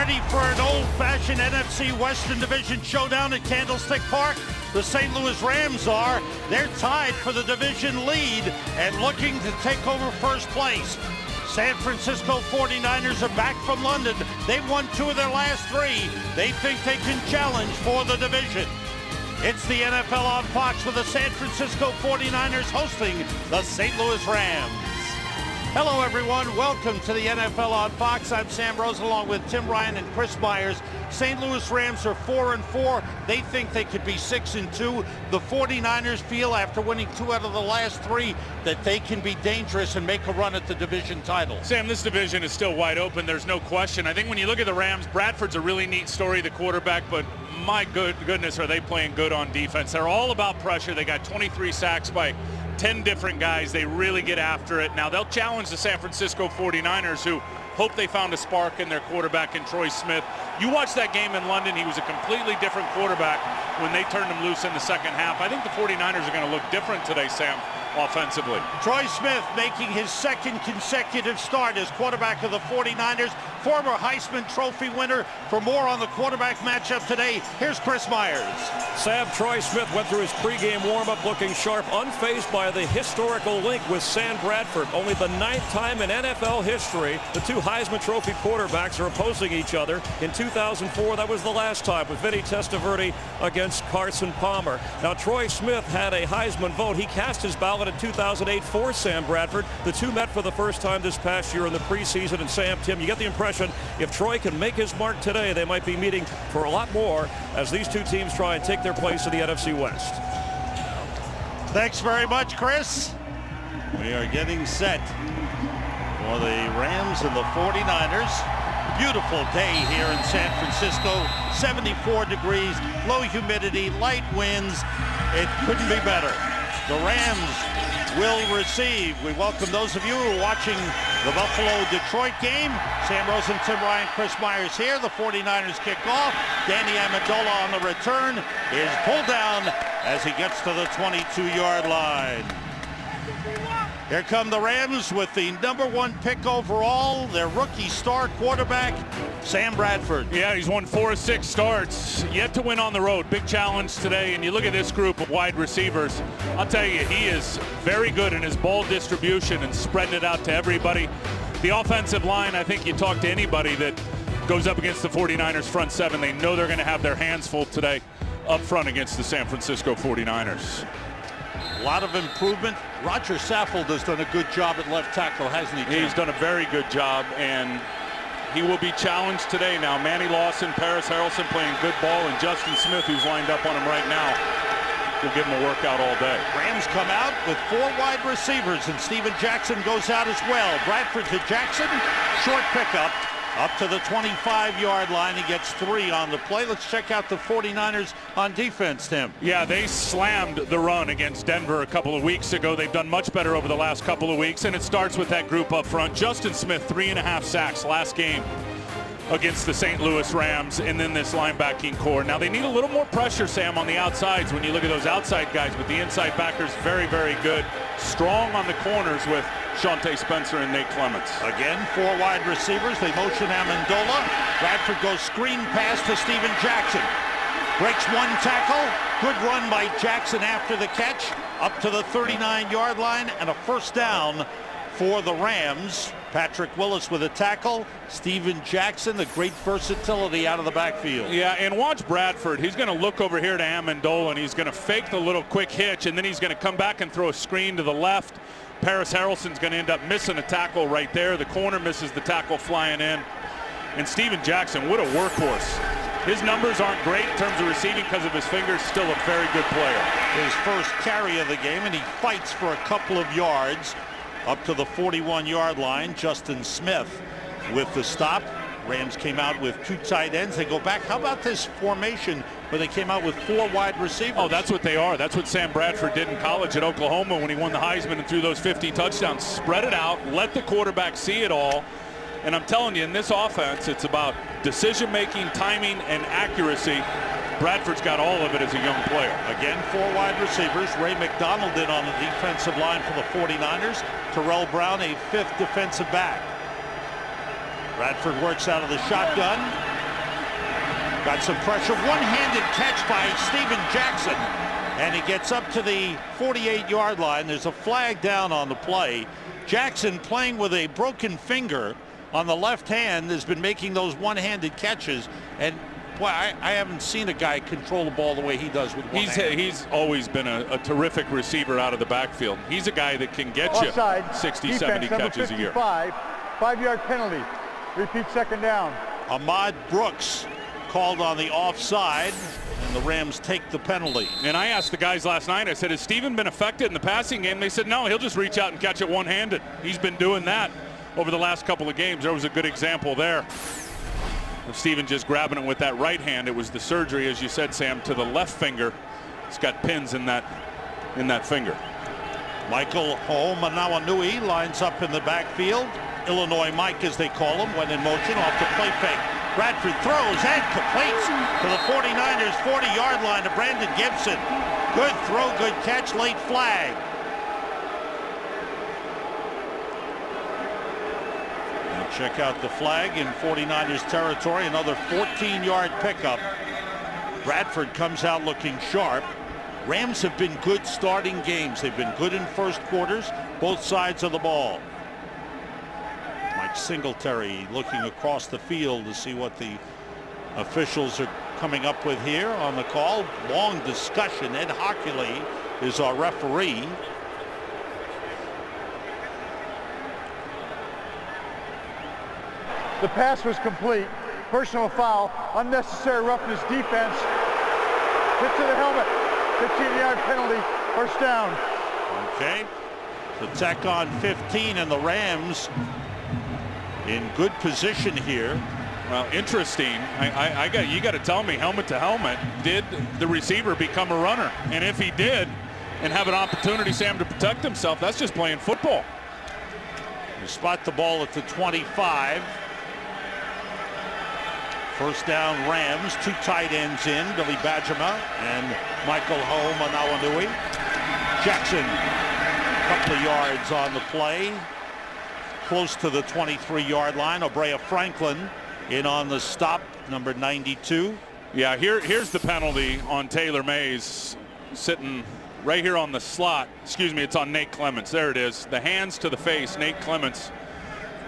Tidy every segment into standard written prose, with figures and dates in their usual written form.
Ready for an old-fashioned NFC Western Division showdown at Candlestick Park? The St. Louis Rams are. They're tied for the division lead and looking to take over first place. San Francisco 49ers are back from London. They've won 2 of their last 3. They think they can challenge for the division. It's the NFL on Fox with the San Francisco 49ers hosting the St. Louis Rams. Hello, everyone. Welcome to the NFL on Fox. I'm Sam Rosen along with Tim Ryan and Chris Myers. St. Louis Rams are 4-4. They think they could be 6-2. The 49ers feel, after winning 2 out of the last 3, that they can be dangerous and make a run at the division title. Sam, this division is still wide open. There's no question. I think when you look at the Rams, Bradford's a really neat story, the quarterback, but my goodness, are they playing good on defense. They're all about pressure. They got 23 sacks by 10 different guys. They really get after it. Now they'll challenge the San Francisco 49ers, who hope they found a spark in their quarterback in Troy Smith. You watched that game in London. He was a completely different quarterback when they turned him loose in the second half. I think the 49ers are going to look different today, Sam, offensively. Troy Smith making his second consecutive start as quarterback of the 49ers, former Heisman Trophy winner. For more on the quarterback matchup today, here's Chris Myers. Sam, Troy Smith went through his pregame warm-up looking sharp, unfazed by the historical link with Sam Bradford. Only the 9th time in NFL history the 2 Heisman Trophy quarterbacks are opposing each other. In 2004, that was the last time, with Vinny Testaverde against Carson Palmer. Now, Troy Smith had a Heisman vote. He cast his ballot in 2008 for Sam Bradford. The 2 met for the first time this past year in the preseason. And Sam, Tim, you get the impression if Troy can make his mark today, they might be meeting for a lot more as these 2 teams try and take their place in the NFC West. Thanks very much, Chris. We are getting set for the Rams and the 49ers. Beautiful day here in San Francisco. 74 degrees, low humidity, light winds. It couldn't be better. The Rams will receive. We welcome those of you who are watching the Buffalo-Detroit game. Sam Rosen, Tim Ryan, Chris Myers here. The 49ers kick off. Danny Amendola on the return is pulled down as he gets to the 22-yard line. Here come the Rams with the #1 pick overall, their rookie star quarterback, Sam Bradford. Yeah, he's won 4 of 6 starts, yet to win on the road. Big challenge today, and you look at this group of wide receivers, I'll tell you, he is very good in his ball distribution and spreading it out to everybody. The offensive line, I think you talk to anybody that goes up against the 49ers front 7, they know they're going to have their hands full today up front against the San Francisco 49ers. A lot of improvement. Roger Saffold has done a good job at left tackle, hasn't he, Tim? He's done a very good job, and he will be challenged today. Now, Manny Lawson, Paris Harrelson playing good ball, and Justin Smith, who's lined up on him right now, will give him a workout all day. Rams come out with 4 wide receivers, and Steven Jackson goes out as well. Bradford to Jackson, short pickup. Up to the 25-yard line. He gets 3 on the play. Let's check out the 49ers on defense, Tim. Yeah, they slammed the run against Denver a couple of weeks ago. They've done much better over the last couple of weeks, and it starts with that group up front. Justin Smith, 3.5 sacks last game against the St. Louis Rams, and then this linebacking core. Now, they need a little more pressure, Sam, on the outsides when you look at those outside guys, but the inside backers very, very good. Strong on the corners with Shante Spencer and Nate Clements. Again, 4 wide receivers. They motion Amendola. Bradford goes screen pass to Steven Jackson. Breaks 1 tackle. Good run by Jackson after the catch. Up to the 39-yard line and a first down for the Rams. Patrick Willis with a tackle. Steven Jackson, the great versatility out of the backfield. Yeah, and watch Bradford. He's going to look over here to Amendola, and he's going to fake the little quick hitch, and then he's going to come back and throw a screen to the left. Paris Harrelson's going to end up missing a tackle right there. The corner misses the tackle flying in. And Steven Jackson, what a workhorse. His numbers aren't great in terms of receiving because of his fingers. Still a very good player. His first carry of the game, and he fights for a couple of yards. Up to the 41-yard line, Justin Smith with the stop. Rams came out with 2 tight ends. They go back. How about this formation where they came out with 4 wide receivers? Oh, that's what they are. That's what Sam Bradford did in college at Oklahoma when he won the Heisman and threw those 50 touchdowns. Spread it out, let the quarterback see it all. And I'm telling you, in this offense, it's about decision-making, timing, and accuracy. Bradford's got all of it as a young player. Again, 4 wide receivers. Ray McDonald in on the defensive line for the 49ers. Terrell Brown, a 5th defensive back. Bradford works out of the shotgun. Got some pressure. One-handed catch by Steven Jackson. And he gets up to the 48-yard line. There's a flag down on the play. Jackson, playing with a broken finger on the left hand, has been making those one-handed catches. And boy, I haven't seen a guy control the ball the way he does with one hand. He's always been a terrific receiver out of the backfield. He's a guy that can get you 60, 70 catches a year. 5-yard penalty. Repeat, second down. Ahmad Brooks called on the offside, and the Rams take the penalty. And I asked the guys last night, I said, has Steven been affected in the passing game? They said, no, he'll just reach out and catch it one-handed. He's been doing that over the last couple of games. There was a good example there of Steven just grabbing it with that right hand. It was the surgery, as you said, Sam, to the left finger. It's got pins in that finger. Michael Hoomanawanui lines up in the backfield. Illinois Mike, as they call him, went in motion off the play fake. Bradford throws and completes to the 49ers 40-yard line to Brandon Gibson. Good throw, good catch, late flag. And check out the flag in 49ers territory. Another 14-yard pickup. Bradford comes out looking sharp. Rams have been good starting games. They've been good in first quarters, both sides of the ball. Mike Singletary looking across the field to see what the officials are coming up with here on the call. Long discussion. Ed Hockley is our referee. The pass was complete. Personal foul. Unnecessary roughness defense. Hit to the helmet. 15-yard penalty. First down. Okay. The Tech on 15, and the Rams in good position here. Well, interesting. You got to tell me, helmet to helmet, did the receiver become a runner? And if he did, and have an opportunity, Sam, to protect himself, that's just playing football. You spot the ball at the 25. First down, Rams. Two tight ends in, Billy Bajema and Michael Hoomanawanui. Jackson, a couple of yards on the play. Close to the 23-yard line. Obrea Franklin in on the stop, number 92. Yeah, here's the penalty on Taylor Mays, sitting right here on the slot. Excuse me, it's on Nate Clements. There it is. The hands to the face, Nate Clements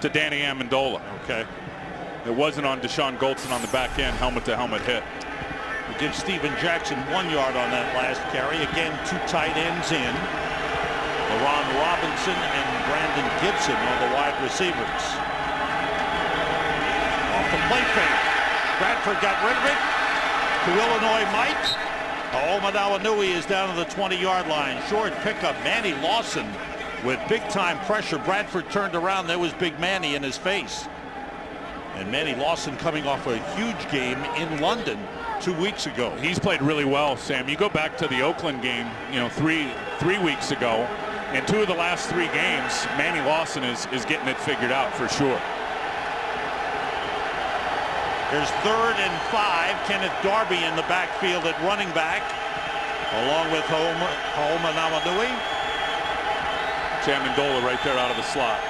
to Danny Amendola. Okay. It wasn't on Deshaun Goldson on the back end, helmet to helmet hit. We give Steven Jackson 1 yard on that last carry. Again, two tight ends in. LaRon Robinson and Brandon Gibson are the wide receivers. Off the play fake. Bradford got rid of it to Illinois Mike. Hoomanawanui is down to the 20-yard line. Short pickup. Manny Lawson with big-time pressure. Bradford turned around. There was Big Manny in his face. And Manny Lawson coming off a huge game in London 2 weeks ago. He's played really well, Sam. You go back to the Oakland game, three weeks ago. In 2 of the last 3 games, Manny Lawson is getting it figured out for sure. There's 3rd and 5. Kenneth Darby in the backfield at running back, along with Hoomanawanui. Amendola right there out of the slot.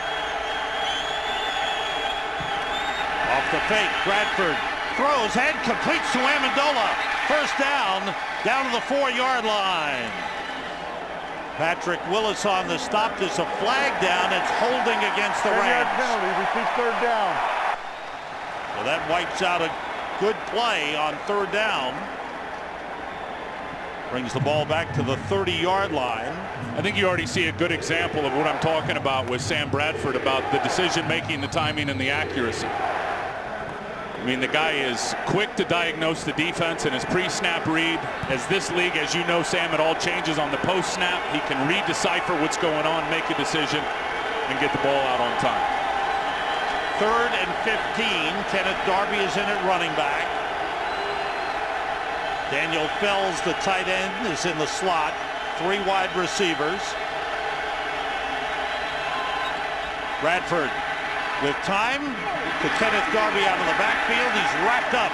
Off the fake, Bradford throws and completes to Amendola. First down to the 4-yard line. Patrick Willis on the stop. There's a flag down. It's holding against the 10-yard Rams. penalty. Repeat, third down. Well, that wipes out a good play on 3rd down. Brings the ball back to the 30-yard line. I think you already see a good example of what I'm talking about with Sam Bradford, about the decision-making, the timing, and the accuracy. I mean, the guy is quick to diagnose the defense in his pre-snap read. As this league, as you know, Sam, it all changes on the post-snap. He can read, decipher what's going on, make a decision, and get the ball out on time. 3rd and 15. Kenneth Darby is in at running back. Daniel Fells, the tight end, is in the slot. 3 wide receivers. Bradford with time to Kenneth Darby out of the backfield. He's wrapped up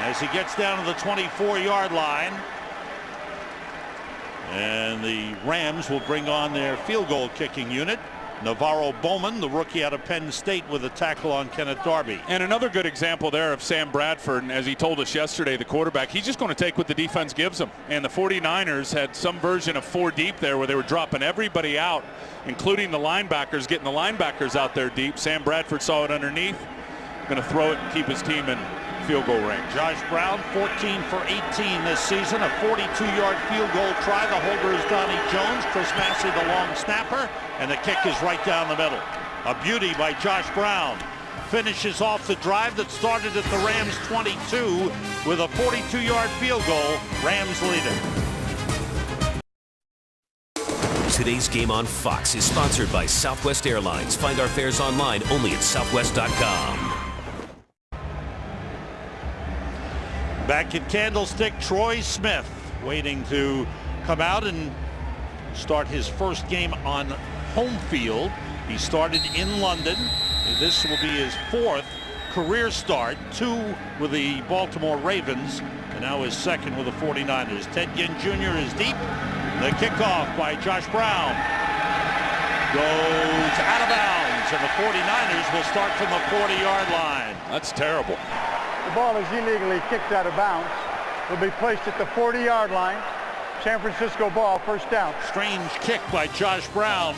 as he gets down to the 24-yard line. And the Rams will bring on their field goal kicking unit. Navarro Bowman, the rookie out of Penn State, with a tackle on Kenneth Darby. And another good example there of Sam Bradford, and as he told us yesterday, the quarterback, he's just going to take what the defense gives him. And the 49ers had some version of 4 deep there where they were dropping everybody out, including the linebackers, getting the linebackers out there deep. Sam Bradford saw it underneath, going to throw it and keep his team in field goal range. Josh Brown, 14 for 18 this season, a 42-yard field goal try. The holder is Donnie Jones. Chris Massey, the long snapper, and the kick is right down the middle. A beauty by Josh Brown. Finishes off the drive that started at the Rams 22 with a 42-yard field goal. Rams lead it. Today's game on Fox is sponsored by Southwest Airlines. Find our fares online only at southwest.com. Back at Candlestick, Troy Smith waiting to come out and start his first game on home field. He started in London. This will be his 4th career start, 2 with the Baltimore Ravens, and now his 2nd with the 49ers. Ted Ginn Jr. is deep. The kickoff by Josh Brown goes out of bounds, and the 49ers will start from the 40-yard line. That's terrible. The ball is illegally kicked out of bounds. Will be placed at the 40-yard line. San Francisco ball, first down. Strange kick by Josh Brown.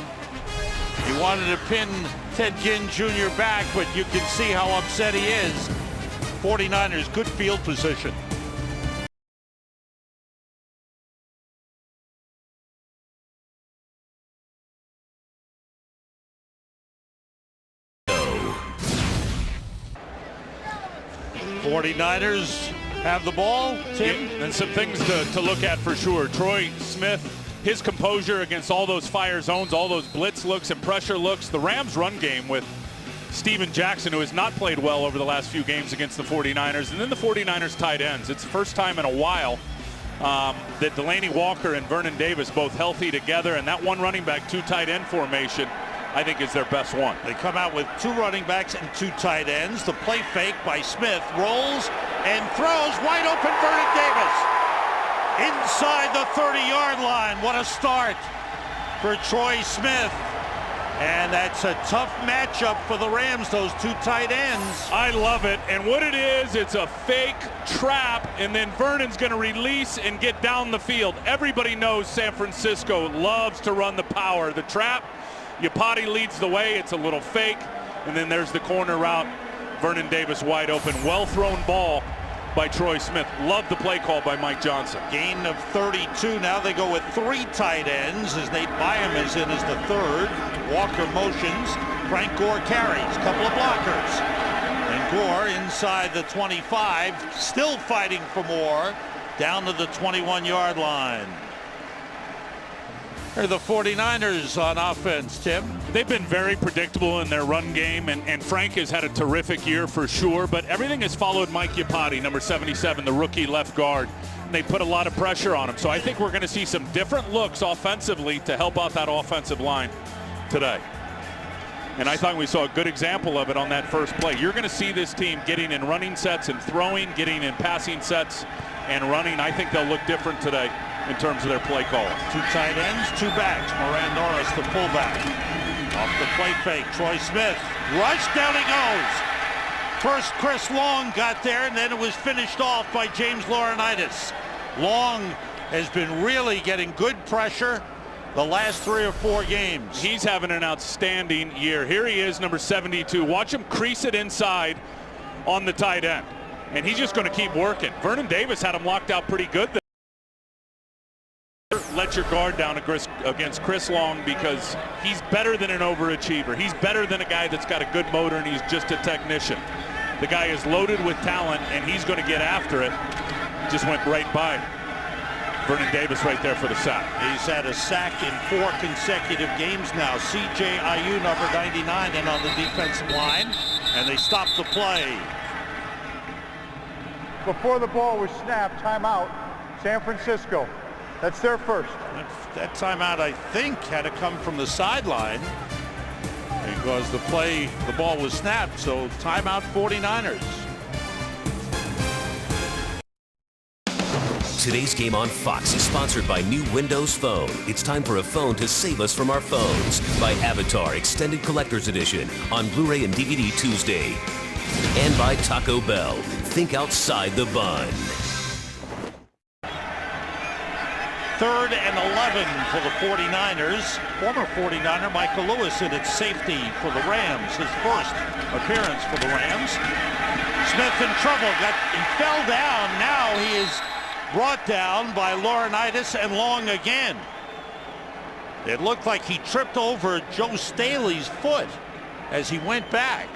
He wanted to pin Ted Ginn Jr. back, but you can see how upset he is. 49ers, good field position. The 49ers have the ball, Tim. Yeah, and some things to look at for sure. Troy Smith, his composure against all those fire zones, all those blitz looks and pressure looks. The Rams run game with Steven Jackson, who has not played well over the last few games against the 49ers. And then the 49ers tight ends. It's the first time in a while that Delaney Walker and Vernon Davis both healthy together. And that one running back, 2 tight end formation, I think is their best one. They come out with 2 running backs and 2 tight ends. The play fake by Smith, rolls and throws, wide open Vernon Davis. Inside the 30-yard line. What a start for Troy Smith. And that's a tough matchup for the Rams, those 2 tight ends. I love it. And what it is, it's a fake trap, and then Vernon's going to release and get down the field. Everybody knows San Francisco loves to run the power. The trap, Yapati leads the way. It's a little fake. And then there's the corner route. Vernon Davis wide open. Well-thrown ball by Troy Smith. Love the play call by Mike Johnson. Gain of 32. Now they go with 3 tight ends as Nate Byam is in as the 3rd. Walker motions. Frank Gore carries. Couple of blockers. And Gore inside the 25. Still fighting for more. Down to the 21-yard line. Here are the 49ers on offense, Tim. They've been very predictable in their run game, and Frank has had a terrific year for sure, but everything has followed Mike Yapati, number 77, the rookie left guard. And they put a lot of pressure on him, so I think we're going to see some different looks offensively to help out that offensive line today. And I thought we saw a good example of it on that first play. You're going to see this team getting in running sets and throwing, getting in passing sets and running. I think they'll look different today in terms of their play call. 2 tight ends, 2 backs. Moran Norris, the fullback. Off the play fake, Troy Smith. Rush, down he goes. First, Chris Long got there, and then it was finished off by James Laurinaitis. Long has been really getting good pressure the last 3 or 4 games. He's having an outstanding year. Here he is, number 72. Watch him crease it inside on the tight end. And he's just going to keep working. Vernon Davis had him locked out pretty good. Let your guard down against Chris Long, because he's better than an overachiever. He's better than a guy that's got a good motor and he's just a technician. The guy is loaded with talent and he's going to get after it. Just went right by Vernon Davis right there for the sack. He's had a sack in 4 consecutive games now. C.J. Ayu, number 99, in on the defensive line, and they stopped the play. Before the ball was snapped, timeout, San Francisco. That's their first. That timeout, I think, had to come from the sideline because the ball was snapped. So timeout 49ers. Today's game on Fox is sponsored by new Windows Phone. It's time for a phone to save us from our phones. By Avatar Extended Collector's Edition on Blu-ray and DVD Tuesday. And by Taco Bell. Think outside the bun. 3rd and 11 for the 49ers. Former 49er Michael Lewis in its safety for the Rams. His first appearance for the Rams. Smith in trouble. He fell down. Now he is brought down by Laurinaitis and Long again. It looked like he tripped over Joe Staley's foot as he went back.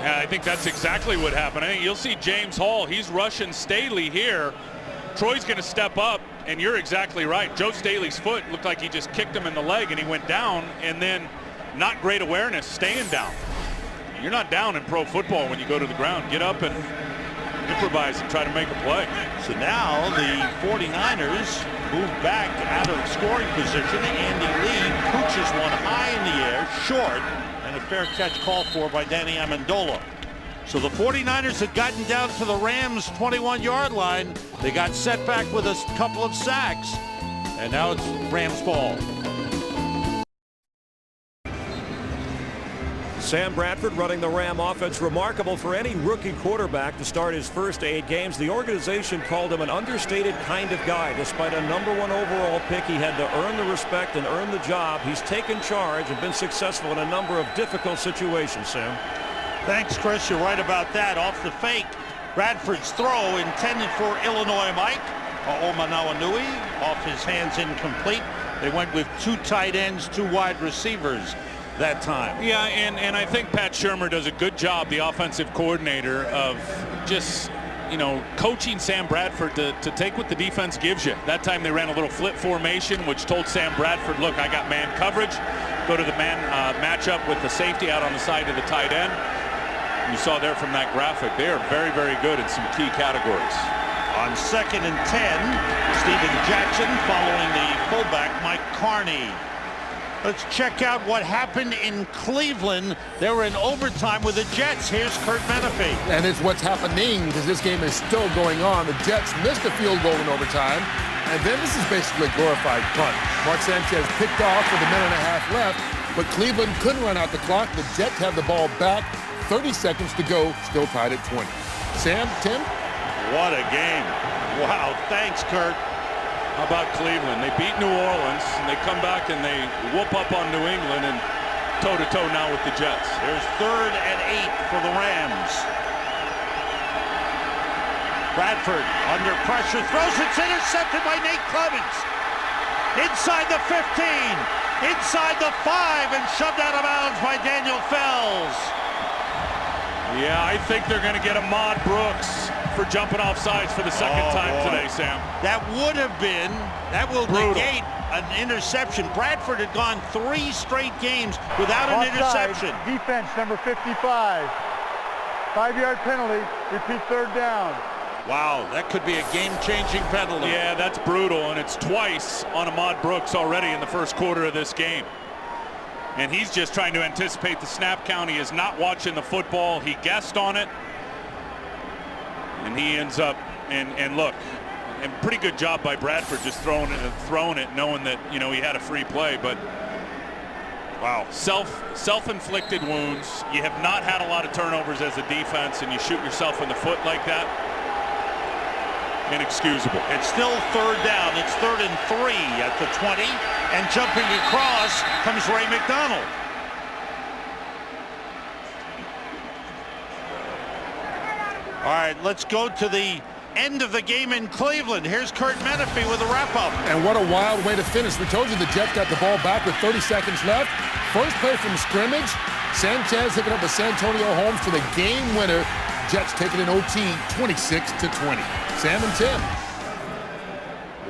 Yeah, I think that's exactly what happened. I think you'll see James Hall. He's rushing Staley here. Troy's going to step up, and you're exactly right. Joe Staley's foot looked like he just kicked him in the leg, and he went down, and then not great awareness, staying down. You're not down in pro football when you go to the ground. Get up and improvise and try to make a play. So now the 49ers move back out of scoring position. Andy Lee pooches one high in the air, short, and a fair catch called for by Danny Amendola. So the 49ers had gotten down to the Rams' 21-yard line. They got set back with a couple of sacks, and now it's Rams ball. Sam Bradford running the Ram offense. Remarkable for any rookie quarterback to start his first 8 games. The organization called him an understated kind of guy. Despite a #1 overall pick, he had to earn the respect and earn the job. He's taken charge and been successful in a number of difficult situations, Sam. Thanks, Chris. You're right about that. Off the fake, Bradford's throw intended for Illinois Mike Omanawanui. Off his hands, incomplete. They went with 2 tight ends, 2 wide receivers that time. Yeah, and I think Pat Shurmur does a good job, the offensive coordinator, of just, you know, coaching Sam Bradford to take what the defense gives you. That time they ran a little flip formation, which told Sam Bradford, look, I got man coverage. Go to the man matchup with the safety out on the side of the tight end. You saw there from that graphic, they are very, very good in some key categories. On 2nd and 10, Steven Jackson following the fullback, Mike Carney. Let's check out what happened in Cleveland. They were in overtime with the Jets. Here's Curt Menefee. And it's what's happening because this game is still going on. The Jets missed a field goal in overtime. And then this is basically a glorified punt. Mark Sanchez picked off with a minute and a half left, but Cleveland couldn't run out the clock. The Jets have the ball back. 30 seconds to go, still tied at 20. Sam, Tim? What a game. Wow, thanks, Curt. How about Cleveland? They beat New Orleans, and they come back and they whoop up on New England and toe-to-toe now with the Jets. Here's 3rd and 8 for the Rams. Bradford under pressure, throws, it's intercepted by Nate Clements. Inside the 15, inside the 5, and shoved out of bounds by Daniel Fells. Yeah, I think they're going to get Ahmad Brooks for jumping off sides for the second time today, Sam. That would have been, that will negate an interception. Bradford had gone 3 straight games without an interception. Defense number 55. 5-yard penalty. Repeat 3rd down. Wow, that could be a game-changing penalty. Yeah, that's brutal, and it's twice on Ahmad Brooks already in the first quarter of this game. And he's just trying to anticipate the snap count. He is not watching the football. He guessed on it. And he ends up, and look, and pretty good job by Bradford just throwing it, knowing that, you know, he had a free play. But wow, self-inflicted wounds. You have not had a lot of turnovers as a defense, and you shoot yourself in the foot like that. Inexcusable. It's still 3rd down. It's 3rd and 3 at the 20, and jumping across comes Ray McDonald. All right, let's go to the end of the game in Cleveland. Here's Curt Menefee with a wrap-up. And what a wild way to finish. We told you the Jets got the ball back with 30 seconds left. First play from scrimmage. Sanchez hooking up with Santonio Holmes for the game winner. Jets taking an OT 26-20. Sam and Tim.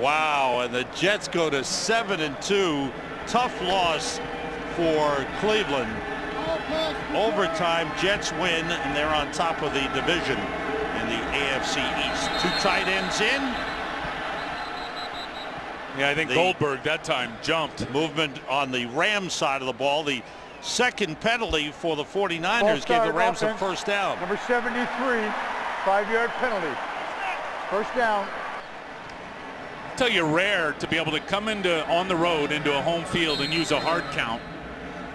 Wow, and the Jets go to 7-2. Tough loss for Cleveland. Overtime, Jets win, and they're on top of the division in the AFC East. 2 tight ends in. Yeah, I think Goldberg that time jumped. Movement on the Rams side of the ball. The second penalty for the 49ers gave the Rams a first down. Number 73, 5-yard penalty. First down. I'll tell you, rare to be able to come on the road into a home field and use a hard count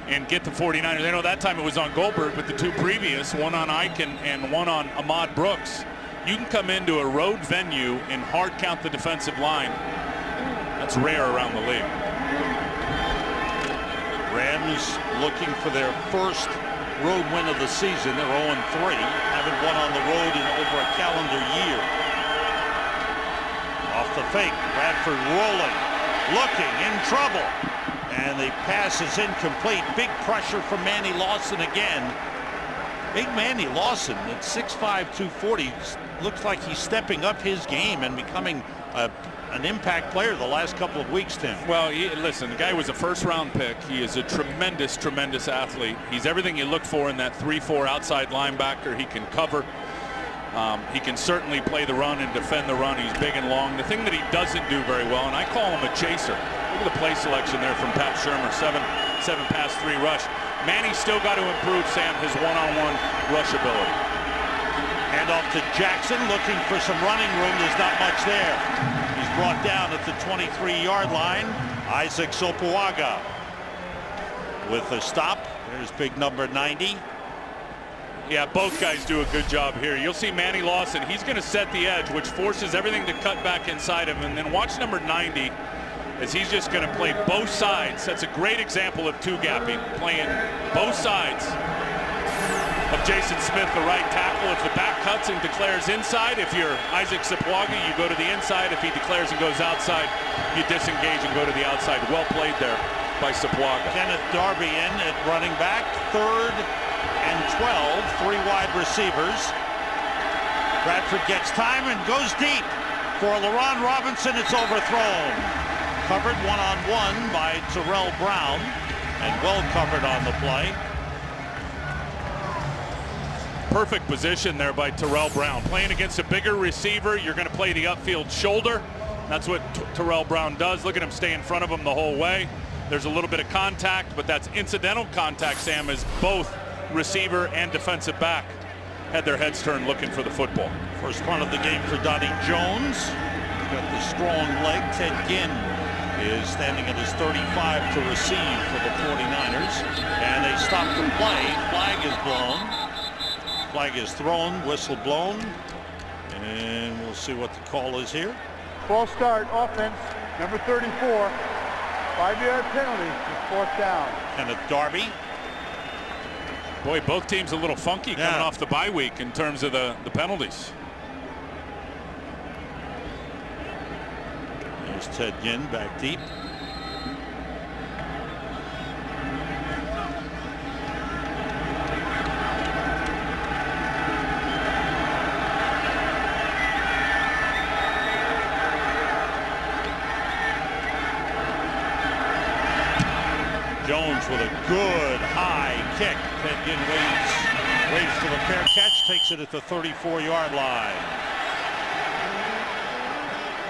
and get the 49ers. I know that time it was on Goldberg, but the two previous, one on Ike and one on Ahmad Brooks. You can come into a road venue and hard count the defensive line. That's rare around the league. Rams looking for their first road win of the season. They're 0-3. Haven't won on the road in over a calendar year. Off the fake, Bradford rolling, looking, in trouble. And the pass is incomplete. Big pressure from Manny Lawson again. Big Manny Lawson at 6'5", 240. Looks like he's stepping up his game and becoming an impact player the last couple of weeks, Tim. Well, listen, the guy was a first-round pick. He is a tremendous, tremendous athlete. He's everything you look for in that 3-4 outside linebacker. He can cover. He can certainly play the run and defend the run. He's big and long. The thing that he doesn't do very well, and I call him a chaser. Look at the play selection there from Pat Shurmur. 7 pass, 3 rush. Manny's still got to improve, Sam, his one-on-one rush ability. Hand off to Jackson, looking for some running room. There's not much there. He's brought down at the 23-yard line. Isaac Sopoaga with the stop. There's big number 90. Yeah, both guys do a good job here. You'll see Manny Lawson. He's going to set the edge, which forces everything to cut back inside him. And then watch number 90 as he's just going to play both sides. That's a great example of two-gapping, playing both sides of Jason Smith, the right tackle. If the back cuts and declares inside, if you're Isaac Sopoaga, you go to the inside. If he declares and goes outside, you disengage and go to the outside. Well played there by Sopoaga. Kenneth Darby in at running back. 3rd and 12, 3 wide receivers. Bradford gets time and goes deep. For LaRon Robinson, it's overthrown. Covered one-on-one by Terrell Brown, and well covered on the play. Perfect position there by Terrell Brown. Playing against a bigger receiver, you're going to play the upfield shoulder. That's what Terrell Brown does. Look at him stay in front of him the whole way. There's a little bit of contact, but that's incidental contact, Sam, as both receiver and defensive back had their heads turned looking for the football. First punt of the game for Donnie Jones. He's got the strong leg. Ted Ginn is standing at his 35 to receive for the 49ers. And they stop the play. Flag is blown. Flag is thrown, whistle blown. And we'll see what the call is here. False start, offense, number 34. 5-yard penalty, 4th down. Kenneth Darby. Boy, both teams a little funky coming off the bye week in terms of the penalties. There's Ted Ginn back deep. Jones with a good high kick. Ted Ginn waits for the fair catch, takes it at the 34-yard line.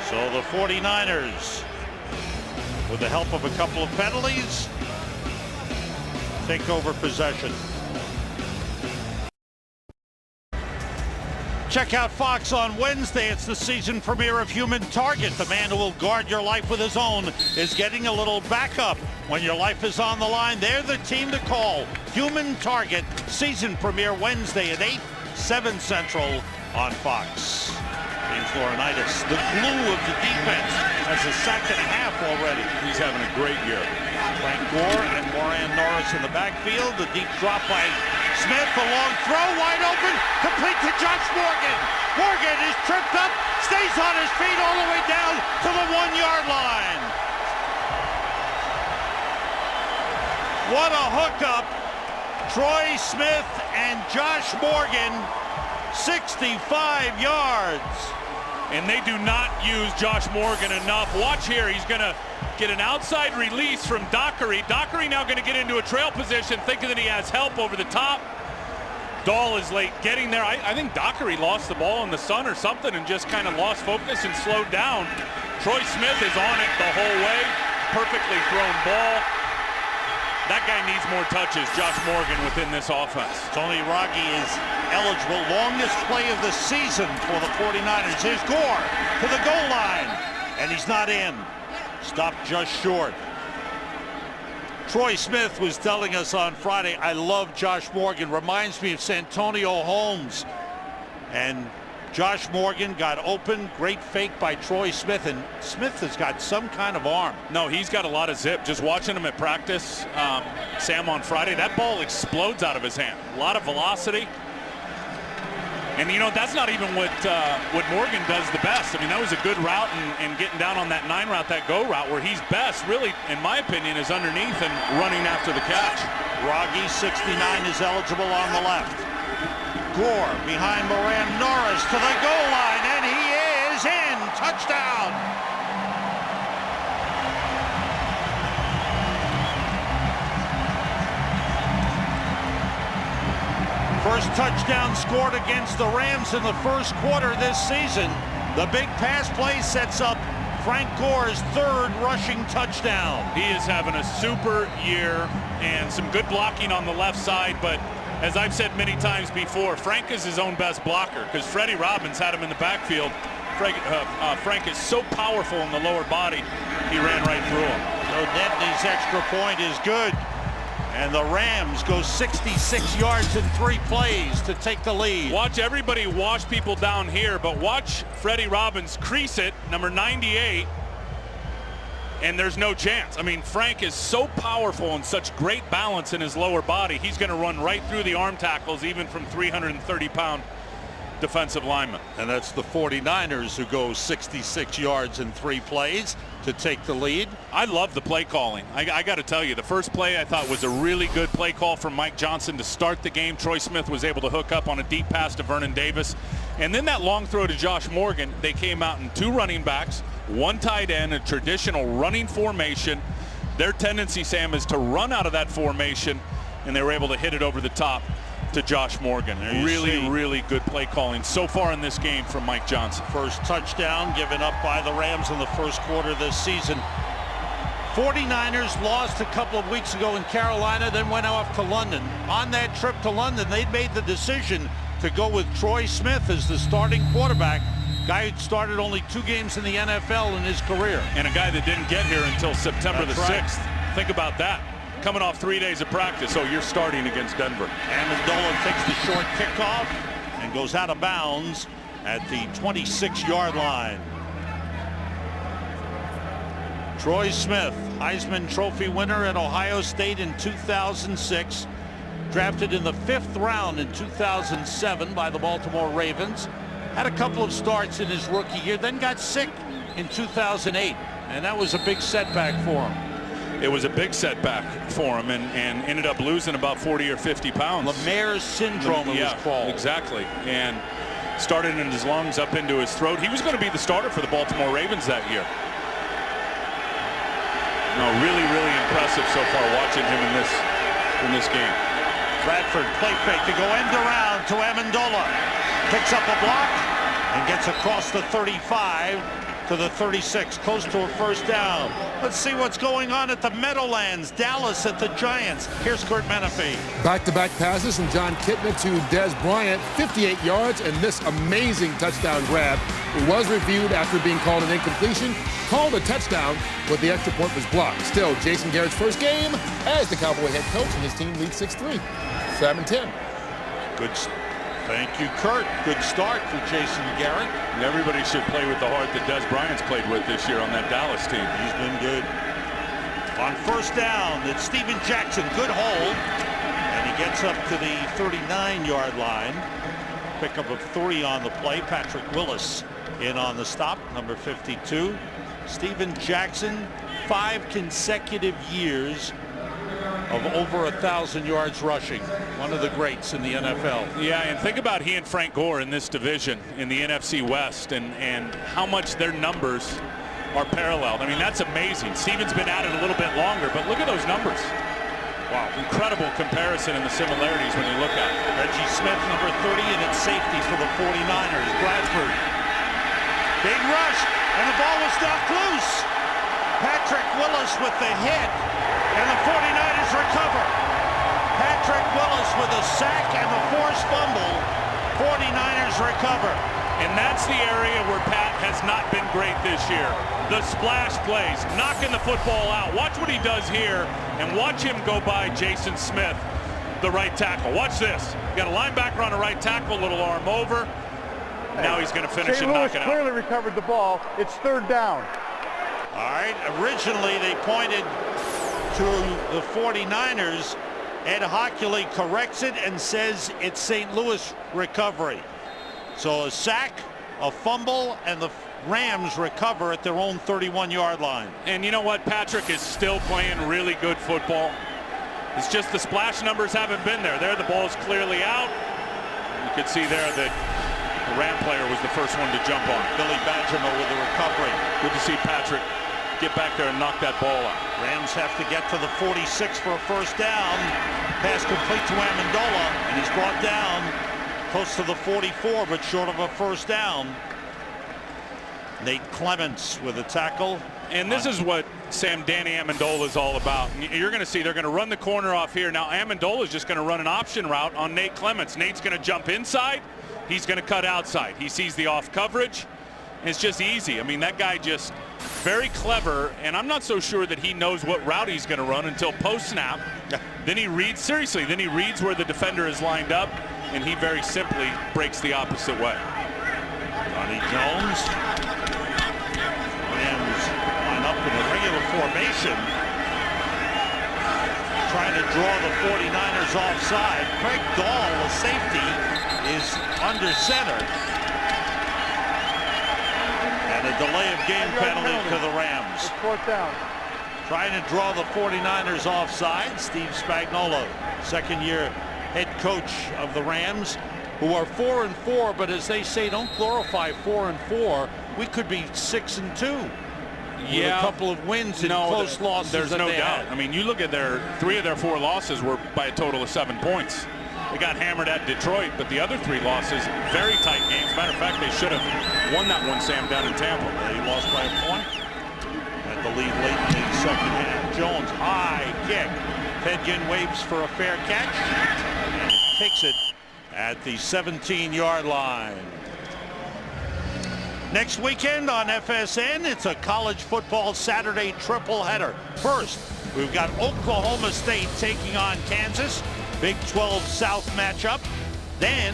So the 49ers, with the help of a couple of penalties, take over possession. Check out Fox on Wednesday. It's the season premiere of Human Target. The man who will guard your life with his own is getting a little backup when your life is on the line. They're the team to call. Human Target, season premiere Wednesday at 8, 7 Central on Fox. James Laurinaitis, the glue of the defense, has a sack and a half already. He's having a great year. Frank Gore and Moran Norris in the backfield. The deep drop by Smith, a long throw, wide open, complete to Josh Morgan. Morgan is tripped up, stays on his feet all the way down to the 1-yard line. What a hookup. Troy Smith and Josh Morgan, 65 yards. And they do not use Josh Morgan enough. Watch here, he's going to get an outside release from Dockery. Dockery now going to get into a trail position, thinking that he has help over the top. Dahl is late getting there. I think Dockery lost the ball in the sun or something and just kind of lost focus and slowed down. Troy Smith is on it the whole way. Perfectly thrown ball. That guy needs more touches, Josh Morgan, within this offense. Tony Raggi is eligible. Longest play of the season for the 49ers. Here's Gore to the goal line, and he's not in. Stopped just short. Troy Smith was telling us on Friday, I love Josh Morgan. Reminds me of Santonio Holmes. And Josh Morgan got open. Great fake by Troy Smith. And Smith has got some kind of arm. No, he's got a lot of zip. Just watching him at practice, Sam, on Friday, that ball explodes out of his hand. A lot of velocity. And, you know, that's not even what Morgan does the best. I mean, that was a good route and getting down on that 9 route, that go route, where he's best, really, in my opinion, is underneath and running after the catch. Raggi, 69, is eligible on the left. Gore behind Moran Norris to the goal line, and he is in. Touchdown. First touchdown scored against the Rams in the first quarter this season. The big pass play sets up Frank Gore's 3rd rushing touchdown. He is having a super year and some good blocking on the left side, but as I've said many times before, Frank is his own best blocker because Freddie Robbins had him in the backfield. Frank is so powerful in the lower body, he ran right through him. So Nedney's extra point is good. And the Rams go 66 yards in 3 plays to take the lead. Watch everybody wash people down here, but watch Freddie Robbins crease it, number 98, and there's no chance. I mean, Frank is so powerful and such great balance in his lower body. He's going to run right through the arm tackles, even from 330-pound defensive linemen. And that's the 49ers who go 66 yards in 3 plays to take the lead. I love the play calling. I got to tell you, the first play I thought was a really good play call from Mike Johnson to start the game. Troy Smith was able to hook up on a deep pass to Vernon Davis. And then that long throw to Josh Morgan, they came out in 2 running backs, 1 tight end, a traditional running formation. Their tendency, Sam, is to run out of that formation, and they were able to hit it over the top to Josh Morgan. Really good play calling so far in this game from Mike Johnson. First touchdown given up by the Rams in the first quarter this season. 49ers lost a couple of weeks ago in Carolina, then went off to London. On that trip to London, they made the decision to go with Troy Smith as the starting quarterback. Guy who started only 2 games in the NFL in his career. And a guy that didn't get here until September the 6th. Think about that. Coming off 3 days of practice. Oh, you're starting against Denver. Amendola takes the short kickoff and goes out of bounds at the 26-yard line. Troy Smith, Heisman Trophy winner at Ohio State in 2006. Drafted in the 5th round in 2007 by the Baltimore Ravens. Had a couple of starts in his rookie year, then got sick in 2008. And that was a big setback for him. It was a big setback for him and ended up losing about 40 or 50 pounds. Lemaire's syndrome, it was called. Exactly. And started in his lungs up into his throat. He was going to be the starter for the Baltimore Ravens that year. No, really impressive so far watching him in this game. Bradford play fake to go end around to Amendola. Picks up a block and gets across the 35 to the 36, close to a first down. Let's see what's going on at the Meadowlands. Dallas at the Giants. Here's Kurt Menefee. Back-to-back passes from John Kitna to Dez Bryant, 58 yards, and this amazing touchdown grab. It was reviewed after being called an incompletion, called a touchdown, but the extra point was blocked. Still, Jason Garrett's first game as the Cowboy head coach, and his team leads 6-3, 7-10. Thank you, Kurt. Good start for Jason Garrett. And everybody should play with the heart that Dez Bryant's played with this year on that Dallas team. He's been good. On first down, it's Steven Jackson. Good hold. And he gets up to the 39-yard line. Pickup of 3 on the play. Patrick Willis in on the stop, number 52. Steven Jackson, 5 consecutive years of over 1,000 yards rushing. One of the greats in the NFL. Yeah, and think about he and Frank Gore in this division in the NFC West and how much their numbers are paralleled. I mean, that's amazing. Steven's been at it a little bit longer, but look at those numbers. Wow, incredible comparison in the similarities when you look at it. Reggie Smith, number 30, and it's safety for the 49ers. Bradford. Big rush, and the ball was knocked loose. Patrick Willis with the hit, and the 49ers 49ers recover. Patrick Willis with a sack and a forced fumble. 49ers recover. And that's the area where Pat has not been great this year. The splash plays, knocking the football out. Watch what he does here, and watch him go by Jason Smith, the right tackle. Watch this. Got a linebacker on the right tackle, little arm over. Now he's going to finish and knock it out. Clearly recovered the ball. It's third down. All right, originally they pointed to the 49ers. Ed Hockley corrects it and says it's St. Louis recovery. So a sack, a fumble, and the Rams recover at their own 31-yard line. And you know what? Patrick is still playing really good football. It's just the splash numbers haven't been there. There, the ball's clearly out. You could see there that the Ram player was the first one to jump on. Billy Badgemo with the recovery. Good to see Patrick get back there and knock that ball out. Rams have to get to the 46 for a first down. Pass complete to Amendola, and he's brought down close to the 44, but short of a first down. Nate Clements with a tackle. And this is what Danny Amendola is all about. You're going to see they're going to run the corner off here. Now Amendola is just going to run an option route on Nate Clements. Nate's going to jump inside. He's going to cut outside. He sees the off coverage. And it's just easy. I mean, that guy just very clever, and I'm not so sure that he knows what route he's going to run until post-snap. Then he reads, seriously, then he reads where the defender is lined up, and he very simply breaks the opposite way. Johnny Jones. Rams line up in a regular formation, trying to draw the 49ers offside. Craig Dahl, the safety, is under center. And a delay of game penalty to the Rams. It's fourth down. Trying to draw the 49ers offside. Steve Spagnuolo, second-year head coach of the Rams, who are 4-4, but as they say, don't glorify 4-4. We could be 6-2. With a couple of wins and close losses. There's no doubt. I mean, you look at three of their four losses were by a total of 7 points. They got hammered at Detroit, but the other 3 losses, very tight games. Matter of fact, they should have won that one, Sam, down in Tampa. They lost by a point. At the lead late in the second half. Jones, high kick. Fedgin waves for a fair catch and takes it at the 17-yard line. Next weekend on FSN, it's a college football Saturday triple header. First, we've got Oklahoma State taking on Kansas. Big 12 South matchup. Then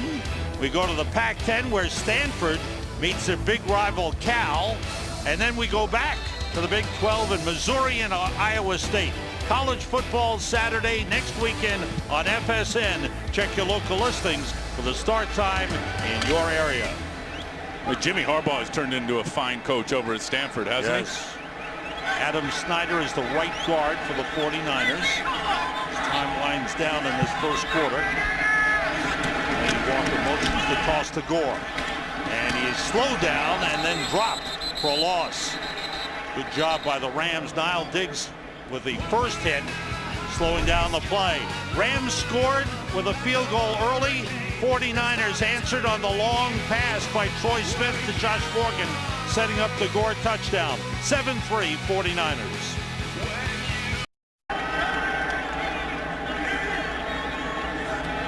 we go to the Pac-10 where Stanford meets their big rival Cal. And then we go back to the Big 12 in Missouri and Iowa State. College football Saturday next weekend on FSN. Check your local listings for the start time in your area. Well, Jimmy Harbaugh has turned into a fine coach over at Stanford, hasn't he? Adam Snyder is the right guard for the 49ers. Time winds down in this first quarter. Wayne Walker motions the toss to Gore. And he is slowed down and then dropped for a loss. Good job by the Rams. Niall Diggs with the first hit, slowing down the play. Rams scored with a field goal early. 49ers answered on the long pass by Troy Smith to Josh Morgan, setting up the Gore touchdown. 7-3 49ers.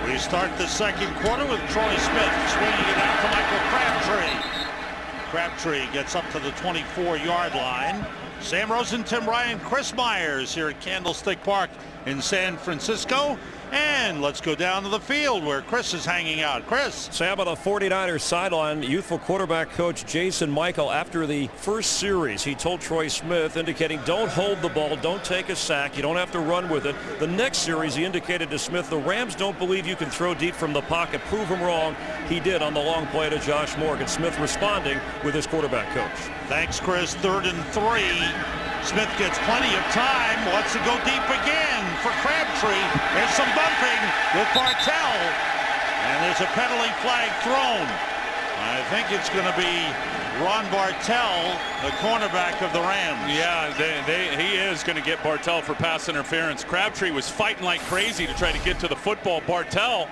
We start the second quarter with Troy Smith swinging it out to Michael Crabtree. Crabtree gets up to the 24-yard line. Sam Rosen, Tim Ryan, Chris Myers here at Candlestick Park in San Francisco. And let's go down to the field where Chris is hanging out. Chris. Sam, on the 49ers sideline, youthful quarterback coach Jason Michael, after the first series, he told Troy Smith, indicating don't hold the ball, don't take a sack, you don't have to run with it. The next series, he indicated to Smith, the Rams don't believe you can throw deep from the pocket. Prove him wrong. He did on the long play to Josh Morgan. Smith responding with his quarterback coach. Thanks, Chris. 3rd and 3. Smith gets plenty of time, wants to go deep again for Crabtree. There's some bumping with Bartell, and there's a penalty flag thrown. I think it's going to be Ron Bartell, the cornerback of the Rams. Yeah, he is going to get Bartell for pass interference. Crabtree was fighting like crazy to try to get to the football. Bartell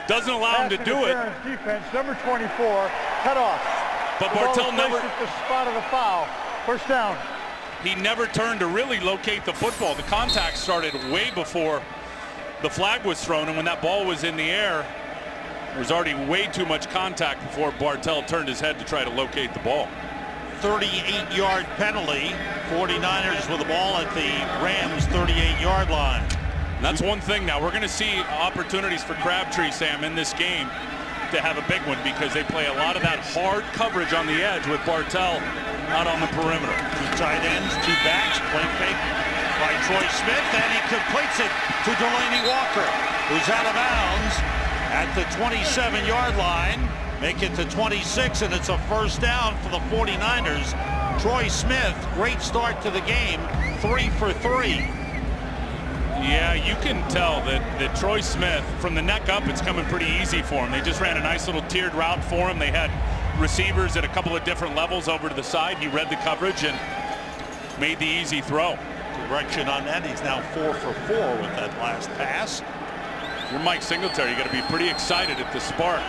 doesn't allow him to do it. Defense, number 24, cut off. But Bartell never... at the spot of the foul. First down. he never turned to really locate the football. The contact started way before the flag was thrown, and when that ball was in the air, there was already way too much contact before Bartell turned his head to try to locate the ball. 38-yard penalty. 49ers with the ball at the Rams 38-yard line. And that's one thing now. We're going to see opportunities for Crabtree, Sam, in this game to have a big one, because they play a lot of that hard coverage on the edge with Bartell out on the perimeter. Two tight ends, two backs, play fake by Troy Smith, and he completes it to Delanie Walker, who's out of bounds at the 27-yard line. Make it to 26, and it's a first down for the 49ers. Troy Smith, great start to the game, 3 for 3. Yeah, you can tell that Troy Smith, from the neck up, it's coming pretty easy for him. They just ran a nice little tiered route for him. They had receivers at a couple of different levels over to the side. He read the coverage and made the easy throw. Direction on that. He's now 4 for 4 with that last pass. If you're Mike Singletary, you got to be pretty excited at the spark,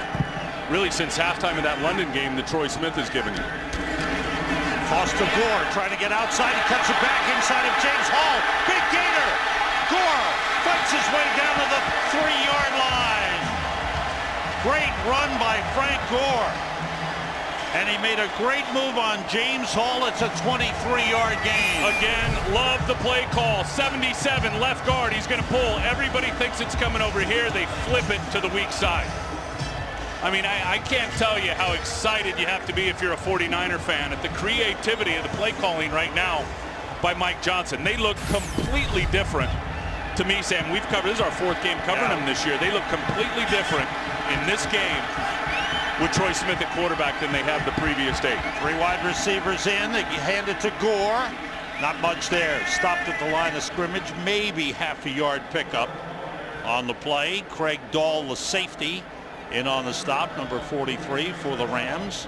really, since halftime of that London game that Troy Smith has given you. Toss to Gore, trying to get outside. He cuts it back inside of James Hall. Big gainer. Gore fights his way down to the 3-yard line. Great run by Frank Gore. And he made a great move on James Hall. It's a 23-yard gain. Again, love the play call. 77 left guard. He's going to pull. Everybody thinks it's coming over here. They flip it to the weak side. I mean, I can't tell you how excited you have to be if you're a 49er fan at the creativity of the play calling right now by Mike Johnson. They look completely different to me, Sam. We've covered, this is our 4th game covering them this year. They look completely different in this game with Troy Smith at quarterback than they have the previous day. 3 wide receivers in. They hand it to Gore. Not much there. Stopped at the line of scrimmage. Maybe half a yard pickup on the play. Craig Dahl, the safety, in on the stop, number 43 for the Rams.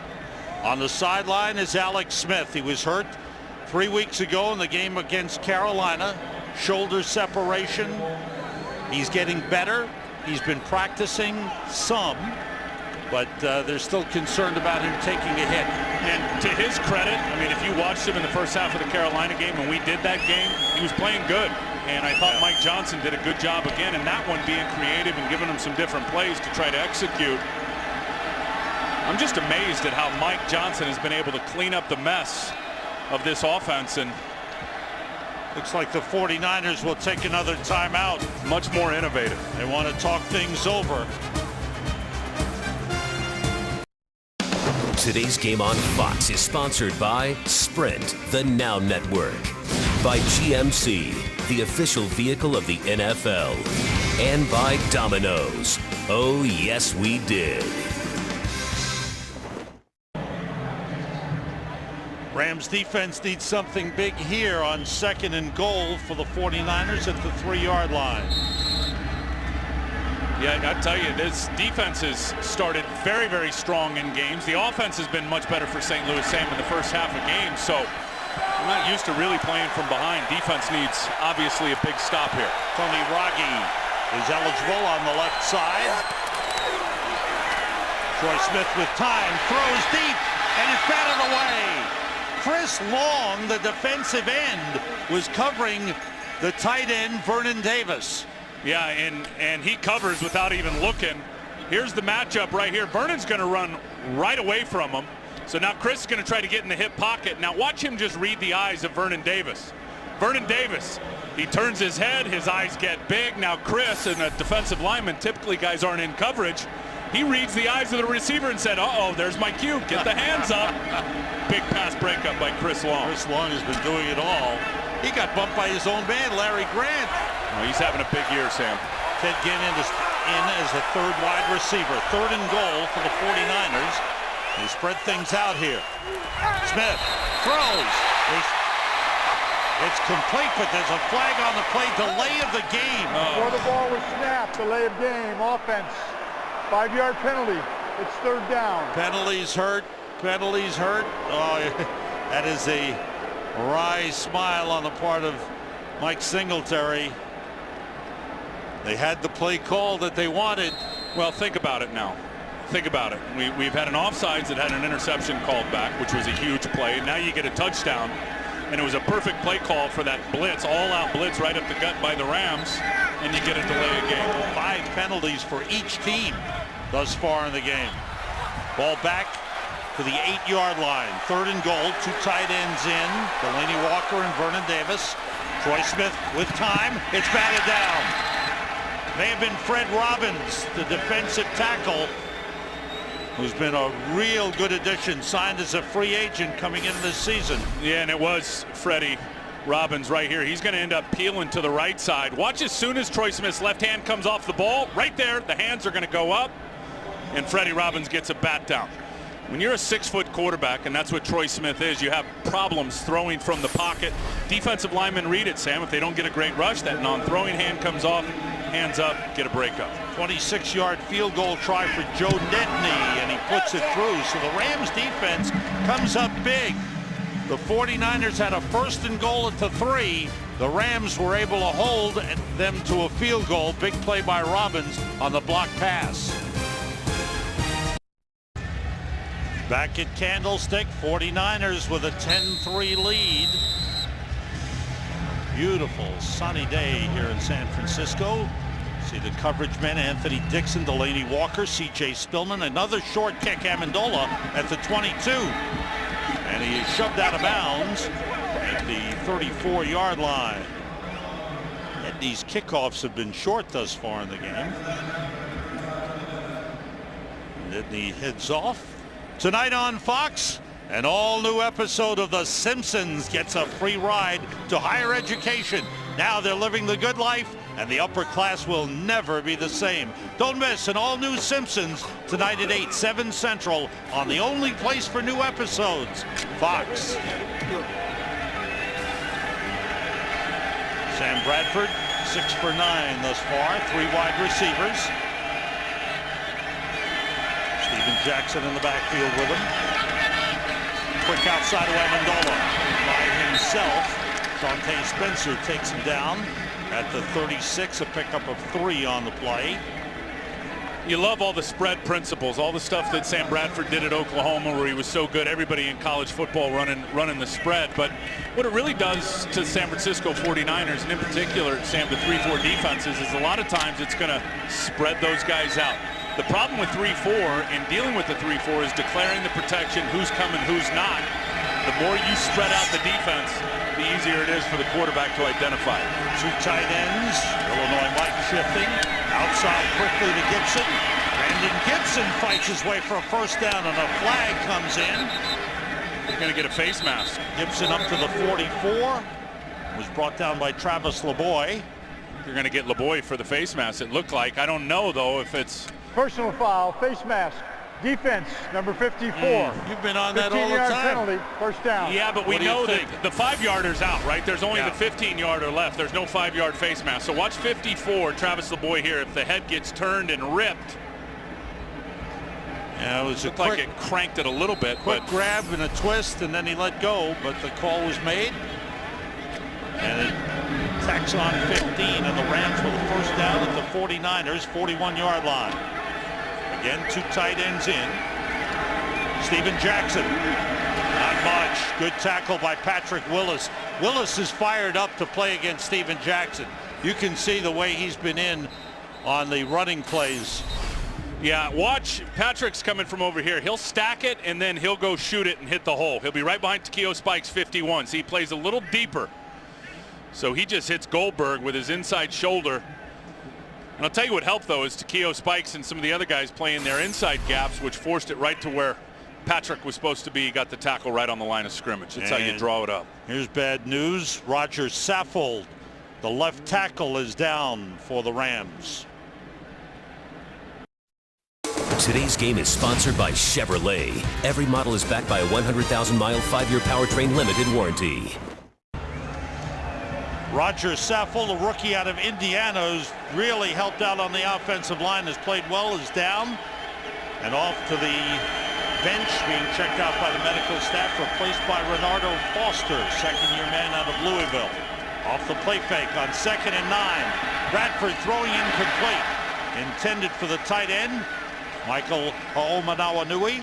On the sideline is Alex Smith. He was hurt 3 weeks ago in the game against Carolina. Shoulder separation. He's getting better. He's been practicing some, but they're still concerned about him taking a hit. And to his credit, I mean, if you watched him in the first half of the Carolina game, when we did that game, he was playing good. And I thought Mike Johnson did a good job again in that one, being creative and giving him some different plays to try to execute. I'm just amazed at how Mike Johnson has been able to clean up the mess of this offense. And looks like the 49ers will take another timeout. Much more innovative. They want to talk things over. Today's game on Fox is sponsored by Sprint, the Now Network, by GMC, the official vehicle of the NFL, and by Domino's. Oh, yes, we did. Rams defense needs something big here on 2nd and goal for the 49ers at the 3-yard line. Yeah, I tell you, this defense has started very, very strong in games. The offense has been much better for St. Louis, Sam, in the first half of games. So I'm not used to really playing from behind. Defense needs, obviously, a big stop here. Tony Raggi is eligible on the left side. Troy Smith with time, throws deep, and it's batted away. Chris Long, the defensive end, was covering the tight end, Vernon Davis. Yeah, and he covers without even looking. Here's the matchup right here. Vernon's going to run right away from him. So now Chris is going to try to get in the hip pocket. Now watch him just read the eyes of Vernon Davis. Vernon Davis, he turns his head, his eyes get big. Now Chris, and a defensive lineman, typically guys aren't in coverage. He reads the eyes of the receiver and said, uh-oh, there's my cue. Get the hands up. Big pass breakup by Chris Long. Chris Long has been doing it all. He got bumped by his own man, Larry Grant. Oh, he's having a big year, Sam. Ted Ginn in as a 3rd wide receiver. 3rd and goal for the 49ers. They spread things out here. Smith throws. It's complete, but there's a flag on the play. Delay of the game. Before the ball was snapped, delay of game, offense. 5-yard penalty. It's 3rd down. Penalties hurt. Penalties hurt. Oh, that is a wry smile on the part of Mike Singletary. They had the play call that they wanted. Well, think about it now. Think about it. We've had an offsides that had an interception called back, which was a huge play. Now you get a touchdown. and it was a perfect play call for that blitz, all-out blitz right up the gut by the Rams, and you get a delay of game. 5 penalties for each team thus far in the game. Ball back to the 8-yard line. 3rd and goal. 2 tight ends in. Delaney Walker and Vernon Davis. Troy Smith with time. It's batted down. May have been Fred Robbins, the defensive tackle, who's been a real good addition, signed as a free agent coming into this season. Yeah, and it was Freddie Robbins right here. He's going to end up peeling to the right side. Watch as soon as Troy Smith's left hand comes off the ball. Right there, the hands are going to go up, and Freddie Robbins gets a bat down. When you're a 6-foot quarterback, and that's what Troy Smith is, you have problems throwing from the pocket. Defensive linemen read it, Sam. If they don't get a great rush, that non-throwing hand comes off, hands up, get a breakup. 26-yard field goal try for Joe Nedney, and he puts it through. So the Rams defense comes up big. The 49ers had a 1st and goal at the 3. The Rams were able to hold them to a field goal. Big play by Robbins on the block pass. Back at Candlestick, 49ers with a 10-3 lead. Beautiful sunny day here in San Francisco. See the coverage men, Anthony Dixon, Delaney Walker, C.J. Spillman. Another short kick, Amendola at the 22. And he is shoved out of bounds at the 34-yard line. And these kickoffs have been short thus far in the game. And then he heads off. Tonight on Fox, an all-new episode of The Simpsons gets a free ride to higher education. Now they're living the good life, and the upper class will never be the same. Don't miss an all-new Simpsons tonight at 8, 7 Central on the only place for new episodes, Fox. Sam Bradford, 6 for 9 thus far, 3 wide receivers. Steven Jackson in the backfield with him. Quick outside of Amendola by himself. Shante Spencer takes him down at the 36, a pickup of 3 on the play. You love all the spread principles, all the stuff that Sam Bradford did at Oklahoma where he was so good, everybody in college football running the spread. But what it really does to San Francisco 49ers, and in particular, Sam, the 3-4 defenses, is a lot of times it's going to spread those guys out. The problem with 3-4 and dealing with the 3-4 is declaring the protection, who's coming, who's not. The more you spread out the defense, the easier it is for the quarterback to identify. 2 tight ends. Illinois Mike shifting. Outside quickly to Gibson. Brandon Gibson fights his way for a 1st down, and a flag comes in. You're going to get a face mask. Gibson up to the 44. Was brought down by Travis LeBoy. You're going to get LeBoy for the face mask, it looked like. I don't know, though, if it's... Personal foul, face mask. Defense, number 54. You've been on that all the 15-yard time. penalty, 1st down. Yeah, but we know that the 5-yarder's out, right? There's only the 15-yarder left. There's no 5-yard face mask. So watch 54, Travis LeBoy here. If the head gets turned and ripped, yeah, it was a like it cranked it a little bit. Quick grab and a twist, and then he let go, but the call was made. And it tacks on 15, and the Rams with a 1st down at the 49ers 41-yard line. Again, 2 tight ends in. Steven Jackson, not much. Good tackle by Patrick Willis. Willis is fired up to play against Steven Jackson. You can see the way he's been in on the running plays. Yeah, watch. Patrick's coming from over here. He'll stack it, and then he'll go shoot it and hit the hole. He'll be right behind Takeo Spikes, 51. See, he plays a little deeper. So he just hits Goldberg with his inside shoulder. And I'll tell you what helped, though, is Takeo Spikes and some of the other guys playing their inside gaps, which forced it right to where Patrick was supposed to be. He got the tackle right on the line of scrimmage. That's how you draw it up. Here's bad news. Roger Saffold, the left tackle, is down for the Rams. Today's game is sponsored by Chevrolet. Every model is backed by a 100,000-mile, 5-year powertrain limited warranty. Roger Saffold, a rookie out of Indiana, who's really helped out on the offensive line, has played well, is down. And off to the bench, being checked out by the medical staff, replaced by Renardo Foster, 2nd-year man out of Louisville. Off the play fake on 2nd and 9. Bradford throwing incomplete. Intended for the tight end, Michael Ho'omanawanui.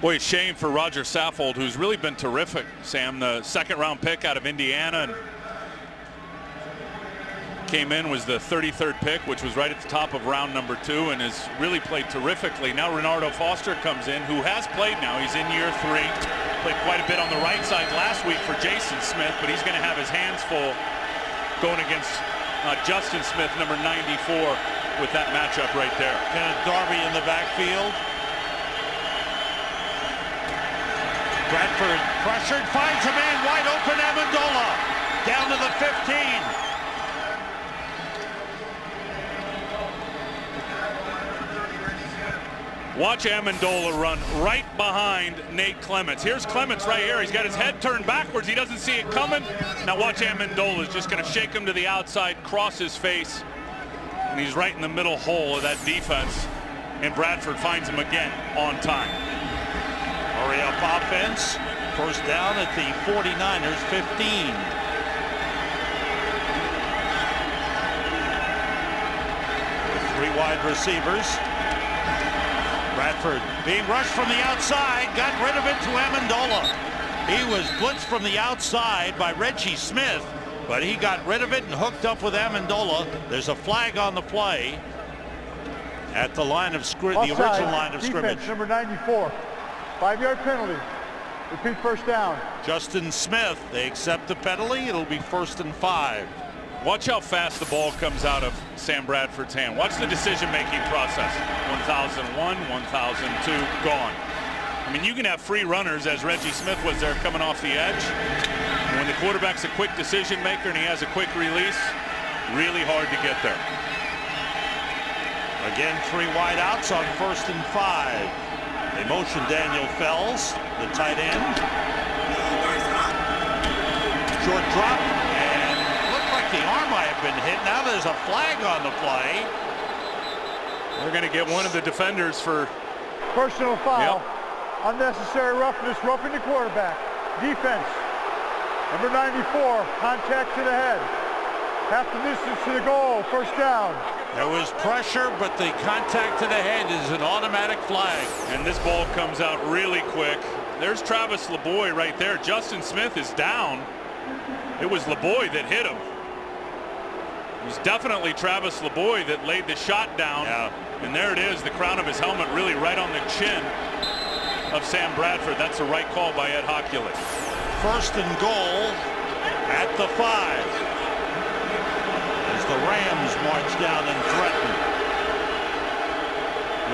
Boy, a shame for Roger Saffold, who's really been terrific, Sam. The second-round pick out of Indiana, and came in, was the 33rd pick, which was right at the top of round number 2, and has really played terrifically. Now Renardo Foster comes in, who has played now. He's in year 3. Played quite a bit on the right side last week for Jason Smith, but he's going to have his hands full going against Justin Smith, number 94, with that matchup right there. Kenneth Darby in the backfield. Bradford pressured, finds a man wide open, Amendola down to the 15. Watch Amendola run right behind Nate Clements. Here's Clements right here. He's got his head turned backwards. He doesn't see it coming. Now watch Amendola is just going to shake him to the outside, cross his face, and he's right in the middle hole of that defense. And Bradford finds him again on time. Hurry up offense. First down at the 49ers 15. With 3 wide receivers. Bradford being rushed from the outside, got rid of it to Amendola. He was blitzed from the outside by Reggie Smith, but he got rid of it and hooked up with Amendola. There's a flag on the play at the line of the original line of scrimmage. Number 94, 5-yard penalty. Repeat first down. Justin Smith, they accept the penalty. It'll be 1st and 5. Watch how fast the ball comes out of Sam Bradford's hand. Watch the decision-making process. 1001, 1002, gone. I mean, you can have free runners, as Reggie Smith was there coming off the edge. And when the quarterback's a quick decision maker and he has a quick release, really hard to get there. Again, 3 wide outs on 1st and 5. They motion Daniel Fells, the tight end. Short drop. The arm might have been hit. Now there's a flag on the play. They're going to get one of the defenders for personal foul. Yep. Unnecessary roughness, roughing the quarterback. Defense. Number 94, contact to the head. Half the distance to the goal, first down. There was pressure, but the contact to the head is an automatic flag. And this ball comes out really quick. There's Travis LeBoy right there. Justin Smith is down. It was LeBoy that hit him. It was definitely Travis LeBoy that laid the shot down. Yeah. And there it is, the crown of his helmet really right on the chin of Sam Bradford. That's the right call by Ed Hockley. 1st and goal at the 5. As the Rams march down and threaten.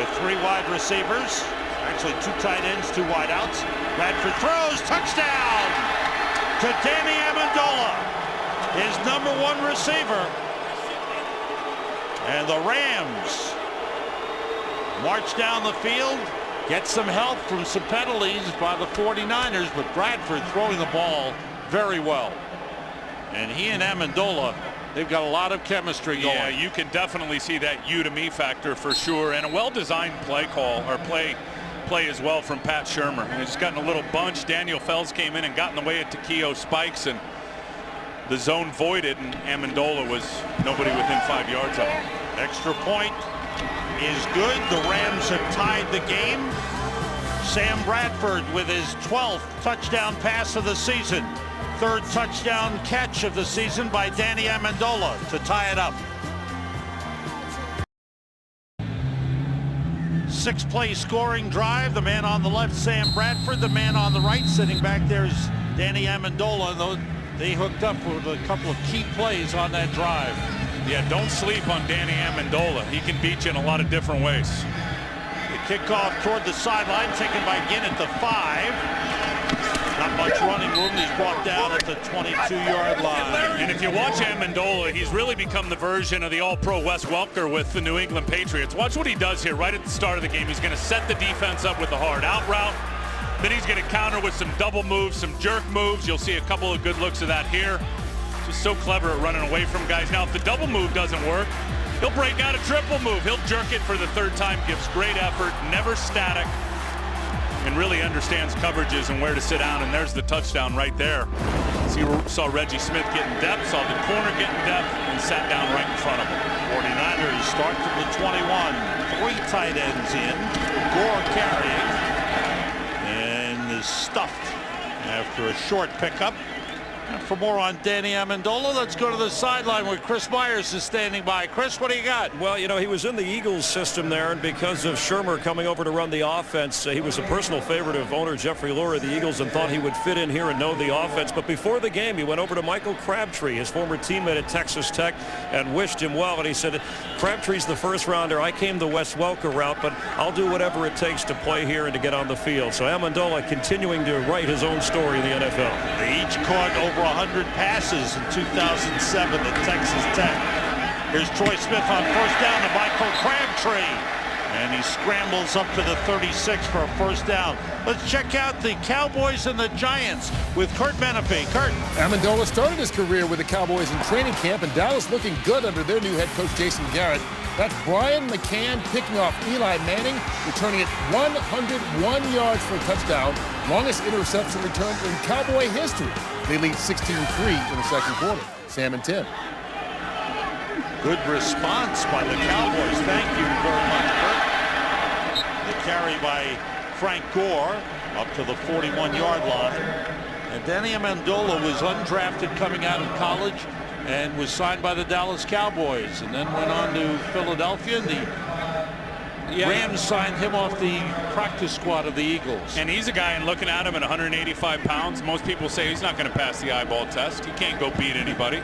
With 3 wide receivers, actually 2 tight ends, 2 wide outs. Bradford throws, touchdown to Danny Amendola, his number 1 receiver. And the Rams march down the field, get some help from some penalties by the 49ers, but Bradford throwing the ball very well. And he and Amendola, they've got a lot of chemistry going. Yeah, you can definitely see that you to me factor for sure, and a well-designed play call or play as well from Pat Shurmur. And he's gotten a little bunch. Daniel Fells came in and got in the way of Takeo Spikes, and the zone voided, and Amendola was nobody within 5 yards of him. Extra point is good. The Rams have tied the game. Sam Bradford with his 12th touchdown pass of the season. 3rd touchdown catch of the season by Danny Amendola to tie it up. 6-play scoring drive. The man on the left, Sam Bradford. The man on the right, sitting back there, is Danny Amendola. They hooked up with a couple of key plays on that drive. Yeah, don't sleep on Danny Amendola. He can beat you in a lot of different ways. The kickoff toward the sideline, taken by Ginn at the 5. Not much running room. He's brought down at the 22-yard line. And if you watch Amendola, he's really become the version of the All-Pro Wes Welker with the New England Patriots. Watch what he does here right at the start of the game. He's going to set the defense up with a hard out route. Then he's going to counter with some double moves, some jerk moves. You'll see a couple of good looks of that here. Just so clever at running away from guys. Now, if the double move doesn't work, he'll break out a triple move. He'll jerk it for the 3rd time, gives great effort, never static, and really understands coverages and where to sit down. And there's the touchdown right there. Saw Reggie Smith getting depth, saw the corner getting depth, and sat down right in front of him. 49ers start from the 21. 3 tight ends in. Gore carrying. was stuffed after a short pickup. And for more on Danny Amendola, let's go to the sideline where Chris Myers is standing by. Chris, what do you got? Well, you know, he was in the Eagles system there, and because of Shermer coming over to run the offense, he was a personal favorite of owner Jeffrey Lurie of the Eagles and thought he would fit in here and know the offense. But before the game, he went over to Michael Crabtree, his former teammate at Texas Tech, and wished him well. And he said, Crabtree's the first rounder. I came the Wes Welker route, but I'll do whatever it takes to play here and to get on the field. So Amendola continuing to write his own story in the NFL. They each caught over 100 passes in 2007 at Texas Tech. Here's Troy Smith on first down to Michael Crabtree. And he scrambles up to the 36 for a first down. Let's check out the Cowboys and the Giants with Kurt Menefee. Kurt. Amendola started his career with the Cowboys in training camp, and Dallas looking good under their new head coach, Jason Garrett. That's Brian McCann picking off Eli Manning, returning it 101 yards for a touchdown. Longest interception return in Cowboy history. They lead 16-3 in the second quarter. Sam and Tim. Good response by the Cowboys. Thank you very much, Kurt. The carry by Frank Gore up to the 41-yard line. And Danny Amendola was undrafted coming out of college and was signed by the Dallas Cowboys and then went on to Philadelphia. The Rams signed him off the practice squad of the Eagles. And he's a guy, and looking at him at 185 pounds, most people say he's not going to pass the eyeball test. He can't go beat anybody.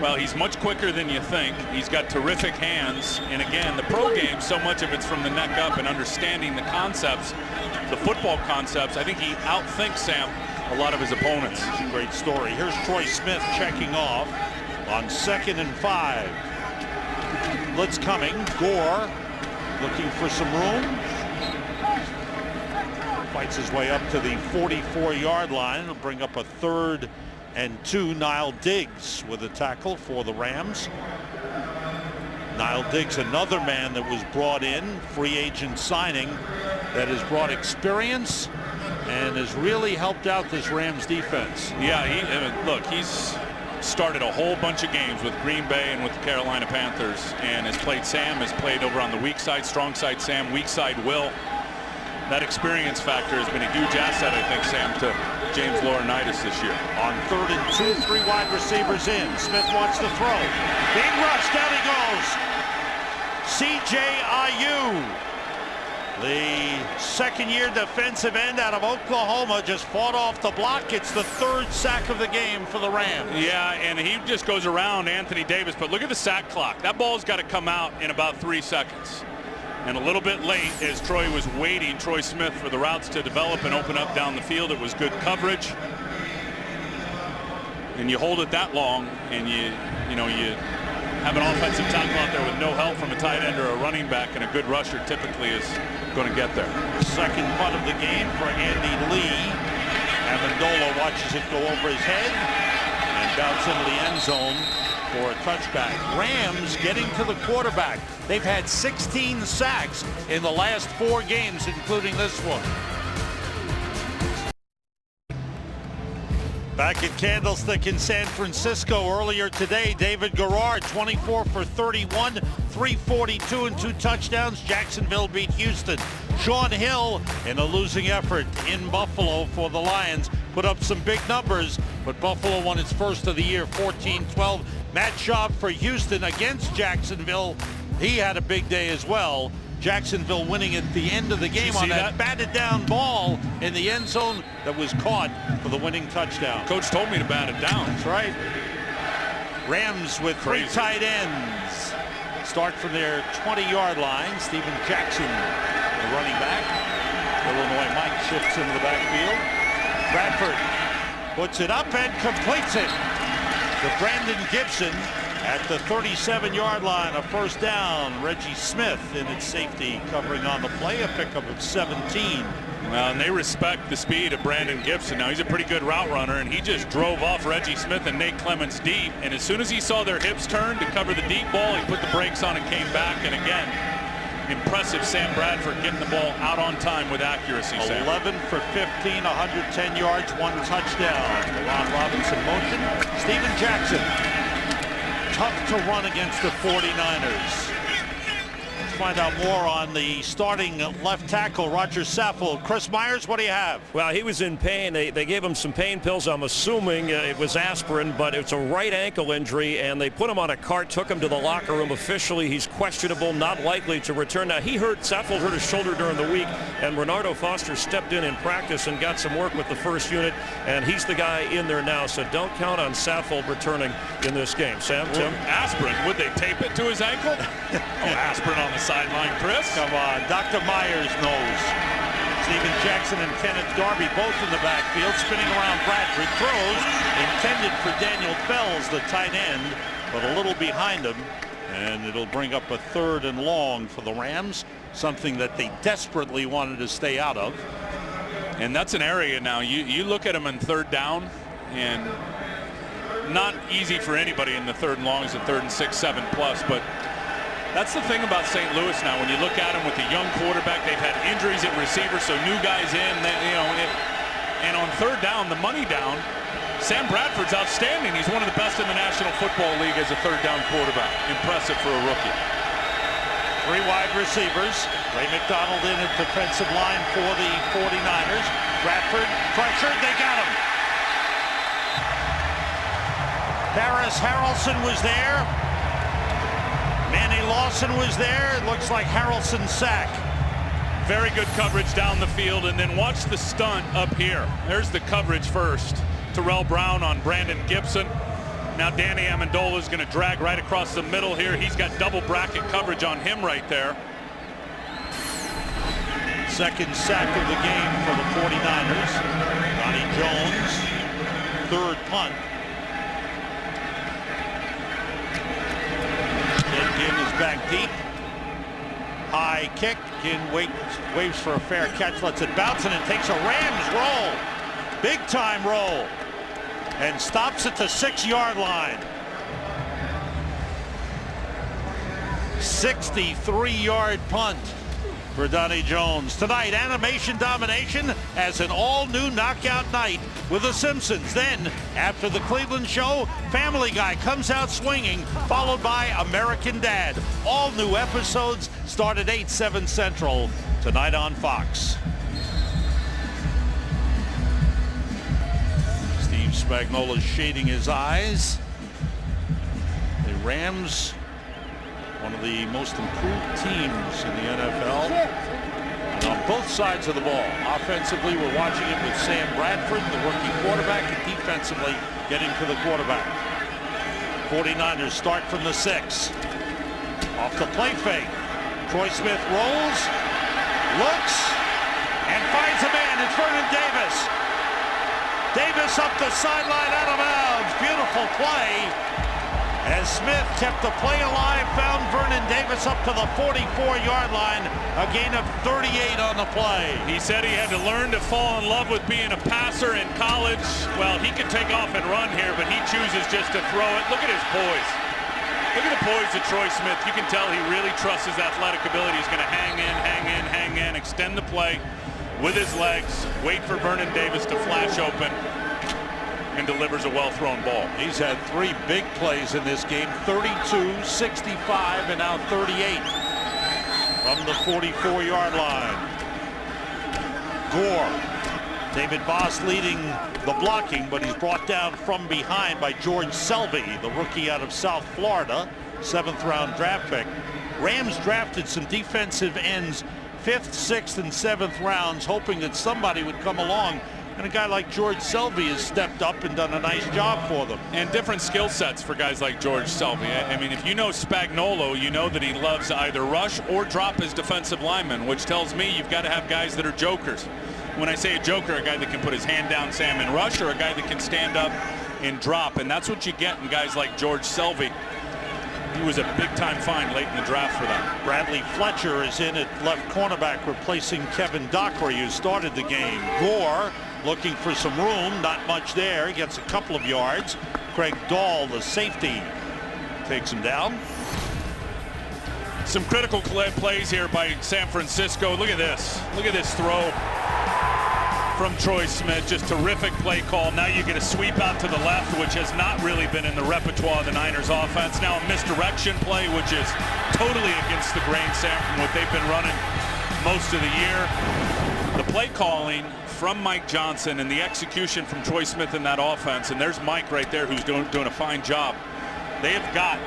Well, he's much quicker than you think. He's got terrific hands. And again, the pro game, so much of it's from the neck up and understanding the concepts, the football concepts. I think he outthinks, Sam, a lot of his opponents. Great story. Here's Troy Smith checking off on 2nd and 5. Blitz coming. Gore looking for some room. Fights his way up to the 44-yard line. It'll bring up a 3rd and 2. Niall Diggs with a tackle for the Rams. Niall Diggs, another man that was brought in, free agent signing, that has brought experience and has really helped out this Rams defense. Yeah, look, he's started a whole bunch of games with Green Bay and with the Carolina Panthers, and has played Sam, has played over on the weak side, strong side Sam, weak side Will. That experience factor has been a huge asset, I think, Sam, to James Laurinaitis this year. On 3rd and 2, 3 wide receivers in. Smith wants to throw. Big rush, down he goes. C.J. Aiyuk, the second-year defensive end out of Oklahoma, just fought off the block. It's the 3rd sack of the game for the Rams. Yeah, and he just goes around Anthony Davis. But look at the sack clock. That ball's got to come out in about 3 seconds. And a little bit late as Troy was waiting, Troy Smith, for the routes to develop and open up down the field. It was good coverage. And you hold it that long, and you have an offensive tackle out there with no help from a tight end or a running back, and a good rusher typically is going to get there. Second punt of the game for Andy Lee. Amendola watches it go over his head and bounce into the end zone for a touchback. Rams getting to the quarterback. They've had 16 sacks in the last 4 games, including this one. Back at Candlestick in San Francisco earlier today, David Garrard, 24 for 31, 342 and 2 touchdowns. Jacksonville beat Houston. Sean Hill, in a losing effort in Buffalo for the Lions, put up some big numbers, but Buffalo won its first of the year, 14-12. Matt Schaub for Houston against Jacksonville. He had a big day as well. Jacksonville winning at the end of the game on that batted down ball in the end zone that was caught for the winning touchdown. Coach told me to bat it down. That's right. Rams with 3 tight ends. Start from their 20-yard line. Steven Jackson, the running back. Illinois Mike shifts into the backfield. Bradford puts it up and completes it to Brandon Gibson at the 37-yard line. A first down. Reggie Smith in its safety covering on the play. A pickup of 17. Well, and they respect the speed of Brandon Gibson. Now, he's a pretty good route runner, and he just drove off Reggie Smith and Nate Clements deep. And as soon as he saw their hips turn to cover the deep ball, he put the brakes on and came back. And again, impressive Sam Bradford getting the ball out on time with accuracy, Sam. 11 for 15, 110 yards, 1 touchdown. Ron Robinson motion. Steven Jackson, tough to run against the 49ers. find out more on the starting left tackle, Roger Saffold. Chris Myers, what do you have? Well, he was in pain. They gave him some pain pills. I'm assuming it was aspirin, but it's a right ankle injury, and they put him on a cart, took him to the locker room. Officially, he's questionable, not likely to return. Now, Saffold hurt his shoulder during the week, and Renardo Foster stepped in practice and got some work with the first unit, and he's the guy in there now, so don't count on Saffold returning in this game. Sam, Tim? Aspirin, would they tape it to his ankle? Aspirin on the sideline, Chris. Come on, Dr. Myers knows. Steven Jackson and Kenneth Darby both in the backfield, spinning around Bradford. Throws intended for Daniel Fells, the tight end, but a little behind him. And it'll bring up a 3rd and long for the Rams, something that they desperately wanted to stay out of. And that's an area now. You look at them in 3rd down, and not easy for anybody in the 3rd and long. Is a 3rd and 6, 7 plus, but that's the thing about St. Louis now. When you look at them with a young quarterback, they've had injuries at receiver, so new guys in. And on 3rd down, the money down, Sam Bradford's outstanding. He's one of the best in the National Football League as a 3rd down quarterback. Impressive for a rookie. 3 wide receivers. Ray McDonald in at defensive line for the 49ers. Bradford pressured. They got him. Paris Harrelson was there. Manny Lawson was there. It looks like Harrelson's sack. Very good coverage down the field, and then watch the stunt up here. There's the coverage first. Terrell Brown on Brandon Gibson. Now Danny Amendola is going to drag right across the middle here. He's got double bracket coverage on him right there. Second sack of the game for the 49ers. Donnie Jones, 3rd punt. Ginn is back deep. High kick. Ginn waves for a fair catch, lets it bounce, and it takes a Rams roll. Big time roll. And stops at the 6-yard line. 63-yard punt for Donnie Jones. Tonight, animation domination as an all-new knockout night with The Simpsons. Then, after the Cleveland show, Family Guy comes out swinging, followed by American Dad. All new episodes start at 8, 7 Central tonight on Fox. Steve Spagnuolo shading his eyes. The Rams, one of the most improved teams in the NFL. And on both sides of the ball. Offensively, we're watching it with Sam Bradford, the rookie quarterback, and defensively getting to the quarterback. 49ers start from the 6. Off the play fake. Troy Smith rolls, looks, and finds a man. It's Vernon Davis. Davis up the sideline, out of bounds. Beautiful play. As Smith kept the play alive, found Vernon Davis up to the 44-yard line. A gain of 38 on the play. He said he had to learn to fall in love with being a passer in college. Well, he could take off and run here, but he chooses just to throw it. Look at his poise. Look at the poise of Troy Smith. You can tell he really trusts his athletic ability. He's going to hang in, extend the play with his legs, wait for Vernon Davis to flash open, and delivers a well-thrown ball. He's had 3 big plays in this game, 32, 65, and now 38 from the 44-yard line. Gore. David Boss leading the blocking, but he's brought down from behind by George Selvey, the rookie out of South Florida, 7th-round draft pick. Rams drafted some defensive ends 5th, 6th, and 7th rounds, hoping that somebody would come along. And a guy like George Selvey has stepped up and done a nice job for them. And different skill sets for guys like George Selvey. I mean, if you know Spagnuolo, you know that he loves to either rush or drop his defensive linemen, which tells me you've got to have guys that are jokers. When I say a joker, a guy that can put his hand down, Sam, and rush, or a guy that can stand up and drop. And that's what you get in guys like George Selvey. He was a big-time find late in the draft for them. Bradley Fletcher is in at left cornerback, replacing Kevin Dockery, who started the game. Gore looking for some room, not much there. He gets a couple of yards. Craig Dahl, the safety, takes him down. Some critical plays here by San Francisco. Look at this. Look at this throw. from Troy Smith. Just terrific play call. Now you get a sweep out to the left, which has not really been in the repertoire of the Niners offense. Now a misdirection play, which is totally against the grain, Sam, from what they've been running most of the year. The play calling from Mike Johnson and the execution from Troy Smith in that offense, and there's Mike right there who's doing a fine job. They have got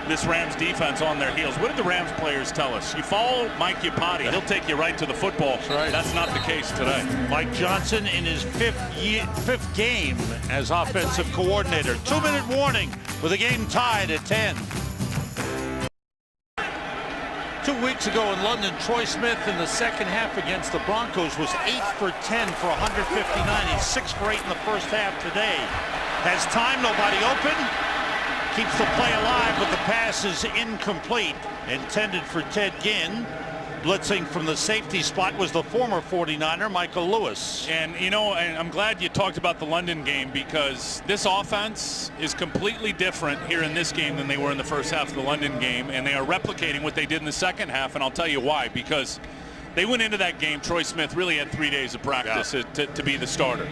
this Rams defense on their heels. What did the Rams players tell us? You follow Mike Iupati, he'll take you right to the football. That's right. That's not the case today. Mike Johnson in his fifth game as offensive coordinator. 2-minute warning with the game tied at 10. 2 weeks ago in London, Troy Smith in the second half against the Broncos was 8 for 10 for 159. He's 6 for 8 in the first half today. Has time, nobody open. Keeps the play alive, but the pass is incomplete. Intended for Ted Ginn. Blitzing from the safety spot was the former 49er, Michael Lewis. And, you know, and I'm glad you talked about the London game, because this offense is completely different here in this game than they were in the first half of the London game, and they are replicating what they did in the second half, and I'll tell you why. Because they went into that game, Troy Smith really had 3 days of practice to be the starter.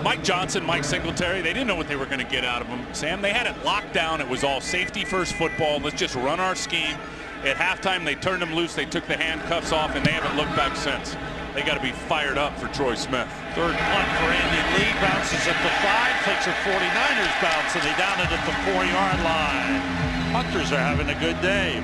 Mike Johnson, Mike Singletary, they didn't know what they were going to get out of him, Sam. They had it locked down. It was all safety-first football. Let's just run our scheme. At halftime, they turned him loose. They took the handcuffs off, and they haven't looked back since. They got to be fired up for Troy Smith. Third punt for Andy Lee. Bounces at the 5. Takes a 49ers bounce, and they down it at the 4-yard line. Hunters are having a good day.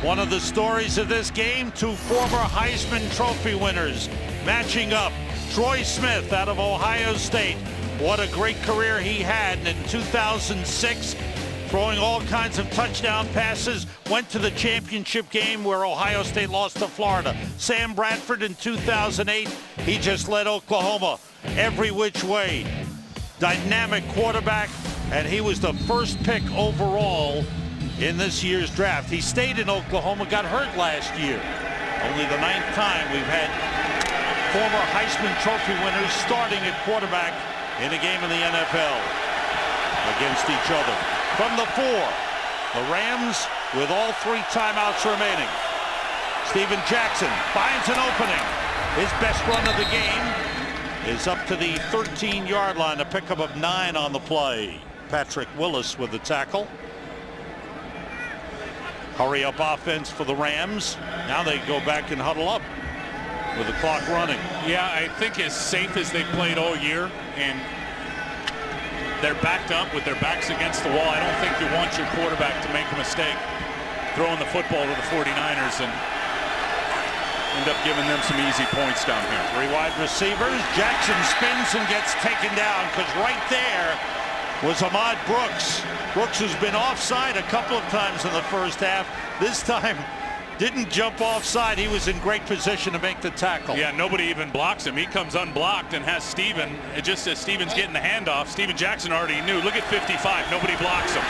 One of the stories of this game, 2 former Heisman Trophy winners matching up. Troy Smith out of Ohio State. What a great career he had. And in 2006, throwing all kinds of touchdown passes, went to the championship game where Ohio State lost to Florida. Sam Bradford in 2008, he just led Oklahoma every which way. Dynamic quarterback, and he was the first pick overall in this year's draft. He stayed in Oklahoma, got hurt last year. Only the 9th time we've had former Heisman Trophy winners starting at quarterback in a game in the NFL against each other. From the 4, the Rams with all 3 timeouts remaining. Steven Jackson finds an opening. His best run of the game is up to the 13-yard line, a pickup of 9 on the play. Patrick Willis with the tackle. Hurry up offense for the Rams. Now they go back and huddle up with the clock running. Yeah, I think as safe as they played all year, and they're backed up with their backs against the wall. I don't think you want your quarterback to make a mistake throwing the football to the 49ers and end up giving them some easy points down here. 3 wide receivers. Jackson spins and gets taken down, because right there was Ahmad Brooks. Brooks has been offside a couple of times in the first half. This time didn't jump offside. He was in great position to make the tackle. Yeah, nobody even blocks him. He comes unblocked and has Steven. It just as Steven's getting the handoff, Steven Jackson already knew. Look at 55. Nobody blocks him.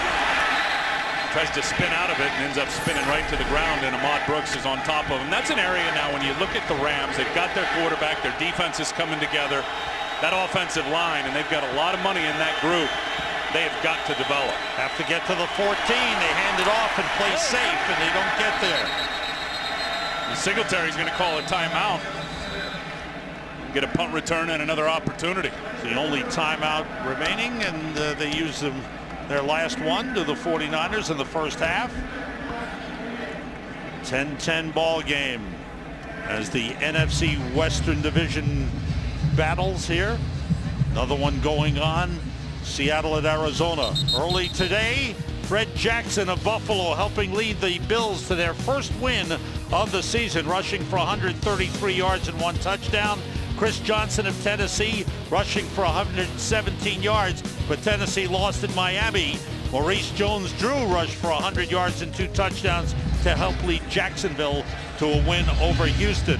Tries to spin out of it and ends up spinning right to the ground, and Ahmad Brooks is on top of him. That's an area now when you look at the Rams, they've got their quarterback, their defense is coming together. That offensive line, and they've got a lot of money in that group. They have got to develop. Have to get to the 14. They hand it off and play safe, and they don't get there. Singletary's going to call a timeout. Get a punt return and another opportunity. It's the only timeout remaining, and they use their last one to the 49ers in the first half. 10-10 ball game as the NFC Western Division battles here. Another one going on. Seattle at Arizona. Early today, Fred Jackson of Buffalo helping lead the Bills to their first win of the season, rushing for 133 yards and 1 touchdown. Chris Johnson of Tennessee rushing for 117 yards, but Tennessee lost in Miami. Maurice Jones-Drew rushed for 100 yards and 2 touchdowns to help lead Jacksonville to a win over Houston.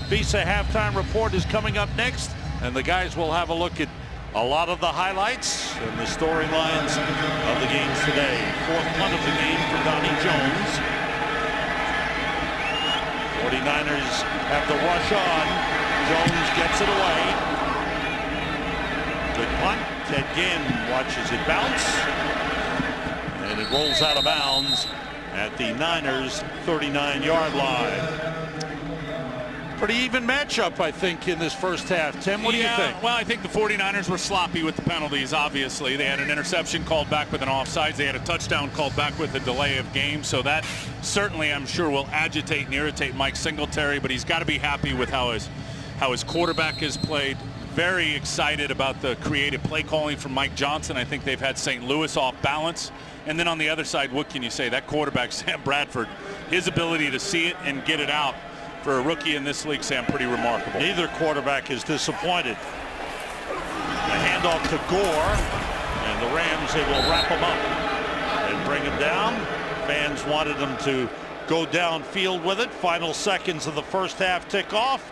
Visa halftime report is coming up next, and the guys will have a look at a lot of the highlights and the storylines of the games today. 4th punt of the game for Donnie Jones. 49ers have the rush on. Jones gets it away. Good punt. Ted Ginn watches it bounce. And it rolls out of bounds at the Niners' 39-yard line. Pretty even matchup, I think, in this first half. Tim, what do you think? Well, I think the 49ers were sloppy with the penalties, obviously. They had an interception called back with an offsides. They had a touchdown called back with a delay of game. So that certainly, I'm sure, will agitate and irritate Mike Singletary, but he's got to be happy with how his quarterback has played. Very excited about the creative play calling from Mike Johnson. I think they've had St. Louis off balance. And then on the other side, what can you say? That quarterback, Sam Bradford, his ability to see it and get it out for a rookie in this league, Sam, pretty remarkable. Neither quarterback is disappointed. A handoff to Gore, and the Rams, they will wrap him up and bring him down. Fans wanted them to go downfield with it. Final seconds of the first half tick off,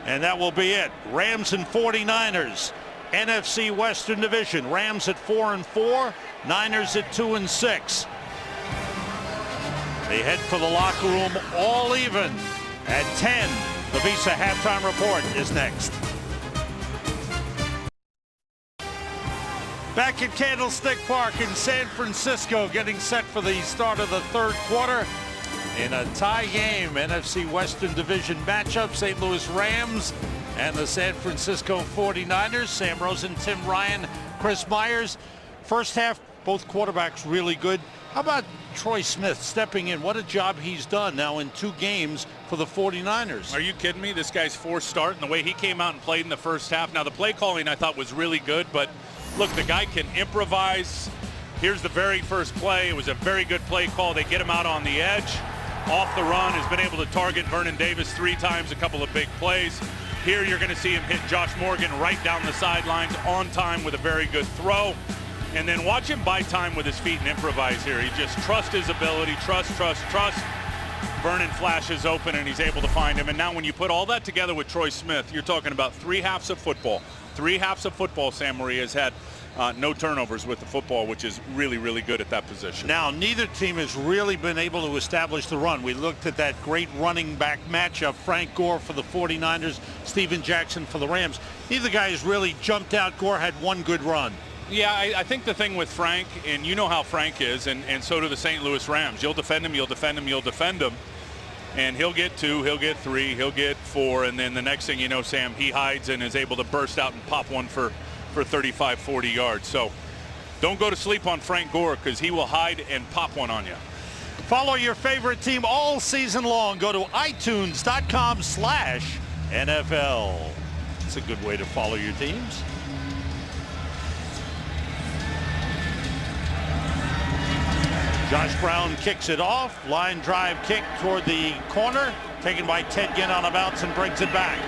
and that will be it. Rams and 49ers, NFC Western Division. Rams at 4-4, Niners at 2-6. They head for the locker room all even. At 10, the Visa Halftime Report is next. Back at Candlestick Park in San Francisco, getting set for the start of the third quarter in a tie game. NFC Western Division matchup, St. Louis Rams and the San Francisco 49ers. Sam Rosen, Tim Ryan, Chris Myers. First half, both quarterbacks really good. How about Troy Smith stepping in? What a job he's done now in 2 games for the 49ers. Are you kidding me? This guy's fourth start, and the way he came out and played in the first half. Now, the play calling I thought was really good, but look, the guy can improvise. Here's the very first play. It was a very good play call. They get him out on the edge. Off the run, has been able to target Vernon Davis 3 times, a couple of big plays. Here you're going to see him hit Josh Morgan right down the sidelines on time with a very good throw. And then watch him buy time with his feet and improvise here. He just trusts his ability, trust. Vernon flashes open and he's able to find him. And now when you put all that together with Troy Smith, you're talking about 3 halves of football. 3 halves of football, Sam Marie has had no turnovers with the football, which is really, really good at that position. Now, neither team has really been able to establish the run. We looked at that great running back matchup, Frank Gore for the 49ers, Steven Jackson for the Rams. Neither guy has really jumped out. Gore had one good run. Yeah, I think the thing with Frank, and you know how Frank is, and so do the St. Louis Rams. You'll defend him, you'll defend him, you'll defend him. And he'll get 2, he'll get 3, he'll get 4, and then the next thing you know, Sam, he hides and is able to burst out and pop one for 35, 40 yards. So don't go to sleep on Frank Gore, because he will hide and pop one on you. Follow your favorite team all season long. Go to itunes.com/NFL. It's a good way to follow your teams. Josh Brown kicks it off. Line drive kick toward the corner. Taken by Ted Ginn on a bounce and brings it back.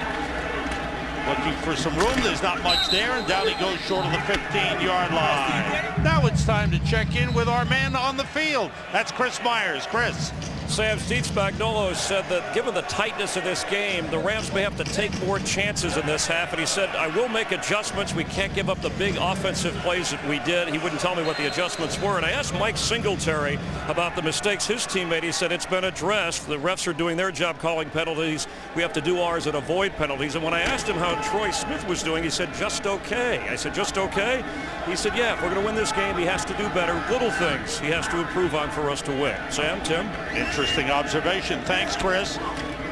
Looking for some room. There's not much there, and down he goes short of the 15-yard line. Now it's time to check in with our man on the field. That's Chris Myers. Chris. Sam, Steve Spagnuolo said that given the tightness of this game, the Rams may have to take more chances in this half. And he said, I will make adjustments. We can't give up the big offensive plays that we did. He wouldn't tell me what the adjustments were. And I asked Mike Singletary about the mistakes his team made. He said it's been addressed. The refs are doing their job calling penalties. We have to do ours and avoid penalties. And when I asked him how Troy Smith was doing, he said, just okay. I said, just okay? He said, yeah, if we're going to win this game, he has to do better. Little things he has to improve on for us to win. Sam, Tim? Interesting observation. Thanks, Chris.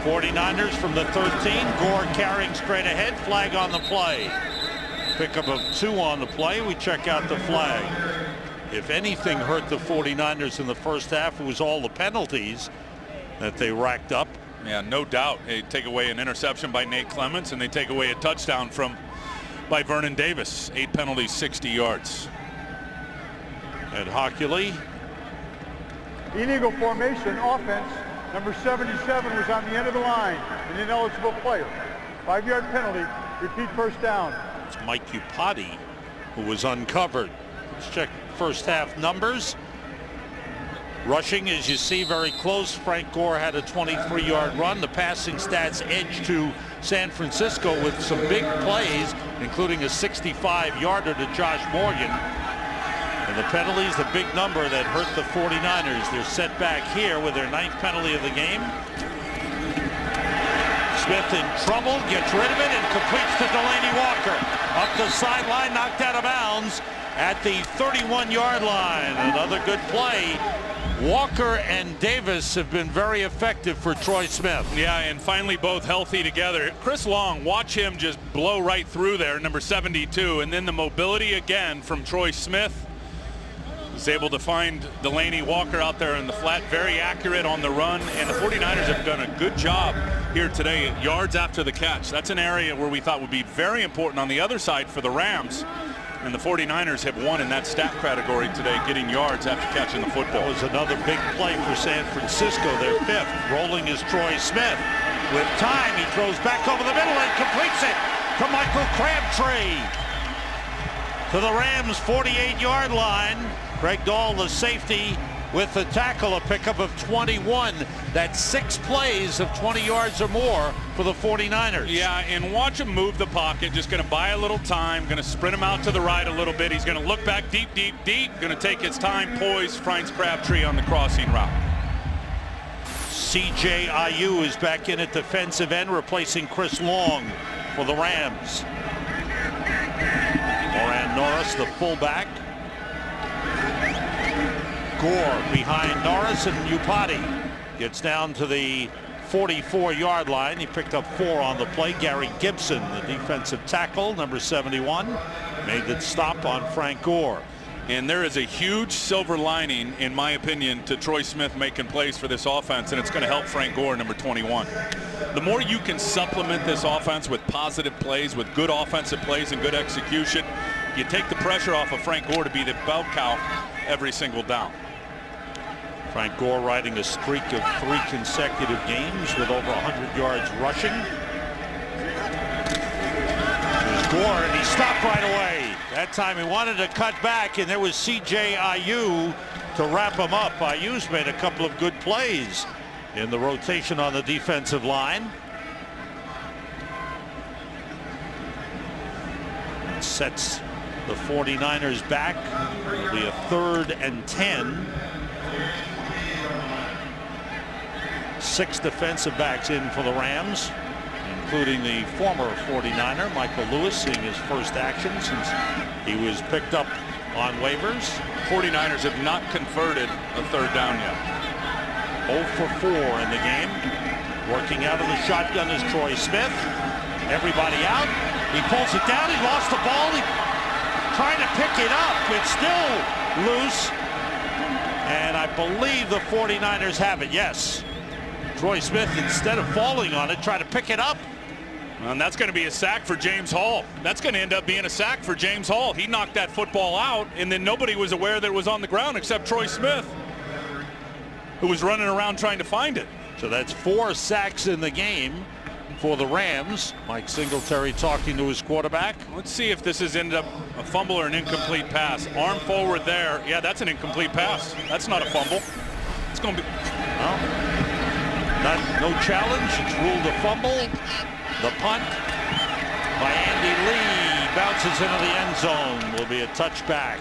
49ers from the 13. Gore carrying straight ahead. Flag on the play. Pickup of 2 on the play. We check out the flag. If anything hurt the 49ers in the first half, it was all the penalties that they racked up. Yeah, no doubt. They take away an interception by Nate Clements, and they take away a touchdown by Vernon Davis. 8 penalties, 60 yards. Ed Hockley. Illegal formation offense. Number 77 was on the end of the line. An ineligible player. 5-yard penalty. Repeat first down. It's Mike Upati who was uncovered. Let's check first half numbers. Rushing, as you see, very close. Frank Gore had a 23-yard run. The passing stats edge to San Francisco with some big plays, including a 65-yarder to Josh Morgan. And the penalties, the big number that hurt the 49ers. They're set back here with their 9th penalty of the game. Smith in trouble, gets rid of it, and completes to Delanie Walker. Up the sideline, knocked out of bounds at the 31-yard line. Another good play Walker and Davis have been very effective for Troy Smith. Yeah, and finally both healthy together. Chris Long, watch him just blow right through there, number 72. And then the mobility again from Troy Smith. He's able to find Delaney Walker out there in the flat, very accurate on the run. And the 49ers have done a good job here today at yards after the catch. That's an area where we thought would be very important on the other side for the Rams. And the 49ers have won in that stat category today, getting yards after catching the football. That was another big play for San Francisco, their fifth. Rolling is Troy Smith. With time, he throws back over the middle and completes it to Michael Crabtree. To the Rams' 48-yard line. Greg Dahl, the safety, with the tackle, a pickup of 21. That's 6 plays of 20 yards or more for the 49ers. Yeah, and watch him move the pocket. Just going to buy a little time. Going to sprint him out to the right a little bit. He's going to look back deep, deep, deep. Going to take his time, poised, finds Crabtree on the crossing route. C.J. Ayu is back in at defensive end, replacing Chris Long for the Rams. Moran Norris, the fullback. Gore behind Norris, and Upati gets down to the 44-yard line. He picked up 4 on the play. Gary Gibson, the defensive tackle, number 71, made the stop on Frank Gore. And there is a huge silver lining, in my opinion, to Troy Smith making plays for this offense, and it's going to help Frank Gore, number 21. The more you can supplement this offense with positive plays, with good offensive plays and good execution, you take the pressure off of Frank Gore to be the bell cow every single down. Frank Gore riding a streak of 3 consecutive games with over 100 yards rushing. There's Gore, and he stopped right away. That time he wanted to cut back, and there was C.J. Ayu to wrap him up. Ayu's made a couple of good plays in the rotation on the defensive line. Sets the 49ers back. It'll be a 3rd and 10. 6 defensive backs in for the Rams, including the former 49er, Michael Lewis, seeing his first action since he was picked up on waivers. 49ers have not converted a 3rd down yet. 0 for 4 in the game. Working out of the shotgun is Troy Smith. Everybody out. He pulls it down. He lost the ball. He trying to pick it up. It's still loose. And I believe the 49ers have it. Yes. Troy Smith, instead of falling on it, tried to pick it up. And that's going to be a sack for James Hall. That's going to end up being a sack for James Hall. He knocked that football out, and then nobody was aware that it was on the ground except Troy Smith, who was running around trying to find it. So that's 4 sacks in the game for the Rams. Mike Singletary talking to his quarterback. Let's see if this has ended up a fumble or an incomplete pass. Arm forward there. Yeah, that's an incomplete pass. That's not a fumble. It's going to be... Well, no challenge. It's ruled a fumble. The punt by Andy Lee bounces into the end zone. Will be a touchback.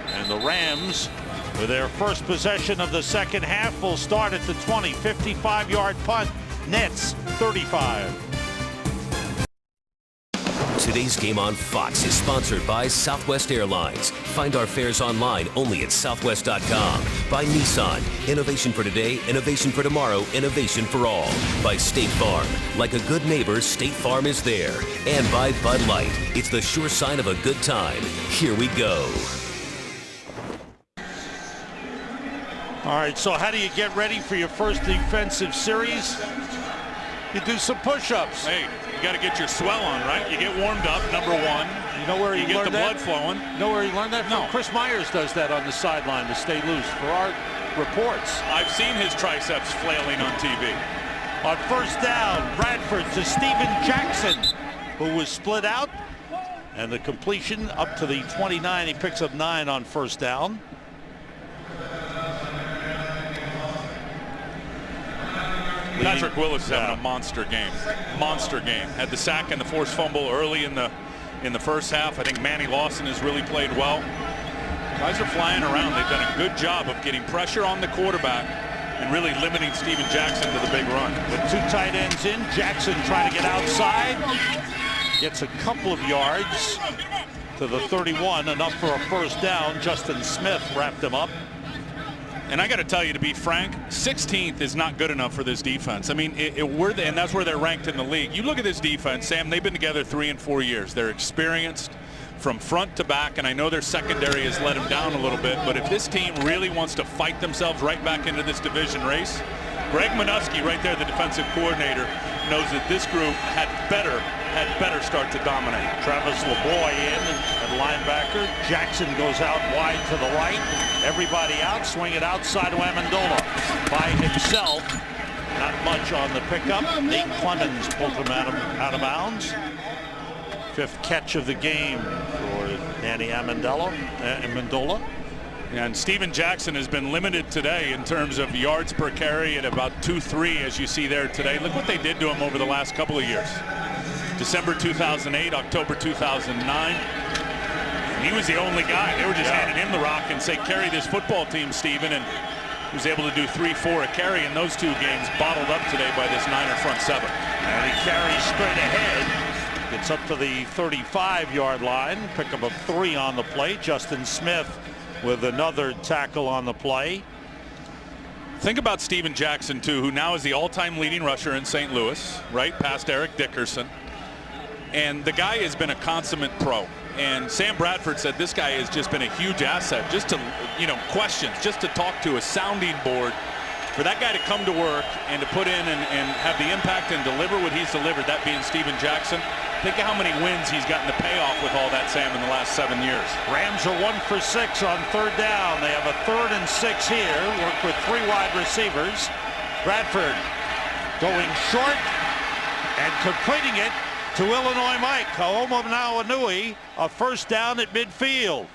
And the Rams, with their first possession of the second half, will start at the 20. 55-yard punt. Nets 35. Today's game on Fox is sponsored by Southwest Airlines. Find our fares online only at southwest.com. By Nissan. Innovation for today, innovation for tomorrow, innovation for all. By State Farm. Like a good neighbor, State Farm is there. And by Bud Light. It's the sure sign of a good time. Here we go. All right, so how do you get ready for your first defensive series? You do some push-ups. Hey, you got to get your swell on, right? You get warmed up, number 1. You know where you get the blood flowing. You know where he learned that from? No. Chris Myers does that on the sideline to stay loose for our reports. I've seen his triceps flailing on TV. On first down, Bradford to Steven Jackson, who was split out. And the completion up to the 29. He picks up 9 on first down. Patrick Willis is having a monster game. Monster game. Had the sack and the forced fumble early in the first half. I think Manny Lawson has really played well. Guys are flying around. They've done a good job of getting pressure on the quarterback and really limiting Steven Jackson to the big run. With 2 tight ends in, Jackson trying to get outside. Gets a couple of yards to the 31, enough for a first down. Justin Smith wrapped him up. And I got to tell you, to be frank, 16th is not good enough for this defense. I mean, and that's where they're ranked in the league. You look at this defense, Sam, they've been together 3 and 4 years. They're experienced from front to back, and I know their secondary has let them down a little bit, but if this team really wants to fight themselves right back into this division race, Greg Minuski right there, the defensive coordinator, knows that this group had better start to dominate. Travis LeBoy in at linebacker. Jackson goes out wide to the right. Everybody out, swing it outside of Amendola by himself. Not much on the pickup. Nate Clemens pulled him out of bounds. 5th catch of the game for Danny Amendola. And Steven Jackson has been limited today in terms of yards per carry at about 2.3, as you see there today. Look what they did to him over the last couple of years. December 2008, October 2009. And he was the only guy. They were just handing him the rock and say, carry this football team, Steven. And he was able to do 3-4 a carry in those 2 games, bottled up today by this Niner front 7. And he carries straight ahead. Gets up to the 35-yard line. Pick up a 3 on the play. Justin Smith with another tackle on the play. Think about Steven Jackson, too, who now is the all-time leading rusher in St. Louis, right past Eric Dickerson. And the guy has been a consummate pro. And Sam Bradford said this guy has just been a huge asset, just to, questions, just to talk to, a sounding board. For that guy to come to work and to put in and have the impact and deliver what he's delivered, that being Steven Jackson. Think of how many wins he's gotten to pay off with all that, Sam, in the last 7 years. Rams are 1 for 6 on 3rd down. They have a 3rd and 6 here. Work with 3 wide receivers. Bradford going short and completing it to Illinois Mike Haomanauanui, a 1st down at midfield.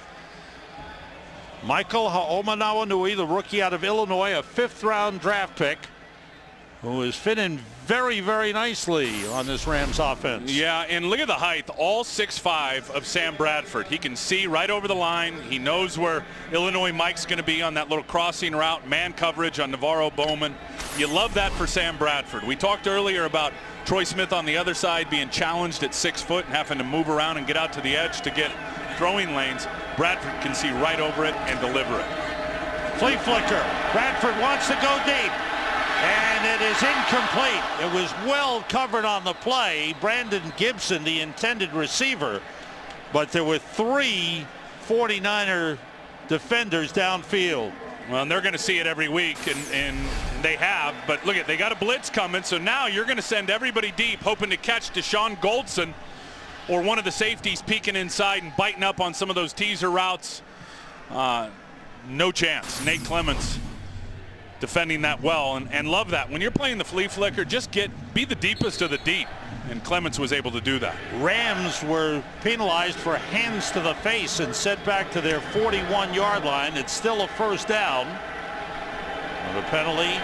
Michael Haomanauanui, the rookie out of Illinois, a 5th-round draft pick, who is fitting very, very nicely on this Rams offense. Yeah, and look at the height, all 6'5" of Sam Bradford. He can see right over the line. He knows where Illinois Mike's going to be on that little crossing route, man coverage on Navarro Bowman. You love that for Sam Bradford. We talked earlier about Troy Smith on the other side being challenged at 6 foot and having to move around and get out to the edge to get throwing lanes. Bradford can see right over it and deliver it. Flea flicker. Bradford wants to go deep. And it is incomplete. It was well covered on the play. Brandon Gibson, the intended receiver. But there were 3 49er defenders downfield. Well, and they're going to see it every week, and they have. But look, they got a blitz coming, so now you're going to send everybody deep, hoping to catch Deshaun Goldson or one of the safeties peeking inside and biting up on some of those teaser routes. No chance. Nate Clemens defending that well, and love that. When you're playing the flea flicker, just be the deepest of the deep, and Clemens was able to do that. Rams were penalized for hands to the face and sent back to their 41-yard line. It's still a 1st down. The penalty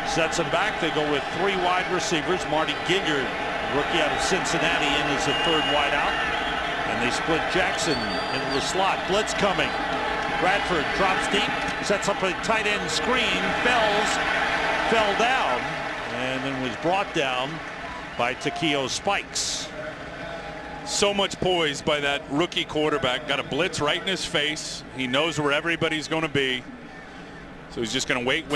sets them back. They go with 3 wide receivers. Marty Gilliard, rookie out of Cincinnati, in as a 3rd wideout, and they split Jackson into the slot. Blitz coming. Bradford drops deep, sets up a tight end screen, fell down, and then was brought down by Takeo Spikes. So much poise by that rookie quarterback. Got a blitz right in his face. He knows where everybody's going to be. So he's just going to wait,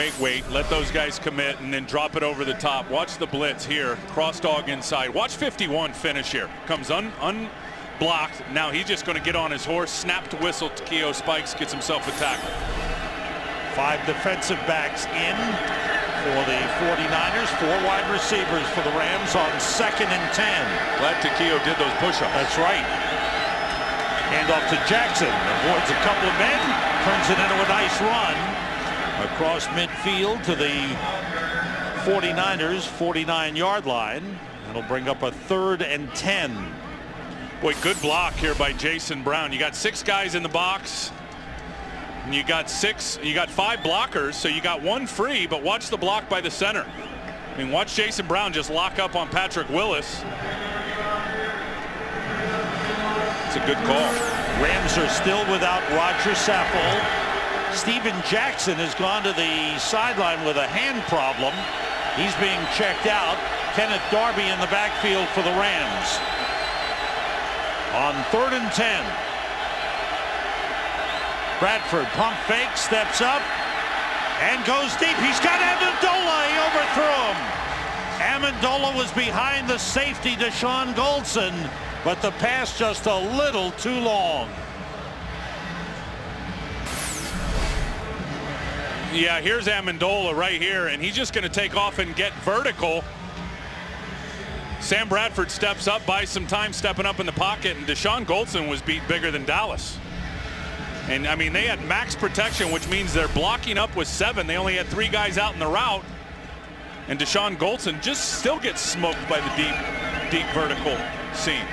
let those guys commit, and then drop it over the top. Watch the blitz here. Cross dog inside. Watch 51 finish here. Comes unblocked. Now he's just going to get on his horse, snap to whistle. Takeo Spikes gets himself a tackle. 5 defensive backs in for the 49ers. 4 wide receivers for the Rams on 2nd and 10. Glad Takeo did those push-ups. That's right. Hand off to Jackson. Avoids a couple of men. Turns it into a nice run across midfield to the 49ers 49-yard line. That'll bring up a 3rd and 10. Boy, good block here by Jason Brown. You got 6 guys in the box, and you got 5 blockers, so you got 1 free, but watch the block by the center. I mean, watch Jason Brown just lock up on Patrick Willis. It's a good call. Rams are still without Roger Saffold. Steven Jackson has gone to the sideline with a hand problem. He's being checked out. Kenneth Darby in the backfield for the Rams. On 3rd and 10. Bradford pump fake, steps up, and goes deep. He's got Amendola. He overthrew him. Amendola was behind the safety, Deshaun Goldson, but the pass just a little too long. Yeah, here's Amendola right here, and he's just going to take off and get vertical. Sam Bradford steps up, buys some time stepping up in the pocket, and Deshaun Goldson was beat bigger than Dallas. And, I mean, they had max protection, which means they're blocking up with 7. They only had 3 guys out in the route. And Deshaun Goldson just still gets smoked by the deep vertical seam.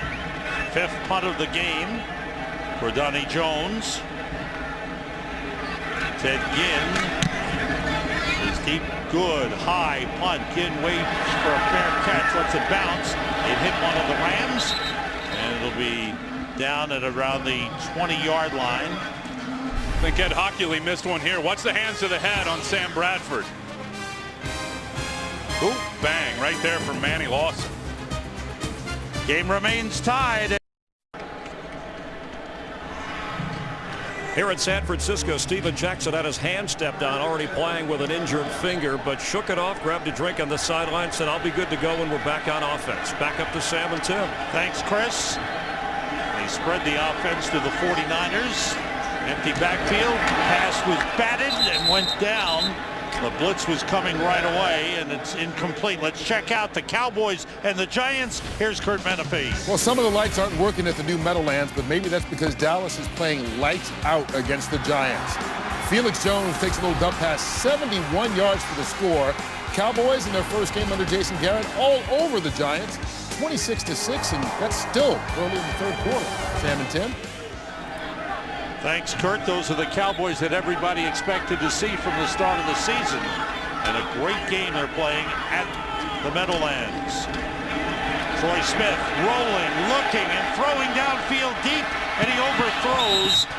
5th punt of the game for Donnie Jones. Ted Ginn is deep, good, high punt. Ginn waits for a fair catch, lets it bounce. It hit one of the Rams, and it'll be down at around the 20-yard line. I think Ed Hockley missed one here. Watch the hands to the head on Sam Bradford. Ooh, bang, right there from Manny Lawson. Game remains tied. Here in San Francisco, Steven Jackson had his hand stepped on, already playing with an injured finger, but shook it off, grabbed a drink on the sideline, said, I'll be good to go when we're back on offense. Back up to Sam and Tim. Thanks, Chris. They spread the offense to the 49ers. Empty backfield. Pass was batted and went down. The blitz was coming right away, and it's incomplete. Let's check out the Cowboys and the Giants. Here's Kurt Menefee. Well, some of the lights aren't working at the new Meadowlands, but maybe that's because Dallas is playing lights out against the Giants. Felix Jones takes a little dump pass, 71 yards for the score. Cowboys in their first game under Jason Garrett all over the Giants, 26-6, and that's still early in the 3rd quarter. Sam and Tim. Thanks, Kurt. Those are the Cowboys that everybody expected to see from the start of the season. And a great game they're playing at the Meadowlands. Troy Smith rolling, looking, and throwing downfield deep, and he overthrows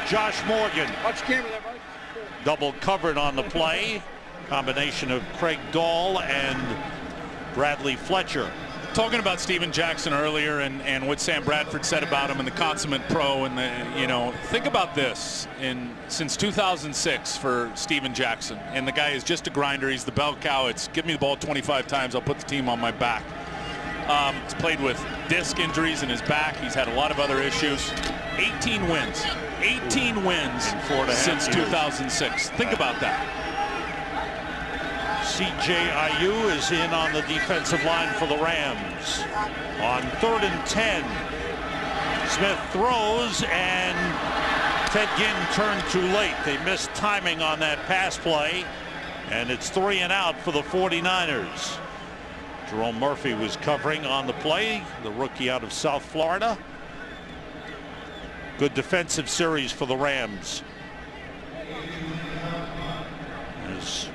Josh Morgan. Double covered on the play. Combination of Craig Dahl and Bradley Fletcher. Talking about Steven Jackson earlier and what Sam Bradford said about him and the consummate pro, and think about this. Since 2006 for Steven Jackson, and the guy is just a grinder. He's the bell cow. It's give me the ball 25 times, I'll put the team on my back. He's played with disc injuries in his back. He's had a lot of other issues. 18 wins. 18 wins in 4.5 since years. 2006. Think about that. CJIU is in on the defensive line for the Rams. On 3rd and 10, Smith throws, and Ted Ginn turned too late. They missed timing on that pass play, and it's 3 and out for the 49ers. Jerome Murphy was covering on the play, the rookie out of South Florida. Good defensive series for the Rams. There's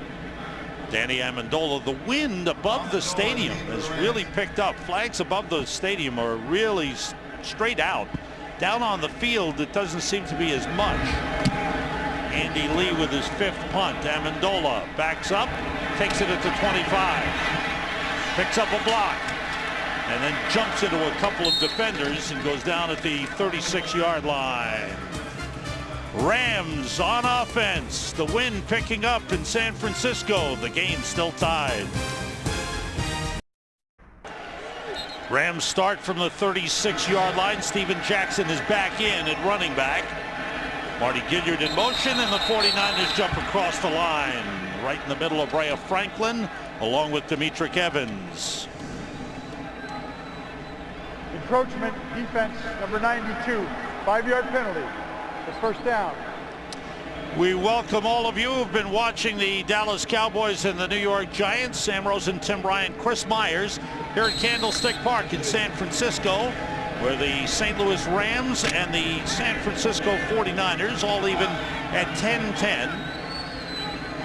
Danny Amendola. The wind above the stadium has really picked up. Flags above the stadium are really straight out. Down on the field, it doesn't seem to be as much. Andy Lee with his 5th punt. Amendola backs up, takes it at the 25. Picks up a block, and then jumps into a couple of defenders and goes down at the 36-yard line. Rams on offense. The wind picking up in San Francisco. The game still tied. Rams start from the 36-yard line. Steven Jackson is back in at running back. Marty Gilliard in motion, and the 49ers jump across the line. Right in the middle of Brea Franklin, along with Demetric Evans. Encroachment, defense, number 92, 5-yard penalty. The first down. We welcome all of you who've been watching the Dallas Cowboys and the New York Giants. Sam Rosen, Tim Bryant, Chris Myers here at Candlestick Park in San Francisco, where the St. Louis Rams and the San Francisco 49ers all even at 10-10.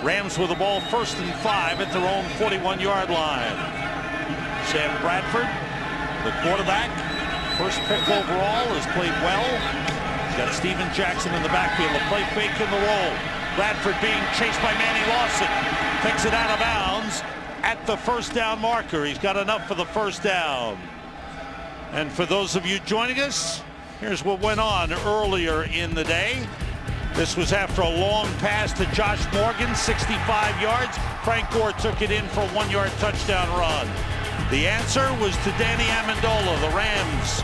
Rams with the ball 1st and 5 at their own 41-yard line. Sam Bradford, the quarterback, first pick overall, has played well. Got Steven Jackson in the backfield, a play fake in the roll. Bradford being chased by Manny Lawson. Takes it out of bounds at the first down marker. He's got enough for the first down. And for those of you joining us, here's what went on earlier in the day. This was after a long pass to Josh Morgan, 65 yards. Frank Gore took it in for a 1-yard touchdown run. The answer was to Danny Amendola, the Rams'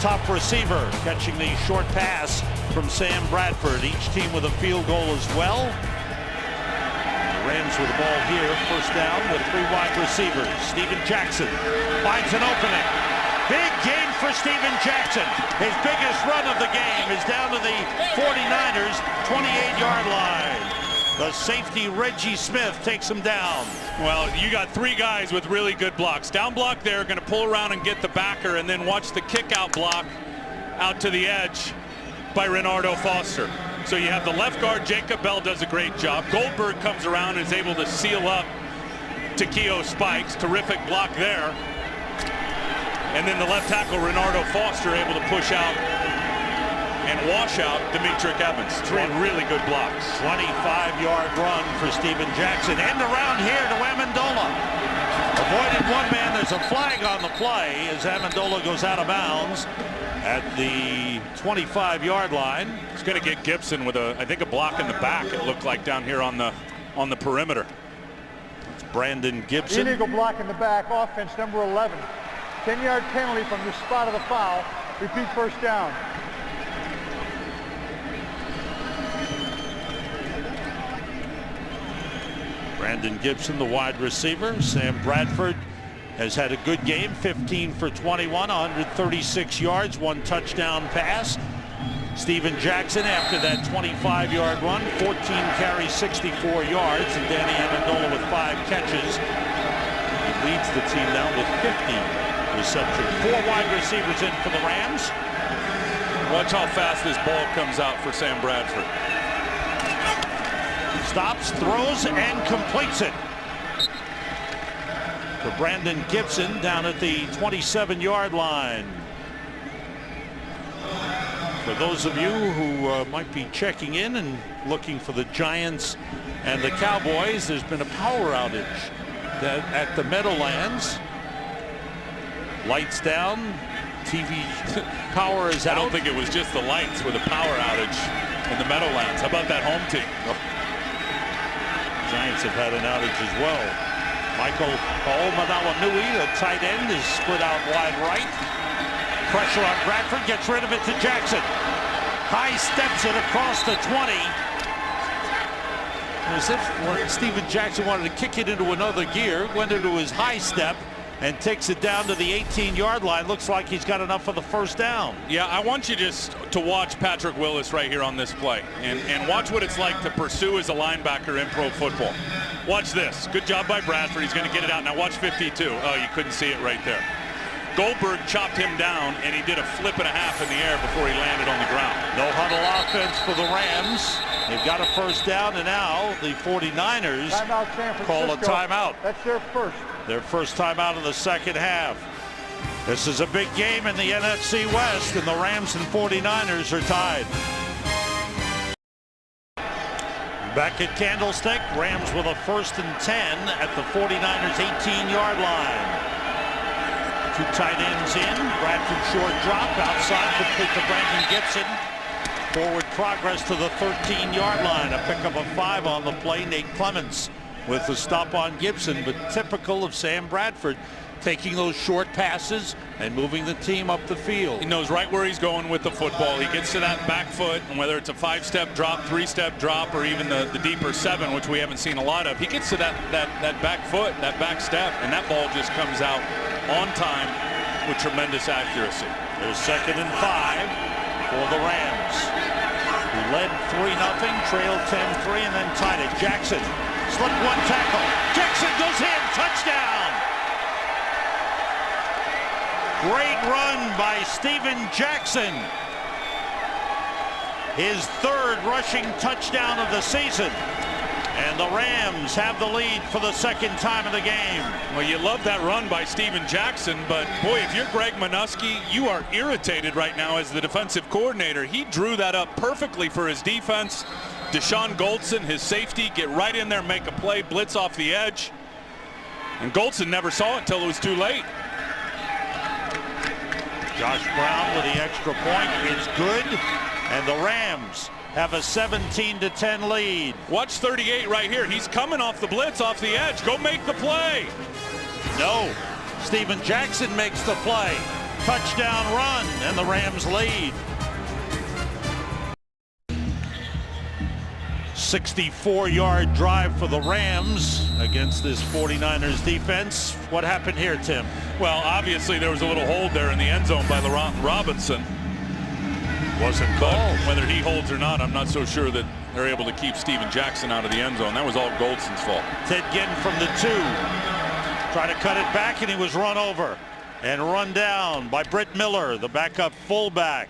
top receiver, catching the short pass from Sam Bradford. Each team with a field goal as well. The Rams with the ball here, first down with 3 wide receivers. Steven Jackson finds an opening. Big game for Steven Jackson. His biggest run of the game is down to the 49ers 28-yard line. The safety Reggie Smith takes him down. Well, you got 3 guys with really good blocks. Down block there, going to pull around and get the backer, and then watch the kick out block out to the edge by Renardo Foster. So you have the left guard, Jacob Bell does a great job. Goldberg comes around and is able to seal up Takeo Spikes. Terrific block there. And then the left tackle, Renardo Foster, able to push out and wash out Demetric Evans. 3 really good blocks. 25-yard run for Steven Jackson. End around here to Amendola. Avoided 1 man. There's a flag on the play as Amendola goes out of bounds at the 25-yard line. He's going to get Gibson with I think a block in the back, it looked like, down here on the perimeter. It's Brandon Gibson. Illegal block in the back, offense number 11. 10-yard penalty from the spot of the foul. Repeat first down. Brandon Gibson, the wide receiver. Sam Bradford has had a good game, 15 for 21, 136 yards, 1 touchdown pass. Steven Jackson, after that 25-yard run, 14 carries, 64 yards, and Danny Amendola with 5 catches. He leads the team now with 50 receptions. 4 wide receivers in for the Rams. Watch how fast this ball comes out for Sam Bradford. Stops, throws, and completes it for Brandon Gibson down at the 27-yard line. For those of you who might be checking in and looking for the Giants and the Cowboys, there's been a power outage at the Meadowlands. Lights down, TV power is out. I don't think it was just the lights with a power outage in the Meadowlands. How about that home team? Giants have had an outage as well. Michael Madawanui, the tight end, is split out wide right. Pressure on Bradford, gets rid of it to Jackson. High steps it across the 20. As if Steven Jackson wanted to kick it into another gear, went into his high step and takes it down to the 18-yard line. Looks like he's got enough for the first down. Yeah, I want you just to watch Patrick Willis right here on this play and watch what it's like to pursue as a linebacker in pro football. Watch this. Good job by Bradford. He's going to get it out. Now watch 52. Oh, you couldn't see it right there. Goldberg chopped him down, and he did a flip and a half in the air before he landed on the ground. No huddle offense for the Rams. They've got a first down, and now the 49ers call a timeout. That's their first. Their first timeout of the second half. This is a big game in the NFC West, and the Rams and 49ers are tied. Back at Candlestick, Rams with a 1st and 10 at the 49ers 18-yard line. 2 tight ends in. Bradford short drop outside, complete to Brandon Gibson. Forward progress to the 13-yard line. A pickup of 5 on the play. Nate Clements with the stop on Gibson, but typical of Sam Bradford, taking those short passes and moving the team up the field. He knows right where he's going with the football. He gets to that back foot, and whether it's a 5-step drop, 3-step drop, or even the deeper 7, which we haven't seen a lot of, he gets to that back foot, that back step, and that ball just comes out on time with tremendous accuracy. There's 2nd and 5 for the Rams, who led 3-0, trailed 10-3, and then tied it. Jackson slipped 1 tackle. Jackson goes in, touchdown! Great run by Steven Jackson. His 3rd rushing touchdown of the season. And the Rams have the lead for the 2nd time of the game. Well, you love that run by Steven Jackson, but boy, if you're Greg Minuski, you are irritated right now as the defensive coordinator. He drew that up perfectly for his defense. Deshaun Goldson, his safety, get right in there, make a play, blitz off the edge. And Goldson never saw it till it was too late. Josh Brown with the extra point is good, and the Rams have a 17-10 lead. Watch 38 right here. He's coming off the blitz, off the edge. Go make the play. No. Steven Jackson makes the play. Touchdown run, and the Rams lead. 64-yard drive for the Rams against this 49ers defense. What happened here, Tim? Well, obviously there was a little hold there in the end zone by Laurent Robinson. Wasn't But called. whether he holds or not, I'm not so sure that they're able to keep Steven Jackson out of the end zone. That was all Goldson's fault. Ted Ginn from the 2. Try to cut it back, and he was run over and run down by Britt Miller, the backup fullback.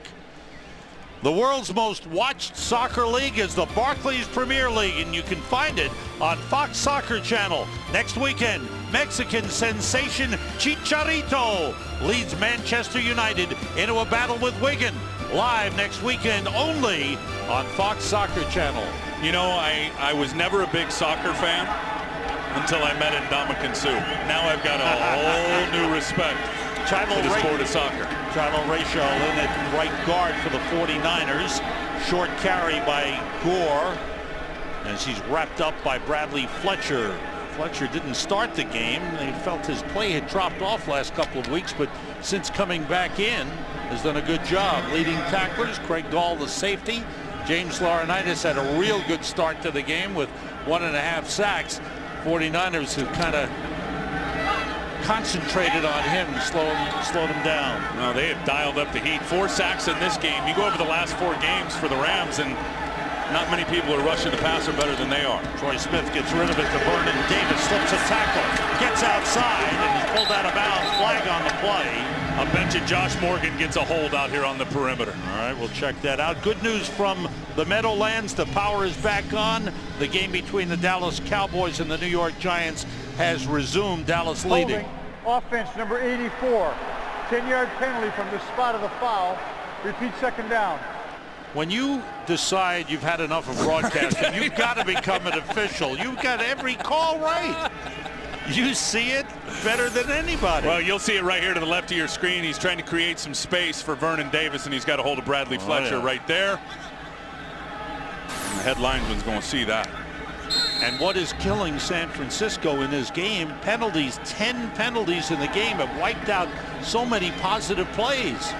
The world's most watched soccer league is the Barclays Premier League, and you can find it on Fox Soccer Channel. Next weekend, Mexican sensation Chicharito leads Manchester United into a battle with Wigan. Live next weekend only on Fox Soccer Channel. You know, I was never a big soccer fan until I met Ndamukong Suh. Now I've got a whole new respect for the sport of soccer. Chilo Rachel in at right guard for the 49ers. Short carry by Gore as he's wrapped up by Bradley Fletcher. Fletcher didn't start the game. They felt his play had dropped off last couple of weeks, but since coming back in has done a good job. Leading tacklers, Craig Dahl, the safety. James Laurinaitis had a real good start to the game with 1.5 sacks. 49ers who kind of concentrated on him, slowed him down. No, they have dialed up the heat. 4 sacks in this game. You go over the last 4 games for the Rams, and not many people are rushing the passer better than they are. Troy Smith gets rid of it to Vernon Davis, slips a tackle, gets outside, and he's pulled out of bounds. Flag on the play. I bet you Josh Morgan gets a hold out here on the perimeter. All right, we'll check that out. Good news from the Meadowlands. The power is back on. The game between the Dallas Cowboys and the New York Giants has resumed. Dallas leading. Offense number 84. 10-yard penalty from the spot of the foul. Repeat second down. When you decide you've had enough of broadcasting, you've got to become an official. You've got every call right. You see it better than anybody. Well, you'll see it right here to the left of your screen. He's trying to create some space for Vernon Davis, and he's got a hold of Bradley Fletcher right there. And the head linesman's going to see that. And what is killing San Francisco in this game? Penalties. 10 penalties in the game have wiped out so many positive plays.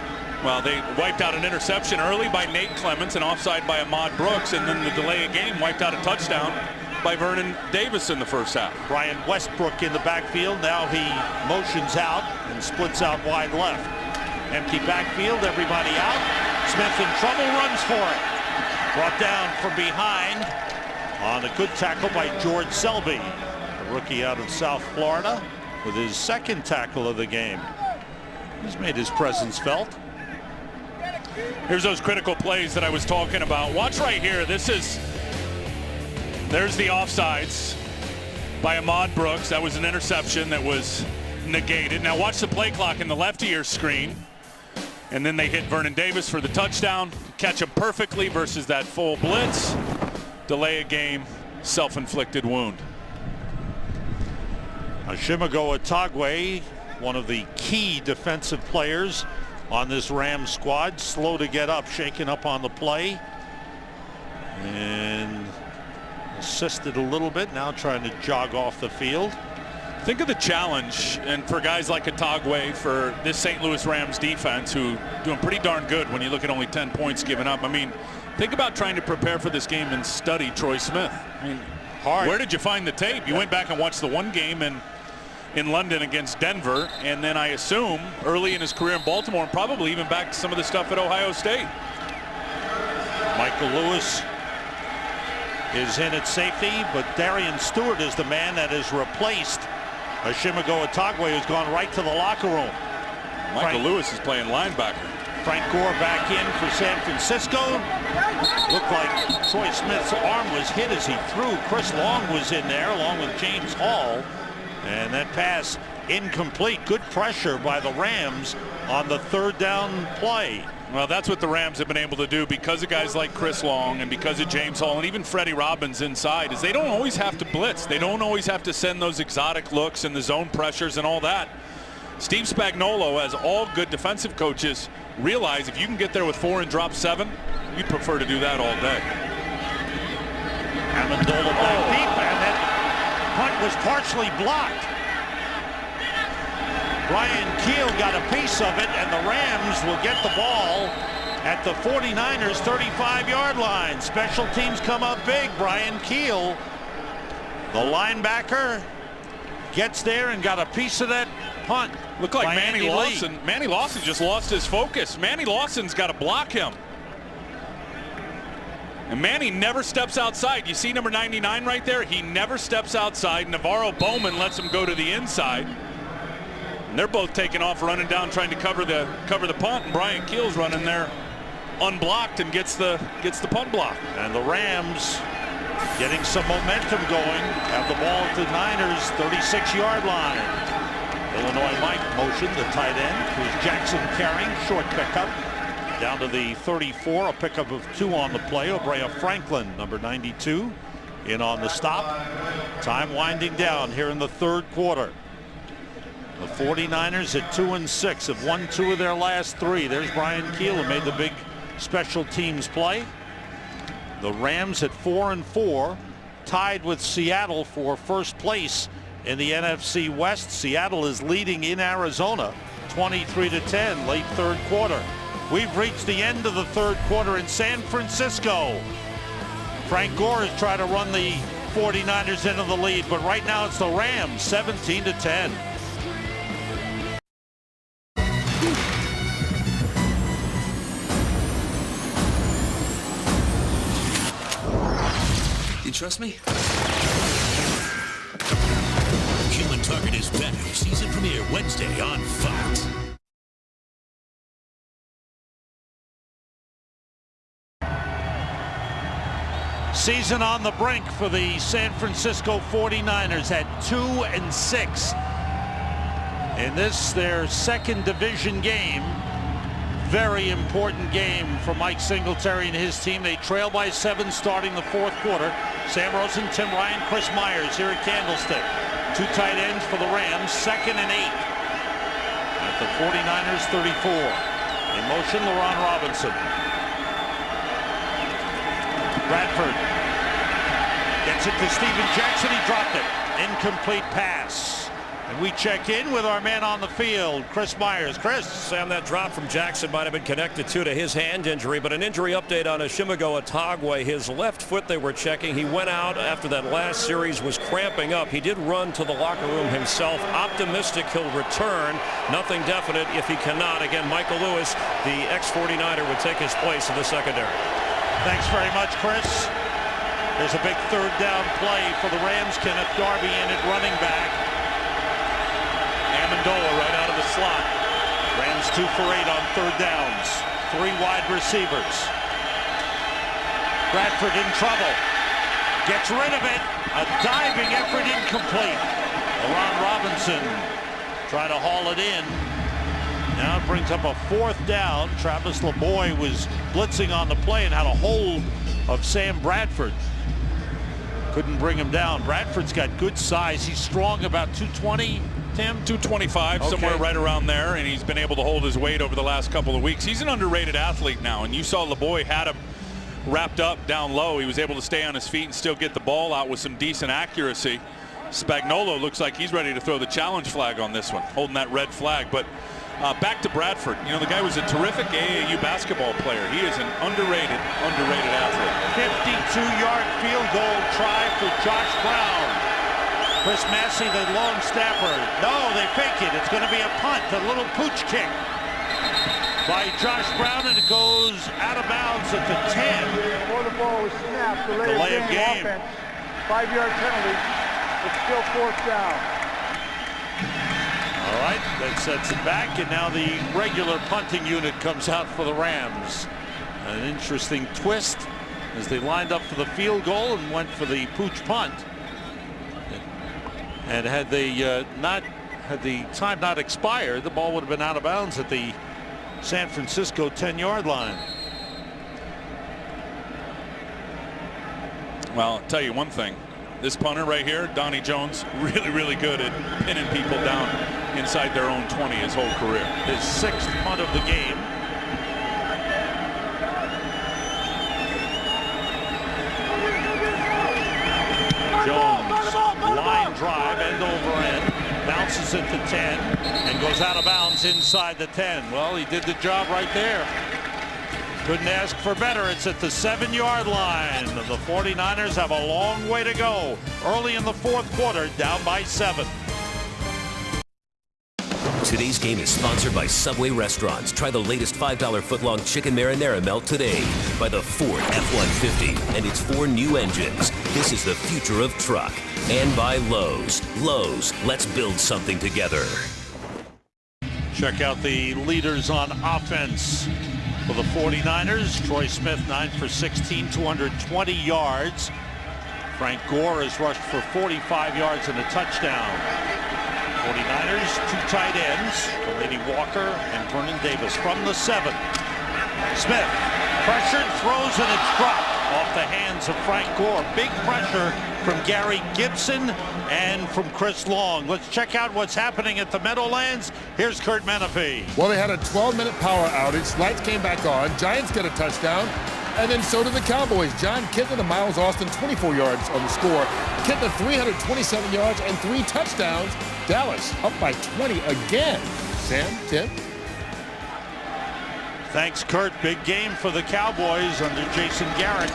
Well, they wiped out an interception early by Nate Clements, an offside by Ahmad Brooks, and then the delay of game wiped out a touchdown by Vernon Davis in the first half. Brian Westbrook in the backfield. Now he motions out and splits out wide left. Empty backfield, everybody out. Smith in trouble, runs for it. Brought down from behind on a good tackle by George Selby, a rookie out of South Florida, with his second tackle of the game. He's made his presence felt. Here's those critical plays that I was talking about. Watch right here. There's the offsides by Ahmad Brooks. That was an interception that was negated. Now watch the play clock in the left of your screen. And then they hit Vernon Davis for the touchdown. Catch him perfectly versus that full blitz. Delay a game, self-inflicted wound. Oshimago Otagwe, one of the key defensive players on this Rams squad, slow to get up, shaken up on the play, and assisted a little bit, now trying to jog off the field. Think of the challenge, and for guys like Otagwe, for this St. Louis Rams defense, who doing pretty darn good when you look at only 10 points given up. I mean, think about trying to prepare for this game and study Troy Smith. I mean, hard. Where did you find the tape? You went back and watched the one game in London against Denver, and then I assume early in his career in Baltimore, and probably even back to some of the stuff at Ohio State. Michael Lewis is in at safety, but Darian Stewart is the man that has replaced Oshimago Otagwe, who's gone right to the locker room. Michael Lewis is playing linebacker. Frank Gore back in for San Francisco. Looked like Troy Smith's arm was hit as he threw. Chris Long was in there along with James Hall. And that pass incomplete. Good pressure by the Rams on the third down play. Well, that's what the Rams have been able to do because of guys like Chris Long and because of James Hall and even Freddie Robbins inside, is they don't always have to blitz. They don't always have to send those exotic looks and the zone pressures and all that. Steve Spagnuolo, as all good defensive coaches, realize if you can get there with 4 and drop 7, we prefer to do that all day. Amendola back deep, and that punt was partially blocked. Brian Keel got a piece of it, and the Rams will get the ball at the 49ers 35-yard line. Special teams come up big. Brian Keel, the linebacker, gets there and got a piece of that punt. Looked like Manny Lawson. Manny Lawson just lost his focus. Manny Lawson's got to block him. And Manny never steps outside. You see number 99 right there? He never steps outside. Navarro Bowman lets him go to the inside. And they're both taking off, running down, trying to cover the punt. And Brian Keel's running there unblocked and gets the punt block. And the Rams getting some momentum going. Have the ball at the Niners 36-yard line. Illinois Mike motion, the tight end, who's Jackson carrying, short pickup. Down to the 34, a pickup of 2 on the play. Obrea Franklin, number 92, in on the stop. Time winding down here in the third quarter. The 49ers at 2-6 have won 2 of their last 3. There's Brian Keel, who made the big special teams play. The Rams at 4-4, tied with Seattle for first place in the NFC West. Seattle is leading in Arizona 23-10 late third quarter. We've reached the end of the third quarter in San Francisco. Frank Gore has tried to run the 49ers into the lead, but right now it's the Rams 17-10. You trust me? Human Target is better. Season premiere Wednesday on Fox. Season on the brink for the San Francisco 49ers at 2-6. In this, their second division game. Very important game for Mike Singletary and his team. They trail by 7 starting the fourth quarter. Sam Rosen, Tim Ryan, Chris Myers here at Candlestick. 2 tight ends for the Rams, 2nd and 8. At the 49ers 34. In motion, LaRon Robinson. Bradford gets it to Steven Jackson. He dropped it. Incomplete pass. And we check in with our man on the field, Chris Myers. Chris. Sam, that drop from Jackson might have been connected to his hand injury, but an injury update on Ashimego Otagwe. His left foot they were checking. He went out after that last series was cramping up. He did run to the locker room himself. Optimistic he'll return. Nothing definite if he cannot. Again, Michael Lewis, the ex-49er, would take his place in the secondary. Thanks very much, Chris. There's a big third down play for the Rams. Kenneth Darby in at running back. Amendola right out of the slot. Rams 2 for 8 on third downs. 3 wide receivers. Bradford in trouble. Gets rid of it. A diving effort incomplete. LaRon Robinson trying to haul it in. Now it brings up a 4th down. Travis LeBoy was blitzing on the play and had a hold of Sam Bradford. Couldn't bring him down. Bradford's got good size. He's strong, about 220. Tim? 225, somewhere right around there, and he's been able to hold his weight over the last couple of weeks. He's an underrated athlete now, and you saw LeBoy had him wrapped up down low. He was able to stay on his feet and still get the ball out with some decent accuracy. Spagnuolo looks like he's ready to throw the challenge flag on this one, holding that red flag. But back to Bradford. You know, the guy was a terrific AAU basketball player. He is an underrated athlete. 52-yard field goal try for Josh Brown. Chris Massey, the long snapper. No, they fake it. It's going to be a punt, a little pooch kick by Josh Brown, and it goes out of bounds at the 10. Before the ball was snapped, Delay of game. Offense, 5-yard penalty. It's still 4th down. All right, that sets it back, and now the regular punting unit comes out for the Rams. An interesting twist as they lined up for the field goal and went for the pooch punt. And had the time not expired, the ball would have been out of bounds at the San Francisco 10-yard line. Well, I'll tell you one thing. This punter right here, Donnie Jones, really good at pinning people down inside their own 20 his whole career. His 6th punt of the game. Jones, line drive, end over end, bounces it to 10 and goes out of bounds inside the 10. Well, he did the job right there. Couldn't ask for better. It's at the 7-yard line. The 49ers have a long way to go. Early in the 4th quarter, down by 7. Today's game is sponsored by Subway Restaurants. Try the latest $5 footlong chicken marinara melt today. By the Ford F-150 and its 4 new engines. This is the future of truck. And by Lowe's. Lowe's, let's build something together. Check out the leaders on offense for the 49ers. Troy Smith, 9 for 16, 220 yards. Frank Gore has rushed for 45 yards and a touchdown. 49ers, 2 tight ends, Delaney Walker and Vernon Davis from the 7. Smith pressured, throws, and it's dropped off the hands of Frank Gore. Big pressure from Gary Gibson and from Chris Long. Let's check out what's happening at the Meadowlands. Here's Kurt Menefee. Well, they had a 12-minute power outage. Lights came back on. Giants get a touchdown. And then so did the Cowboys. John Kitna and Miles Austin, 24 yards on the score. Kitna, 327 yards and 3 touchdowns. Dallas up by 20 again. Sam, Tim? Thanks, Kurt. Big game for the Cowboys under Jason Garrett.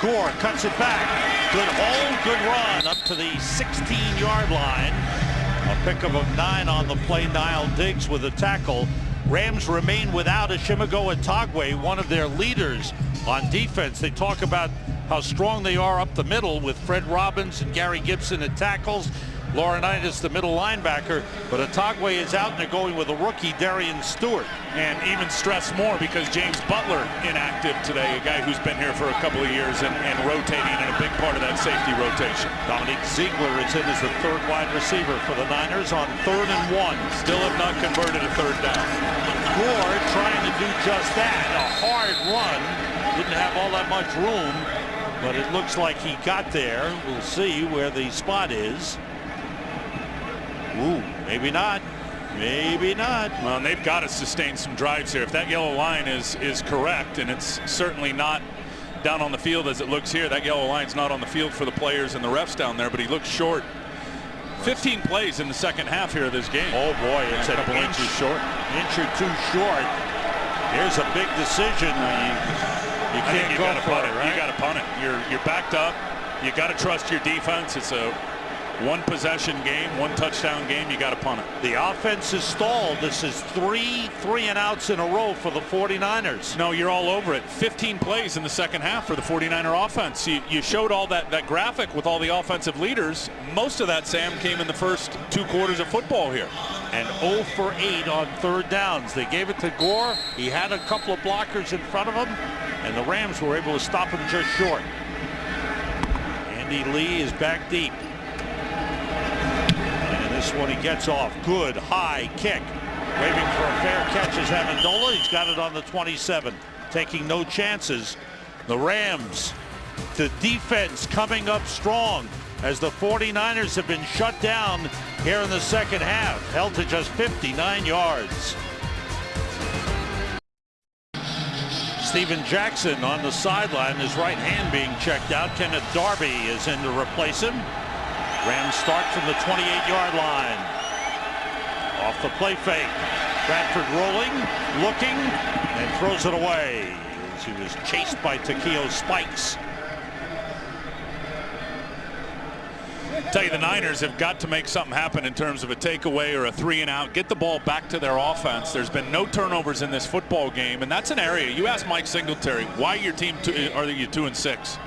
Gore cuts it back. Good hold, good run up to the 16-yard line. A pickup of 9 on the play. Niall Diggs with a tackle. Rams remain without Ashimego Atagwe, one of their leaders on defense. They talk about how strong they are up the middle with Fred Robbins and Gary Gibson at tackles. Laurinaitis, the middle linebacker, but Atagwe is out and they're going with a rookie, Darian Stewart. And even stress more because James Butler inactive today, a guy who's been here for a couple of years and rotating in a big part of that safety rotation. Dominique Ziegler is in as the 3rd wide receiver for the Niners on 3rd and 1. Still have not converted a 3rd down. Gore trying to do just that. A hard run. Didn't have all that much room, but it looks like he got there. We'll see where the spot is. Ooh, maybe not. Maybe not. Well, and they've got to sustain some drives here. If that yellow line is correct, and it's certainly not down on the field as it looks here, that yellow line's not on the field for the players and the refs down there, but he looks short. 15 plays in the second half here of this game. Oh boy, it's a couple inches short. Inch or 2 short. Here's a big decision. You can't go for it, right? You got to punt it. You're backed up. You got to trust your defense. It's a 1-possession game, 1-touchdown game. You got to punt it. The offense is stalled. This is 3 3-and-outs in a row for the 49ers. No, you're all over it. 15 plays in the second half for the 49er offense. You showed all that graphic with all the offensive leaders. Most of that, Sam, came in the first 2 quarters of football here. And 0 for 8 on 3rd downs. They gave it to Gore. He had a couple of blockers in front of him, and the Rams were able to stop him just short. Andy Lee is back deep. This one he gets off. Good high kick. Waving for a fair catch is Amendola. He's got it on the 27. Taking no chances. The Rams, the defense coming up strong as the 49ers have been shut down here in the second half. Held to just 59 yards. Steven Jackson on the sideline, his right hand being checked out. Kenneth Darby is in to replace him. Rams start from the 28-yard line. Off the play fake. Bradford rolling, looking, and throws it away as he was chased by Takeo Spikes. Tell you, the Niners have got to make something happen in terms of a takeaway or a 3-and-out. Get the ball back to their offense. There's been no turnovers in this football game, and that's an area. You ask Mike Singletary, why your team are you 2-6?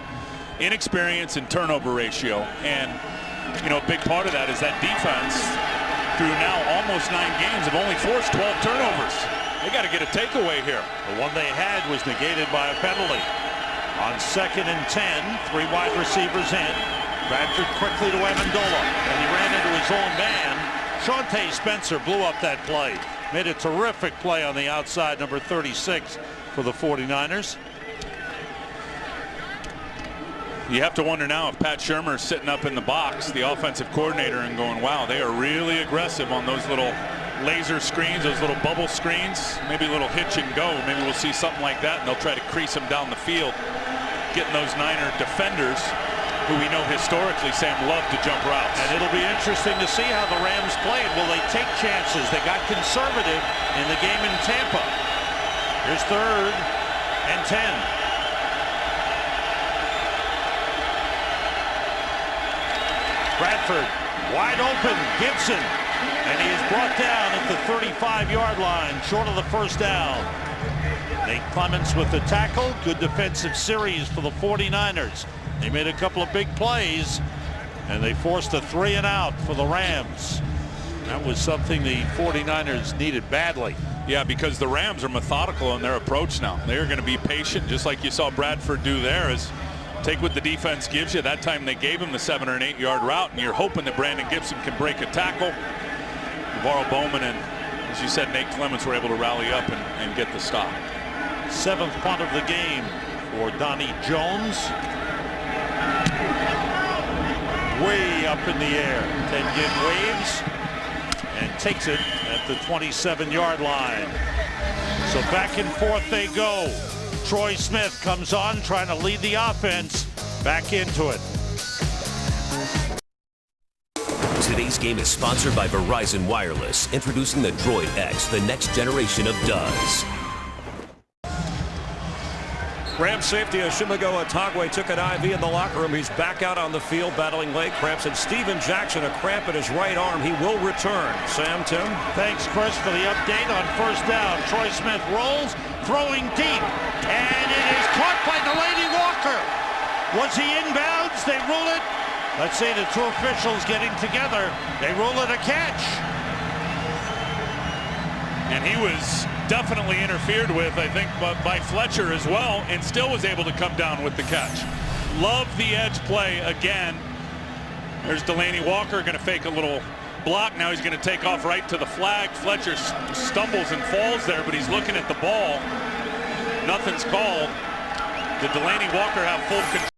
Inexperience and turnover ratio, and you know, a big part of that is that defense through now almost 9 games have only forced 12 turnovers. They got to get a takeaway here. The one they had was negated by a penalty. On 2nd and 10, 3 wide receivers in. Bradford quickly to Amendola, and he ran into his own man. Shawntae Spencer blew up that play. Made a terrific play on the outside, number 36 for the 49ers. You have to wonder now if Pat Shurmur is sitting up in the box, the offensive coordinator, and going, wow, they are really aggressive on those little laser screens, those little bubble screens, maybe a little hitch and go. Maybe we'll see something like that, and they'll try to crease them down the field, getting those Niner defenders, who we know historically, Sam, love to jump routes. And it'll be interesting to see how the Rams played. Will they take chances? They got conservative in the game in Tampa. Here's 3rd and 10. Bradford wide open. Gibson, and he is brought down at the 35-yard line, short of the first down. Nate Clements with the tackle. Good defensive series for the 49ers. They made a couple of big plays, and they forced a 3-and-out for the Rams. That was something the 49ers needed badly. Yeah, because the Rams are methodical in their approach now. They're going to be patient, just like you saw Bradford do there, is take what the defense gives you. That time they gave him the 7 or an 8-yard route, and you're hoping that Brandon Gibson can break a tackle. NaVorro Bowman and, as you said, Nate Clements were able to rally up and get the stop. 7th punt of the game for Donnie Jones. Way up in the air. Ted Ginn waves and takes it at the 27-yard line. So back and forth they go. Troy Smith comes on, trying to lead the offense back into it. Today's game is sponsored by Verizon Wireless, introducing the Droid X, the next generation of does. Rams safety Oshimago Otagwe took an IV in the locker room. He's back out on the field battling leg cramps. And Steven Jackson, a cramp in his right arm. He will return. Sam, Tim? Thanks, Chris, for the update on first down. Troy Smith rolls, throwing deep, and it is caught by Delaney Walker. Was he inbounds? They rule it. Let's say the two officials getting together. They rule it a catch. And he was definitely interfered with, I think, by Fletcher as well, and still was able to come down with the catch. Love the edge play again. There's Delaney Walker going to fake a little block. Now he's going to take off right to the flag. Fletcher stumbles and falls there, but he's looking at the ball. Nothing's called. Did Delaney Walker have full control?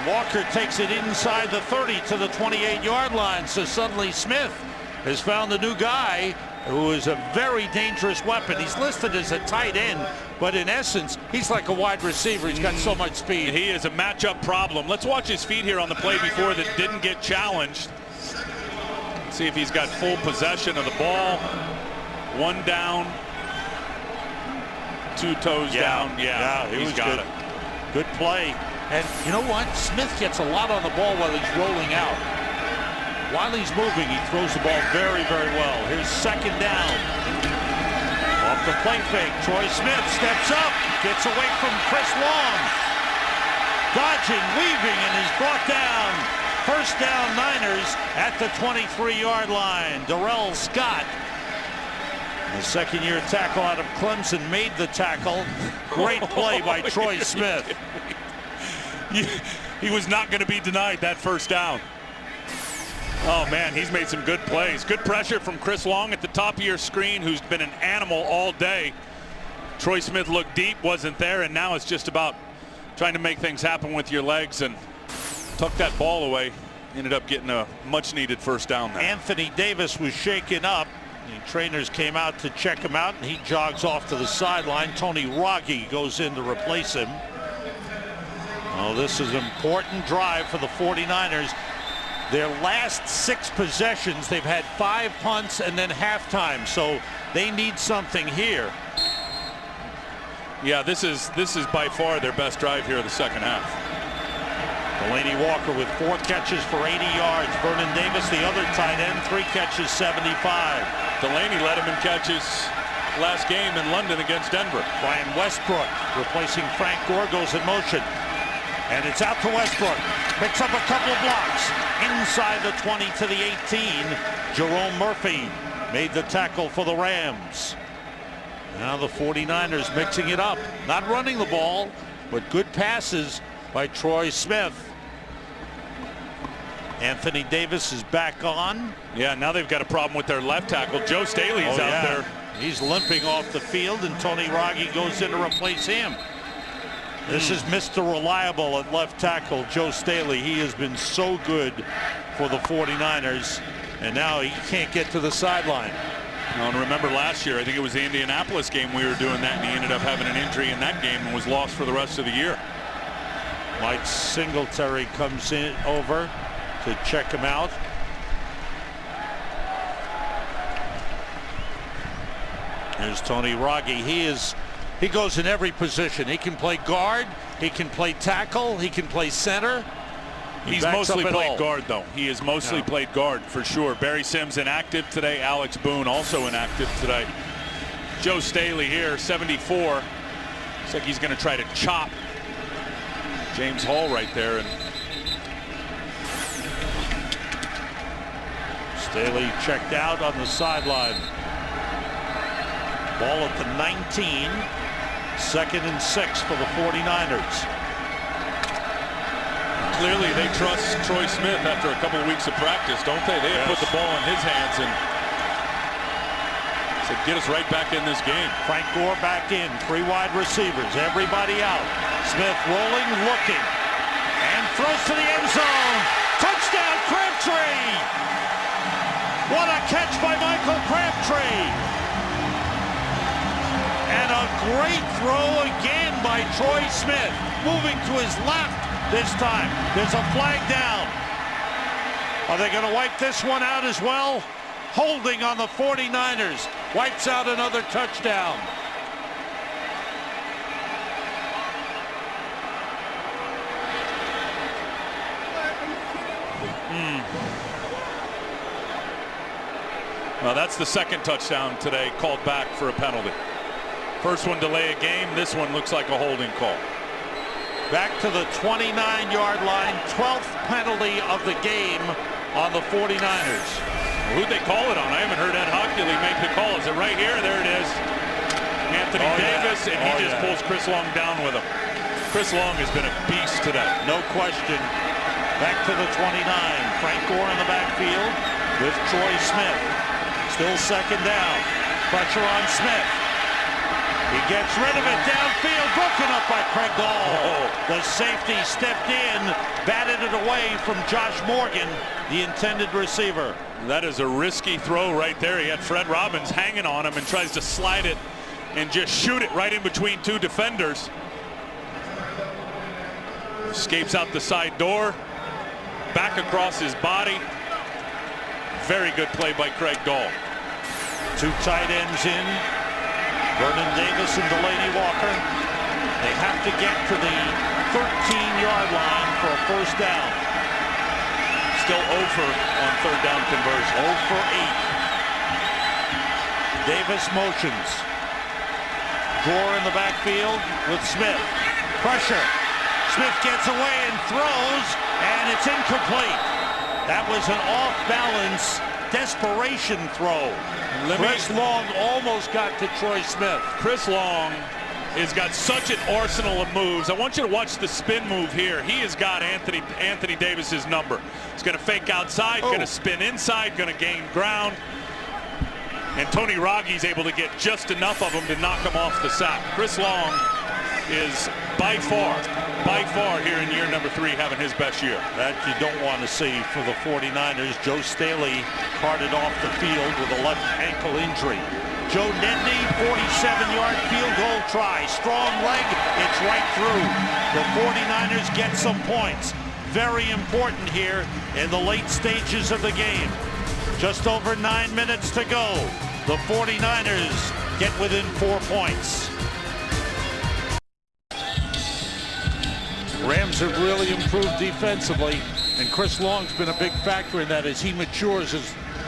Walker takes it inside the 30 to the 28-yard line. So suddenly Smith has found the new guy who is a very dangerous weapon. He's listed as a tight end, but in essence, he's like a wide receiver. He's got so much speed. He is a matchup problem. Let's watch his feet here on the play before that didn't get challenged. See if he's got full possession of the ball. One down, 2 toes down. Yeah, he's got it. Good play. And you know what? Smith gets a lot on the ball while he's rolling out. While he's moving, he throws the ball very, very well. Here's 2nd down. Off the play fake, Troy Smith steps up, gets away from Chris Long. Dodging, weaving, and is brought down. First down Niners at the 23-yard line. Darrell Scott, the 2nd-year tackle out of Clemson, made the tackle. Great play by Troy Smith. He was not going to be denied that first down. Oh, man, he's made some good plays. Good pressure from Chris Long at the top of your screen, who's been an animal all day. Troy Smith looked deep, wasn't there, and now it's just about trying to make things happen with your legs and tuck that ball away. Ended up getting a much-needed first down there. Anthony Davis was shaken up. The trainers came out to check him out, and he jogs off to the sideline. Tony Rogge goes in to replace him. Oh, this is an important drive for the 49ers. Their last 6 possessions, they've had 5 punts and then halftime, so they need something here. Yeah, this is by far their best drive here of the second half. Delaney Walker with 4 catches for 80 yards. Vernon Davis, the other tight end, 3 catches, 75. Delaney led him in catches last game in London against Denver. Brian Westbrook replacing Frank Gore goes in motion. And it's out to Westbrook. Picks up a couple of blocks. Inside the 20 to the 18. Jerome Murphy made the tackle for the Rams. Now the 49ers mixing it up. Not running the ball, but good passes by Troy Smith. Anthony Davis is back on. Yeah, now they've got a problem with their left tackle. Joe Staley's out there. He's limping off the field, and Tony Raggi goes in to replace him. This is Mr. Reliable at left tackle, Joe Staley. He has been so good for the 49ers, and now he can't get to the sideline. And remember last year, I think it was the Indianapolis game, we were doing that, and he ended up having an injury in that game and was lost for the rest of the year. Mike Singletary comes in over to check him out. There's Tony Raggi. He goes in every position. He can play guard, he can play tackle, he can play center. He's mostly played guard, though. He has mostly played guard for sure. Barry Sims inactive today. Alex Boone also inactive today. Joe Staley here, 74. Looks like he's going to try to chop James Hall right there. And Staley checked out on the sideline. Ball at the 19. 2nd and 6 for the 49ers. Clearly they trust Troy Smith after a couple of weeks of practice, don't they? They have put the ball in his hands and said, get us right back in this game. Frank Gore back in. 3 wide receivers. Everybody out. Smith rolling, looking, and throws to the end zone. Touchdown, Crabtree! What a catch by Michael Crabtree! And a great throw again by Troy Smith, moving to his left. This time, there's a flag down. Are they going to wipe this one out as well? Holding on the 49ers. Wipes out another touchdown. Well, that's the 2nd touchdown today called back for a penalty. First one delay a game. This one looks like a holding call. Back to the 29-yard line. 12th penalty of the game on the 49ers. Who'd they call it on? I haven't heard Ed Hockley make the call. Is it right here? There it is. Anthony Davis, and he just pulls Chris Long down with him. Chris Long has been a beast today. No question. Back to the 29. Frank Gore in the backfield with Troy Smith. Still 2nd down. Pressure on Smith. He gets rid of it downfield, broken up by Craig Dahl. The safety stepped in, batted it away from Josh Morgan, the intended receiver. That is a risky throw right there. He had Fred Robbins hanging on him and tries to slide it and just shoot it right in between 2 defenders. Escapes out the side door, back across his body. Very good play by Craig Dahl. 2 tight ends in. Vernon Davis and Delaney Walker. They have to get to the 13-yard line for a 1st down. Still 0 on 3rd down conversion. 0 for 8. Davis motions. Gore in the backfield with Smith. Pressure. Smith gets away and throws, and it's incomplete. That was an off-balance desperation throw. Chris Long almost got to Troy Smith. Chris Long has got such an arsenal of moves. I want you to watch the spin move here. He has got Anthony Davis's number. He's going to fake outside, going to spin inside, going to gain ground. And Tony Raggi's able to get just enough of him to knock him off the sack. Chris Long is by far here in year number 3 having his best year. That you don't want to see for the 49ers. Joe Staley carted off the field with a left ankle injury. Joe Nedney, 47-yard field goal try. Strong leg, it's right through. The 49ers get some points. Very important here in the late stages of the game. Just over 9 minutes to go. The 49ers get within 4 points. Rams have really improved defensively, and Chris Long's been a big factor in that as he matures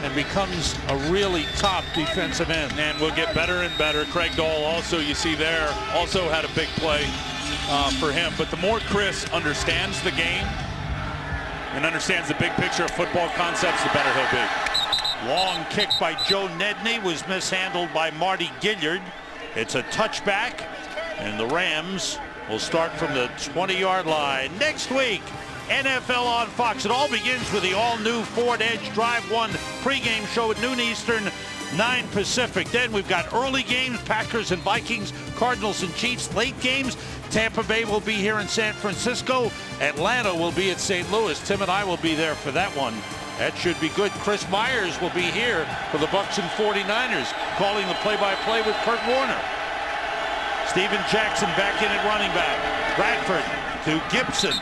and becomes a really top defensive end. And will get better and better. Craig Dahl also, you see there, also had a big play for him. But the more Chris understands the game and understands the big picture of football concepts, the better he'll be. Long kick by Joe Nedney was mishandled by Marty Gilliard. It's a touchback, and the Rams will start from the 20-yard line. Next week, NFL on Fox. It all begins with the all-new Ford Edge Drive 1 pregame show at noon Eastern, 9 Pacific. Then we've got early games, Packers and Vikings, Cardinals and Chiefs. Late games, Tampa Bay will be here in San Francisco. Atlanta will be at St. Louis. Tim and I will be there for that one. That should be good. Chris Myers will be here for the Bucs and 49ers, calling the play-by-play with Kurt Warner. Steven Jackson back in at running back. Bradford to Gibson.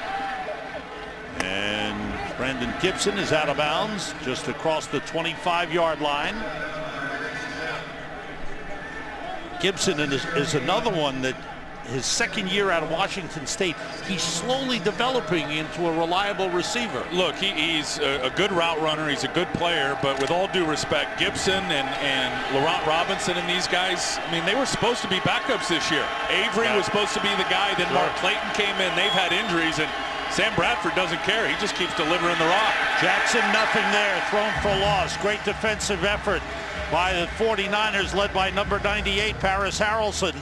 And Brandon Gibson is out of bounds just across the 25-yard line. Gibson is another one that his second year out of Washington State, he's slowly developing into a reliable receiver. Look, he's a good route runner. He's a good player, but with all due respect, Gibson and Laurent Robinson and these guys, I mean, they were supposed to be backups this year. Avery was supposed to be the guy. Then Mark Clayton came in. They've had injuries, and Sam Bradford doesn't care. He just keeps delivering the rock. Jackson, nothing there. Thrown for loss. Great defensive effort by the 49ers, led by number 98, Paris Harrelson.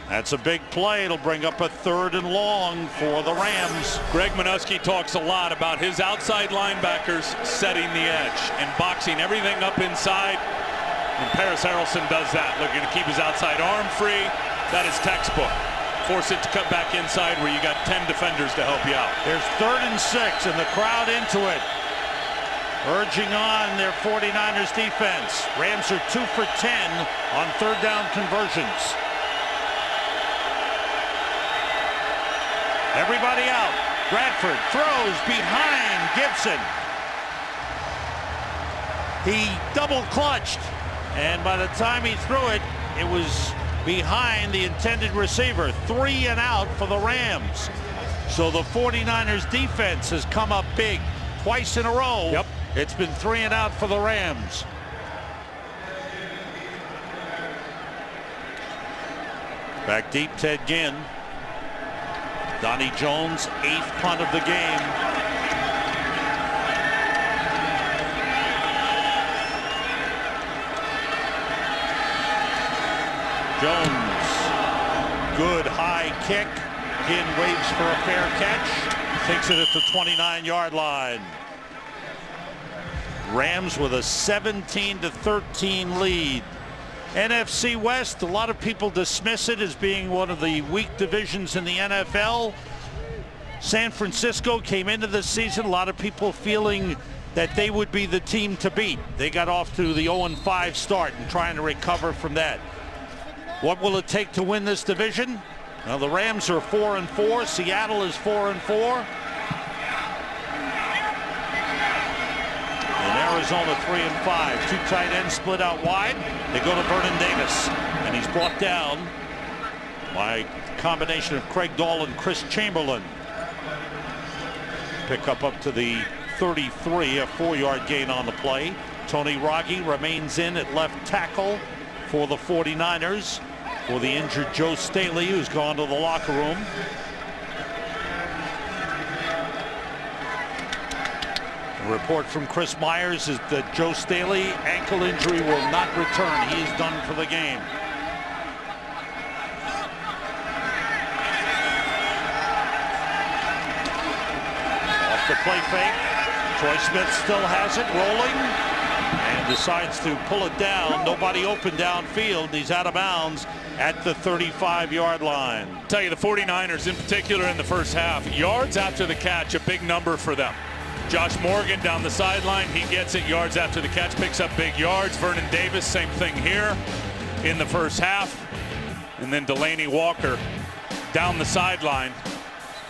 That's a big play. It'll bring up a 3rd and long for the Rams. Greg Minuski talks a lot about his outside linebackers setting the edge and boxing everything up inside. And Paris Harrelson does that, looking to keep his outside arm free. That is textbook. Force it to cut back inside where you got 10 defenders to help you out. There's 3rd and 6 and the crowd into it. Urging on their 49ers defense. Rams are 2 for 10 on 3rd down conversions. Everybody out. Bradford throws behind Gibson. He double clutched, and by the time he threw it, it was behind the intended receiver. 3 and out for the Rams. So the 49ers defense has come up big twice in a row. Yep. It's been 3 and out for the Rams. Back deep, Ted Ginn. Donnie Jones, 8th punt of the game. Jones, good high kick. Ginn waits for a fair catch. Takes it at the 29-yard line. Rams with a 17-13 lead. NFC West, a lot of people dismiss it as being one of the weak divisions in the NFL. San Francisco came into the season, a lot of people feeling that they would be the team to beat. They got off to the 0-5 start and trying to recover from that. What will it take to win this division? Now the Rams are 4-4. Seattle is 4-4. Arizona 3-5. 2 tight ends split out wide. They go to Vernon Davis, and he's brought down by a combination of Craig Dahl and Chris Chamberlain. Pick up to the 33, a 4-yard gain on the play. Tony Raggi remains in at left tackle for the 49ers for the injured Joe Staley, who's gone to the locker room. A report from Chris Myers is that Joe Staley ankle injury will not return. He is done for the game. Off the play fake. Troy Smith still has it rolling and decides to pull it down. Nobody open downfield. He's out of bounds at the 35-yard line. I'll tell you, the 49ers in particular in the first half, yards after the catch, a big number for them. Josh Morgan down the sideline, he gets it. Yards after the catch, picks up big yards. Vernon Davis, same thing here in the first half. And then Delaney Walker down the sideline,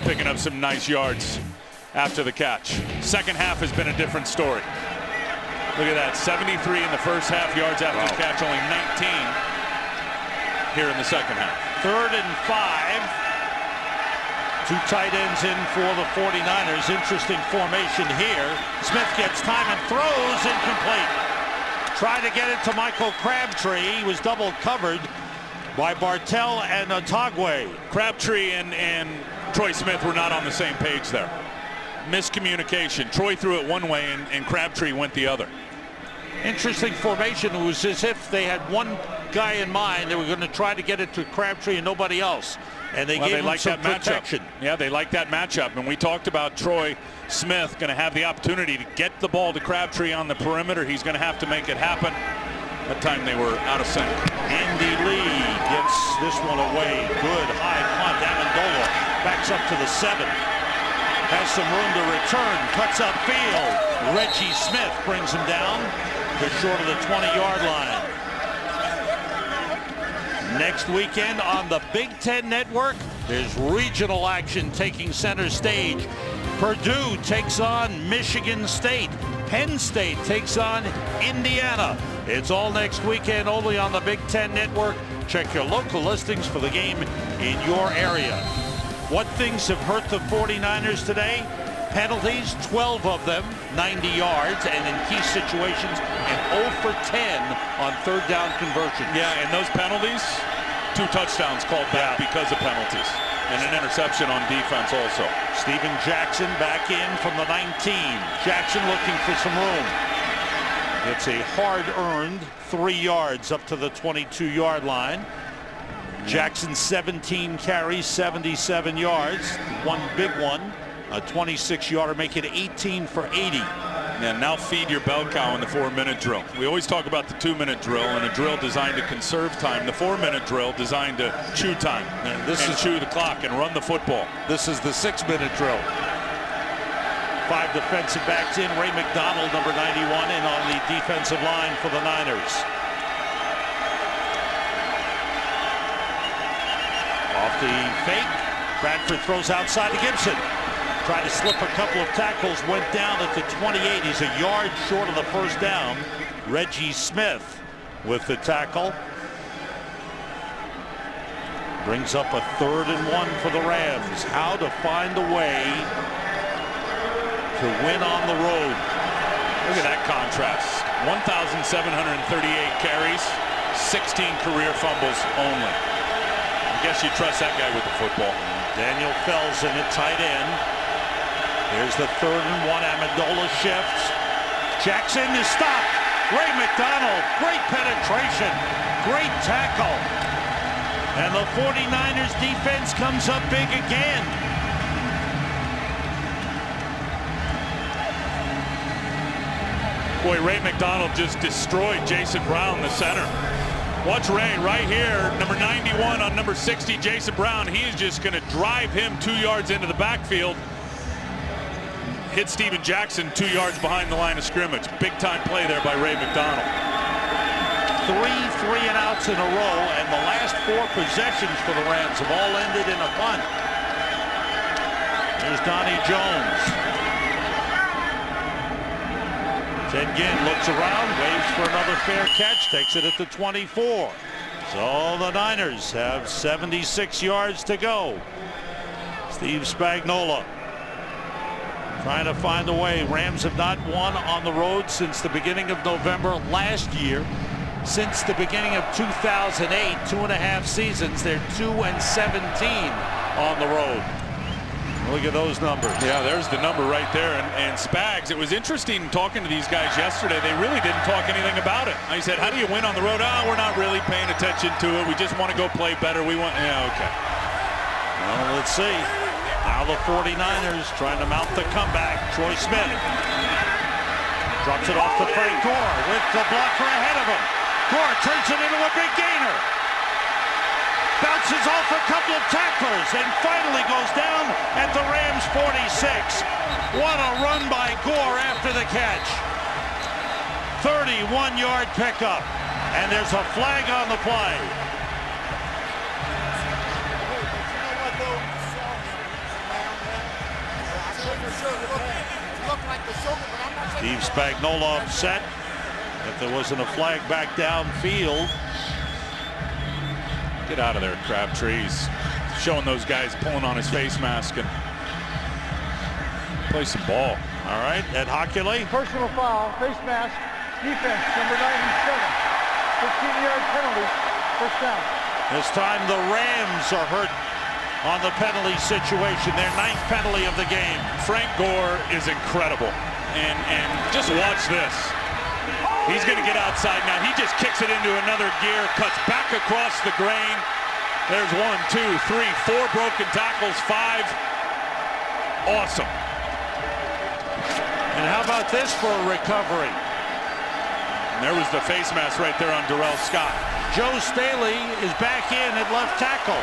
picking up some nice yards after the catch. Second half has been a different story. Look at that, 73 in the first half, yards after the catch, only 19 here in the second half. 3rd and 5. 2 tight ends in for the 49ers. Interesting formation here. Smith gets time and throws incomplete. Tried to get it to Michael Crabtree. He was double covered by Bartell and Otagwe. Crabtree and Troy Smith were not on the same page there. Miscommunication. Troy threw it one way and Crabtree went the other. Interesting formation. It was as if they had one guy in mind. They were going to try to get it to Crabtree and nobody else. and they Well, gave they him like some that protection. matchup. Yeah, they like that matchup. And we talked about Troy Smith going to have the opportunity to get the ball to Crabtree on the perimeter. He's going to have to make it happen. That time they were out of sync. Andy Lee gets this one away. Good high punt. Amendola backs up to the 7. Has some room to return. Cuts upfield. Reggie Smith brings him down to short of the 20-yard line. Next weekend on the Big Ten Network, there's regional action taking center stage. Purdue takes on Michigan State. Penn State takes on Indiana. It's all next weekend only on the Big Ten Network. Check your local listings for the game in your area. What things have hurt the 49ers today? Penalties, 12 of them, 90 yards, and in key situations, an 0 for 10 on third down conversions. Yeah, and those penalties, 2 touchdowns called back because of penalties. And an interception on defense also. Steven Jackson back in from the 19. Jackson looking for some room. It's a hard-earned 3 yards up to the 22-yard line. Jackson 17 carries, 77 yards. One big one, a 26-yarder, make it 18 for 80. And now feed your bell cow in the 4-minute drill. We always talk about the 2-minute drill and a drill designed to conserve time. The 4-minute drill designed to chew time. And this is chew the clock and run the football. This is the 6-minute drill. 5 defensive backs in. Ray McDonald, number 91, in on the defensive line for the Niners. Off the fake, Bradford throws outside to Gibson. Tried to slip a couple of tackles, went down at the 28. He's a yard short of the first down. Reggie Smith with the tackle. Brings up a 3rd and 1 for the Rams. How to find a way to win on the road. Look at that contrast. 1,738 carries, 16 career fumbles only. I guess you trust that guy with the football. Daniel Fells in at tight end. There's the 3rd and 1. Amendola shifts. Jackson is stopped. Ray McDonald, great penetration, great tackle. And the 49ers defense comes up big again. Boy, Ray McDonald just destroyed Jason Brown, the center. Watch Ray right here, number 91 on number 60, Jason Brown. He's just going to drive him 2 yards into the backfield. Hit Steven Jackson 2 yards behind the line of scrimmage. Big time play there by Ray McDonald. 3 3-and-outs in a row, and the last 4 possessions for the Rams have all ended in a punt. There's Donnie Jones. Ted Ginn looks around, waits for another fair catch, takes it at the 24. So the Niners have 76 yards to go. Steve Spagnuolo trying to find a way. Rams have not won on the road since the beginning of November last year. Since the beginning of 2008, 2.5 seasons, they're 2-17 on the road. Look at those numbers. Yeah, there's the number right there. And Spags, it was interesting talking to these guys yesterday. They really didn't talk anything about it. I said, how do you win on the road? Oh, we're not really paying attention to it. We just want to go play better. We want, yeah, okay. Well, let's see. Now the 49ers trying to mount the comeback. Troy Smith drops it off to Frank Gore with the blocker ahead of him. Gore turns it into a big gainer. Bounces off a couple of tacklers and finally goes down at the Rams 46. What a run by Gore after the catch. 31-yard pickup. And there's a flag on the play. Steve Spagnuolo upset that there wasn't a flag back downfield. Get out of there, Crabtree. He's showing those guys pulling on his face mask and play some ball. All right, Ed Hockley. Personal foul, face mask, defense, number 97. 15-yard penalty, first down. This time the Rams are hurt on the penalty situation. Their 9th penalty of the game. Frank Gore is incredible. And just watch this. He's going to get outside now. He just kicks it into another gear, cuts back across the grain, There's 1, 2, 3, 4 broken tackles, 5. Awesome. And how about this for a recovery? And there was the face mask right there on Darrell Scott. Joe Staley is back in at left tackle.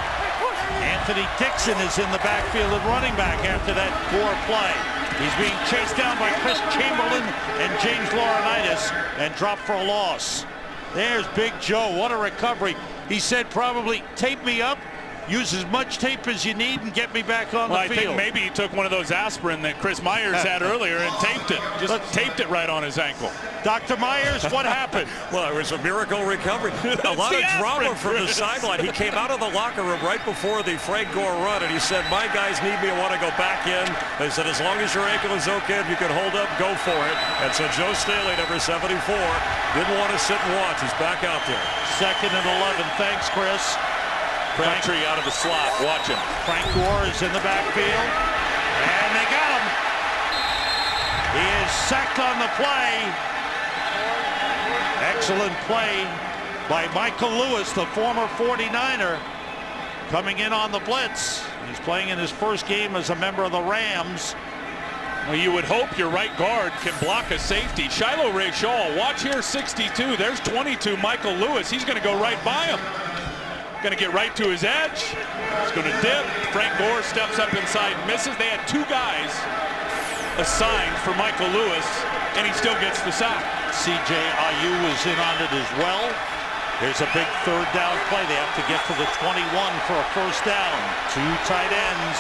Anthony Dixon is in the backfield at running back after that poor play. He's being chased down by Chris Chamberlain and James Laurinaitis and dropped for a loss. There's Big Joe. What a recovery. He said probably tape me up, use as much tape as you need and get me back on the field. I think maybe he took one of those aspirin that Chris Myers had earlier and taped it. Just taped it right on his ankle. Dr. Myers, what happened? Well, it was a miracle recovery. A lot of drama from the sideline. He came out of the locker room right before the Frank Gore run, and he said, my guys need me. I want to go back in. They said, as long as your ankle is okay, if you can hold up, go for it. And so Joe Staley, number 74, didn't want to sit and watch. He's back out there. 2nd and 11. Thanks, Chris. Crabtree out of the slot. Watch him. Frank Gore is in the backfield. And they got him. He is sacked on the play. Excellent play by Michael Lewis, the former 49er, coming in on the blitz. He's playing in his first game as a member of the Rams. Well, you would hope your right guard can block a safety. Shiloh Ray-Shaw, watch here, 62. There's 22, Michael Lewis. He's going to go right by him. Going to get right to his edge. He's going to dip. Frank Gore steps up inside, misses. They had 2 guys assigned for Michael Lewis, and he still gets the sack. C.J. Ayu is in on it as well. Here's a big 3rd down play. They have to get to the 21 for a 1st down. 2 tight ends,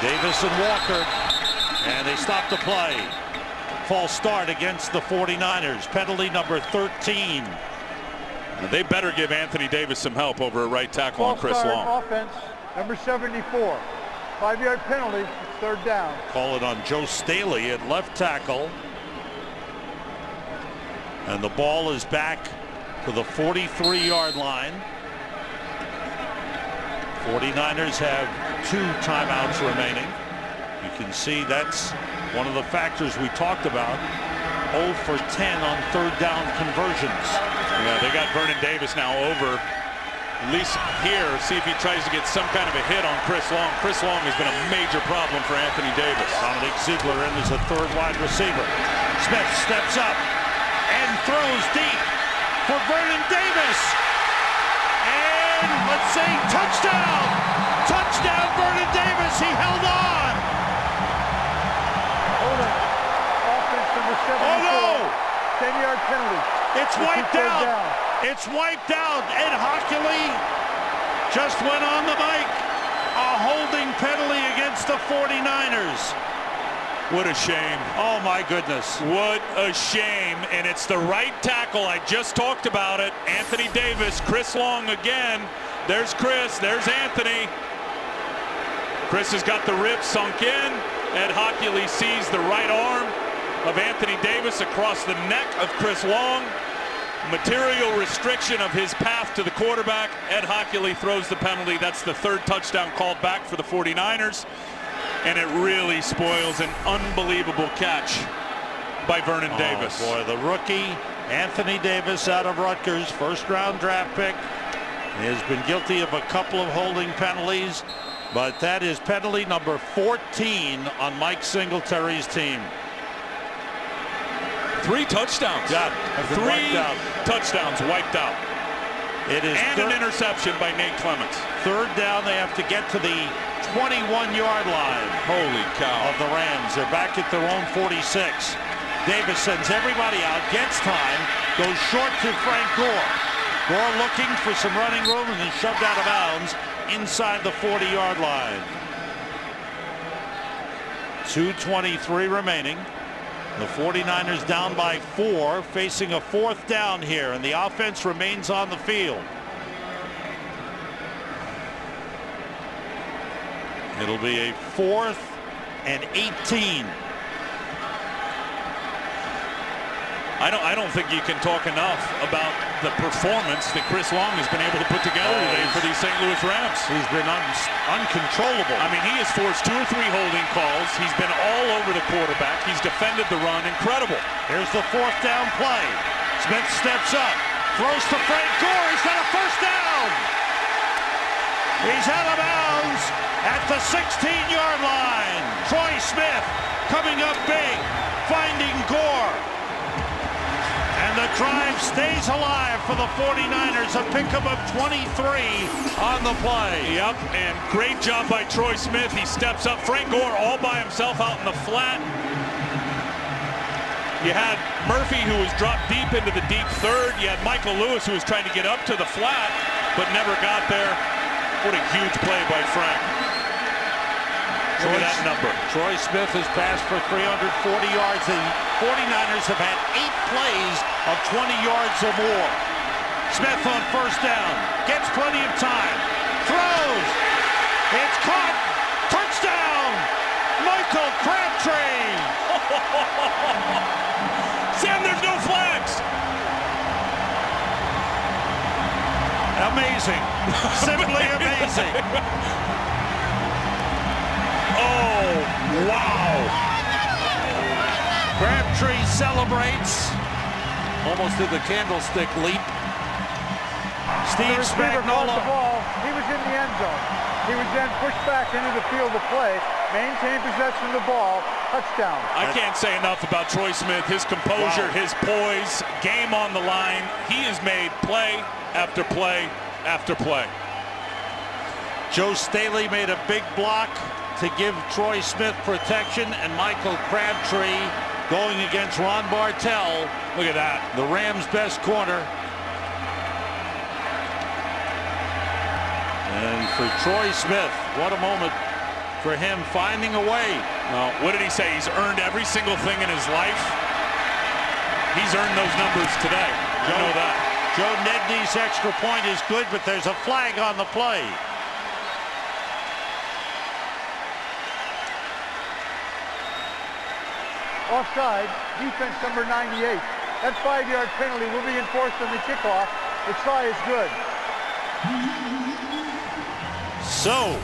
Davis and Walker, and they stop the play. False start against the 49ers. Penalty number 13. They better give Anthony Davis some help over a right tackle on Chris Long. Offense, number 74. 5-yard penalty, it's 3rd down. Call it on Joe Staley at left tackle. And the ball is back to the 43-yard line. 49ers have 2 timeouts remaining. You can see that's one of the factors we talked about. 0 for 10 on 3rd down conversions. Yeah, they got Vernon Davis now over. At least here, see if he tries to get some kind of a hit on Chris Long. Chris Long has been a major problem for Anthony Davis. Dominic Ziegler in as a 3rd wide receiver. Smith steps up and throws deep for Vernon Davis. And let's see, touchdown! Touchdown, Vernon Davis. He held on. Hold it. Offense number 74. Oh no! 10-yard penalty. It's wiped out. It's wiped out. Ed Hockley just went on the mic. A holding penalty against the 49ers. What a shame. Oh my goodness. What a shame. And it's the right tackle. I just talked about it. Anthony Davis, Chris Long again. There's Chris, there's Anthony. Chris has got the ribs sunk in. Ed Hockley sees the right arm of Anthony Davis across the neck of Chris Long. Material restriction of his path to the quarterback. Ed Hockley throws the penalty. That's the 3rd touchdown called back for the 49ers. And it really spoils an unbelievable catch by Vernon Davis. Boy, the rookie, Anthony Davis out of Rutgers, 1st round draft pick. He has been guilty of a couple of holding penalties, but that is penalty number 14 on Mike Singletary's team. 3 touchdowns. Yeah, 3 wiped touchdowns wiped out. It is and an interception by Nate Clements. 3rd down. They have to get to the 21-yard line. Holy cow. Of the Rams. They're back at their own 46. Davis sends everybody out, gets time, goes short to Frank Gore. Gore looking for some running room and then shoved out of bounds inside the 40-yard line. 2:23 remaining. The 49ers down by 4, facing a 4th down here, and the offense remains on the field. It'll be a 4th and 18. I don't think you can talk enough about the performance that Chris Long has been able to put together today for these St. Louis Rams. He's been uncontrollable. I mean, he has forced 2 or 3 holding calls. He's been all over the quarterback. He's defended the run. Incredible. Here's the 4th down play. Smith steps up, throws to Frank Gore. He's got a 1st down. He's out of bounds at the 16-yard line. Troy Smith coming up big, finding Gore. And the drive stays alive for the 49ers. A pickup of 23 on the play. Yep, and great job by Troy Smith. He steps up. Frank Gore all by himself out in the flat. You had Murphy, who was dropped deep into the deep third. You had Michael Lewis, who was trying to get up to the flat, but never got there. What a huge play by Frank. Look at that number. Troy Smith has passed for 340 yards. The 49ers have had 8 plays of 20 yards or more. Smith on first down. Gets plenty of time. Throws. It's caught. Touchdown. Michael Crabtree. Sam, there's no flags. Amazing. Simply amazing. Oh, wow. Crabtree celebrates. Almost did the candlestick leap. Steve Spagnuolo. The ball. He was in the end zone. He was then pushed back into the field of play, maintained possession of the ball, touchdown. I can't say enough about Troy Smith. His composure, his poise, game on the line. He has made play after play after play. Joe Staley made a big block to give Troy Smith protection, and Michael Crabtree going against Ron Bartell. Look at that. The Rams' best corner. And for Troy Smith, what a moment for him finding a way. Well, what did he say? He's earned every single thing in his life. He's earned those numbers today. You know that. Joe Nedney's extra point is good, but there's a flag on the play. Offside, defense number 98. That 5-yard penalty will be enforced on the kickoff. The try is good. So,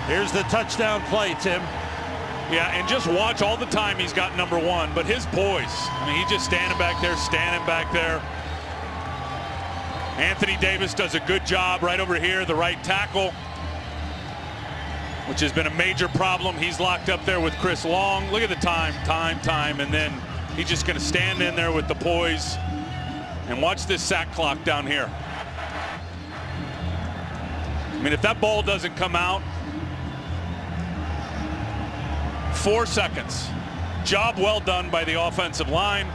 here's the touchdown play, Tim. Yeah, and just watch all the time he's got number 1, but his poise. I mean, he's just standing back there. Anthony Davis does a good job right over here, the right tackle, which has been a major problem. He's locked up there with Chris Long. Look at the time, and then he's just going to stand in there with the poise. And watch this sack clock down here. I mean, if that ball doesn't come out, 4 seconds. Job well done by the offensive line.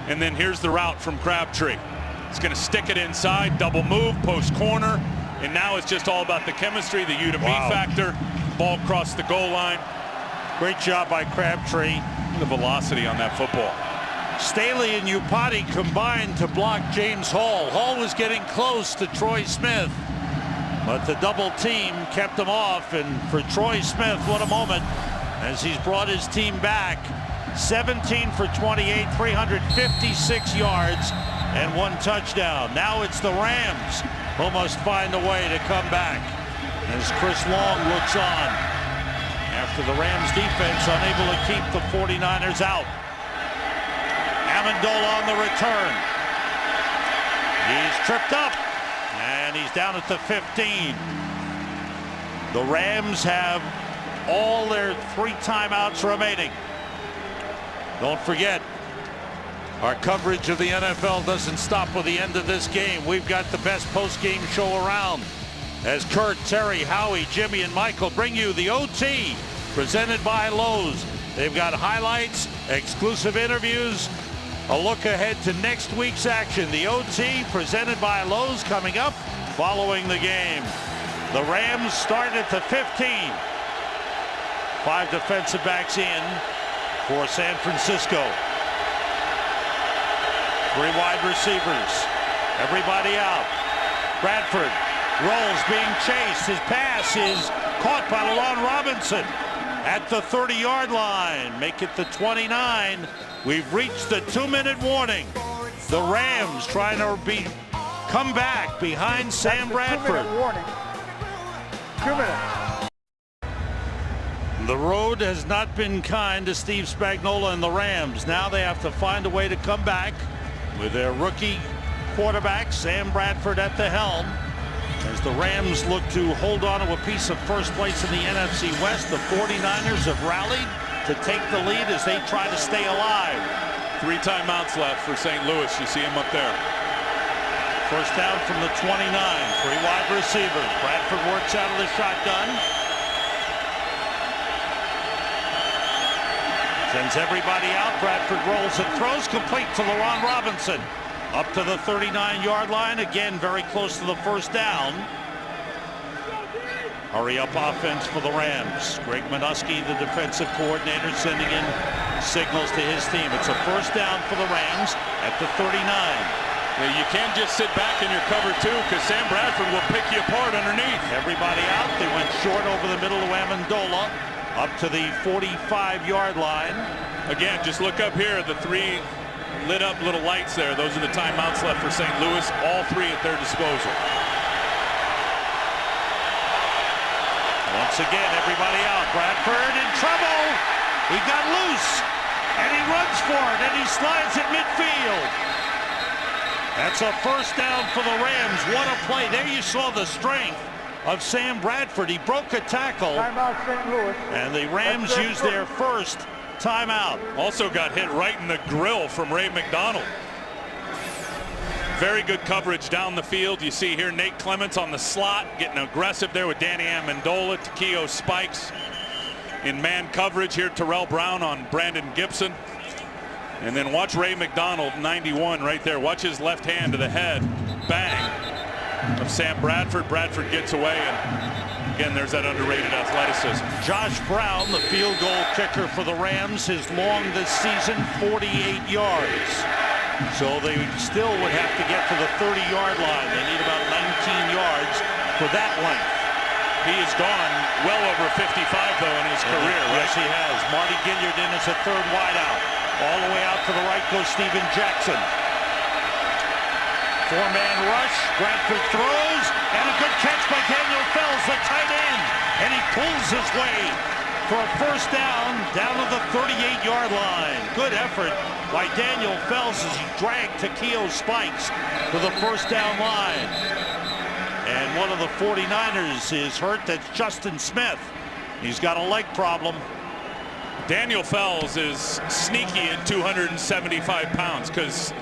And then here's the route from Crabtree. He's going to stick it inside, double move, post corner. And now it's just all about the chemistry, the U to B factor. Ball across the goal line. Great job by Crabtree. The velocity on that football. Staley and Upati combined to block James Hall. Hall was getting close to Troy Smith, but the double team kept him off. And for Troy Smith, what a moment as he's brought his team back. 17 for 28, 356 yards, and 1 touchdown. Now it's the Rams who must find a way to come back as Chris Long looks on after the Rams defense unable to keep the 49ers out. Amendola on the return. He's tripped up, and he's down at the 15. The Rams have all their 3 timeouts remaining. Don't forget, our coverage of the NFL doesn't stop with the end of this game. We've got the best post-game show around as Kurt, Terry, Howie, Jimmy, and Michael bring you the OT presented by Lowe's. They've got highlights, exclusive interviews, a look ahead to next week's action. The OT presented by Lowe's coming up following the game. The Rams start at the 15. 5 defensive backs in for San Francisco. 3 wide receivers. Everybody out. Bradford rolls, being chased. His pass is caught by Lalon Robinson at the 30-yard line. Make it the 29. We've reached the 2-minute warning. The Rams trying to come back behind Sam Bradford. 2-minute warning. 2 minutes. The road has not been kind to Steve Spagnuolo and the Rams. Now they have to find a way to come back with their rookie quarterback, Sam Bradford, at the helm. As the Rams look to hold on to a piece of first place in the NFC West, the 49ers have rallied to take the lead as they try to stay alive. 3 timeouts left for St. Louis. You see him up there. First down from the 29. 3 wide receivers. Bradford works out of the shotgun. Sends everybody out. Bradford rolls and throws, complete to LaRon Robinson. Up to the 39-yard line. Again, very close to the first down. Hurry-up offense for the Rams. Greg Minuski, the defensive coordinator, sending in signals to his team. It's a first down for the Rams at the 39. Yeah, you can't just sit back in your cover two, because Sam Bradford will pick you apart underneath. Everybody out. They went short over the middle of Amendola up to the 45-yard line. Again, just look up here at the 3 lit up little lights there. Those are the timeouts left for St. Louis. All 3 at their disposal. Once again, everybody out. Bradford in trouble. He got loose, and he runs for it, and he slides at midfield. That's a first down for the Rams. What a play. There you saw the strength of Sam Bradford. He broke a tackle. Timeout, St. Louis. And the Rams used their first timeout. Also got hit right in the grill from Ray McDonald. Very good coverage down the field. You see here Nate Clements on the slot, getting aggressive there with Danny Amendola. Takeo Spikes in man coverage here. Terrell Brown on Brandon Gibson. And then watch Ray McDonald, 91 right there. Watch his left hand to the head. Bang of Sam Bradford. Bradford gets away, and again, there's that underrated athleticism. Josh Brown, the field goal kicker for the Rams, his long this season, 48 yards. So they still would have to get to the 30-yard line. They need about 19 yards for that length. He has gone well over 55, though, in his career, right? Yes, he has. Marty Gilliard in as a third wideout. All the way out to the right goes Steven Jackson. 4-man rush. Bradford throws, and a good catch by Daniel Fells, the tight end. And he pulls his way for a first down to the 38-yard line. Good effort by Daniel Fells as he dragged Takeo Spikes to the first down line. And one of the 49ers is hurt. That's Justin Smith. He's got a leg problem. Daniel Fells is sneaky at 275 pounds, because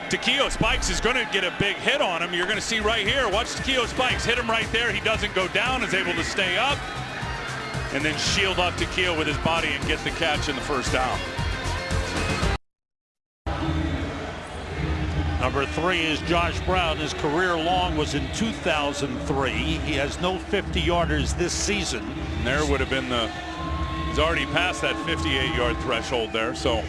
Takeo Spikes is going to get a big hit on him. You're going to see right here. Watch Takeo Spikes hit him right there. He doesn't go down, is able to stay up, and then shield off Takeo with his body and get the catch in the first down. Number 3 is Josh Brown. His career long was in 2003. He has no 50-yarders this season. And there would have been the... He's already passed that 58-yard threshold there, so...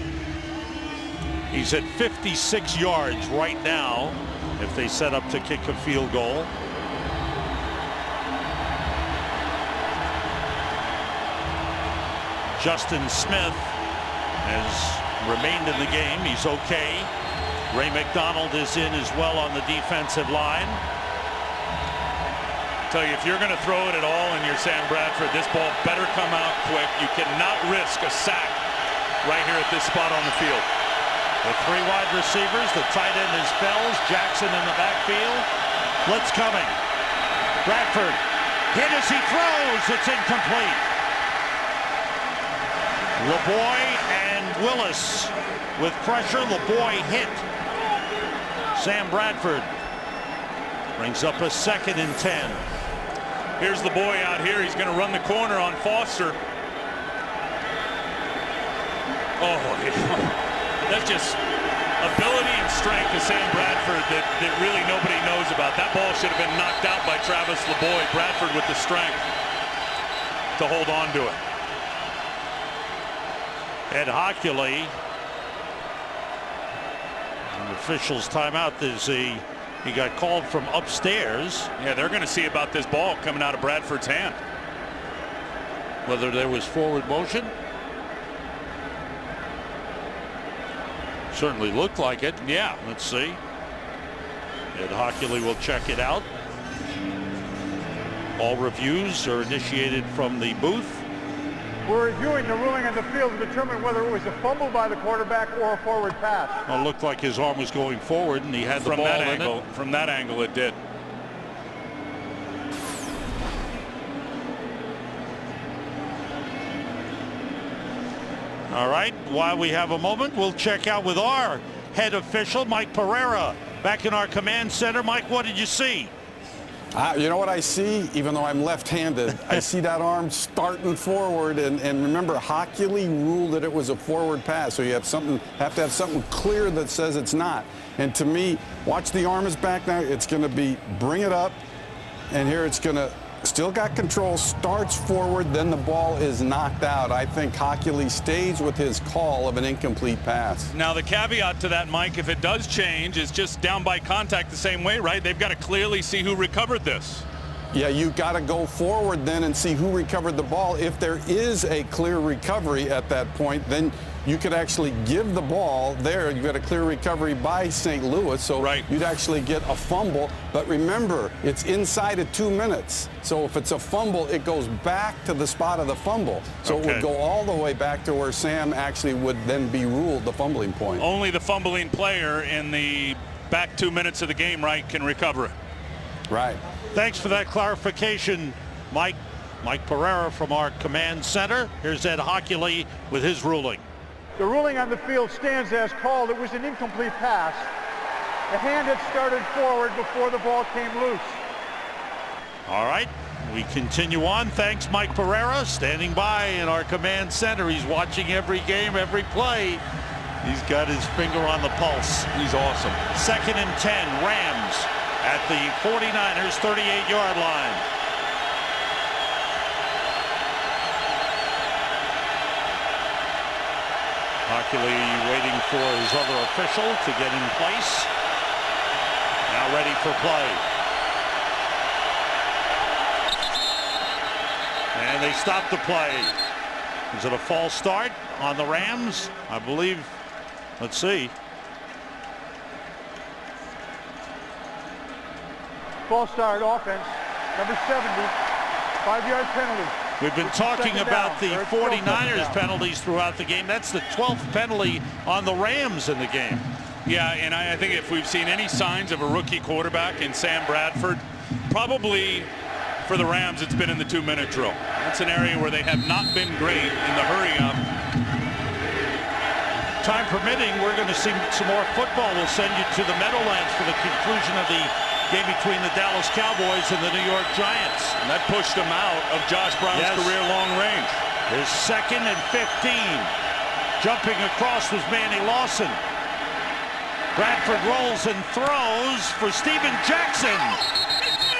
He's at 56 yards right now if they set up to kick a field goal. Justin Smith has remained in the game. He's okay. Ray McDonald is in as well on the defensive line. Tell you, if you're going to throw it at all and you're Sam Bradford, this ball better come out quick. You cannot risk a sack right here at this spot on the field. The 3 wide receivers, the tight end is Fells, Jackson in the backfield. Blitz coming. Bradford hit as he throws. It's incomplete. LeBoy and Willis with pressure. LeBoy hit Sam Bradford. Brings up a 2nd and 10. Here's the boy out here. He's going to run the corner on Foster. Oh, yeah. That's just ability and strength of Sam Bradford that really nobody knows about. That ball should have been knocked out by Travis LeBoy. Bradford with the strength to hold on to it. Ed Hockley. An official's timeout. He got called from upstairs. Yeah, they're going to see about this ball coming out of Bradford's hand. Whether there was forward motion. Certainly looked like it. Yeah. Let's see. Ed Hockley will check it out. All reviews are initiated from the booth. We're reviewing the ruling on the field to determine whether it was a fumble by the quarterback or a forward pass. Well, it looked like his arm was going forward and he had the ball in it. From that angle, it did. All right, while we have a moment, we'll check out with our head official, Mike Pereira, back in our command center. Mike, what did you see? You know what I see? Even though I'm left-handed, I see that arm starting forward, and remember, Hochuli ruled that it was a forward pass, so you have to have something clear that says it's not. And to me, watch the arm is back now. It's going to be bring it up, and here it's going to still got control, starts forward, then the ball is knocked out. I think Hochuli stays with his call of an incomplete pass. Now the caveat to that, Mike, if it does change, is just down by contact the same way, right? They've got to clearly see who recovered this. Yeah, you got to go forward then and see who recovered the ball. If there is a clear recovery at that point, then you could actually give the ball there. You got a clear recovery by St. Louis, so right. You'd actually get a fumble. But remember, it's inside of 2 minutes. So if it's a fumble, it goes back to the spot of the fumble. So It would go all the way back to where Sam actually would then be ruled the fumbling point. Only the fumbling player in the back 2 minutes of the game, right, can recover it. Right. Thanks for that clarification, Mike. Mike Pereira from our command center. Here's Ed Hochuli with his ruling. The ruling on the field stands as called. It was an incomplete pass. The hand had started forward before the ball came loose. All right, we continue on. Thanks, Mike Pereira, standing by in our command center. He's watching every game, every play. He's got his finger on the pulse. He's awesome. 2nd and 10, Rams at the 49ers 38-yard line. Hochuli waiting for his other official to get in place. Now ready for play. And they stop the play. Is it a false start on the Rams? I believe. Let's see. False start offense, number 70, 5-yard penalty. We've been talking about the 49ers penalties throughout the game. That's the 12th penalty on the Rams in the game. Yeah, and I think if we've seen any signs of a rookie quarterback in Sam Bradford, probably for the Rams it's been in the 2-minute drill. That's an area where they have not been great in the hurry up. Time permitting, we're going to see some more football. We'll send you to the Meadowlands for the conclusion of the game between the Dallas Cowboys and the New York Giants. And that pushed him out of Josh Brown's career long range. His 2nd and 15. Jumping across was Manny Lawson. Bradford rolls and throws for Steven Jackson.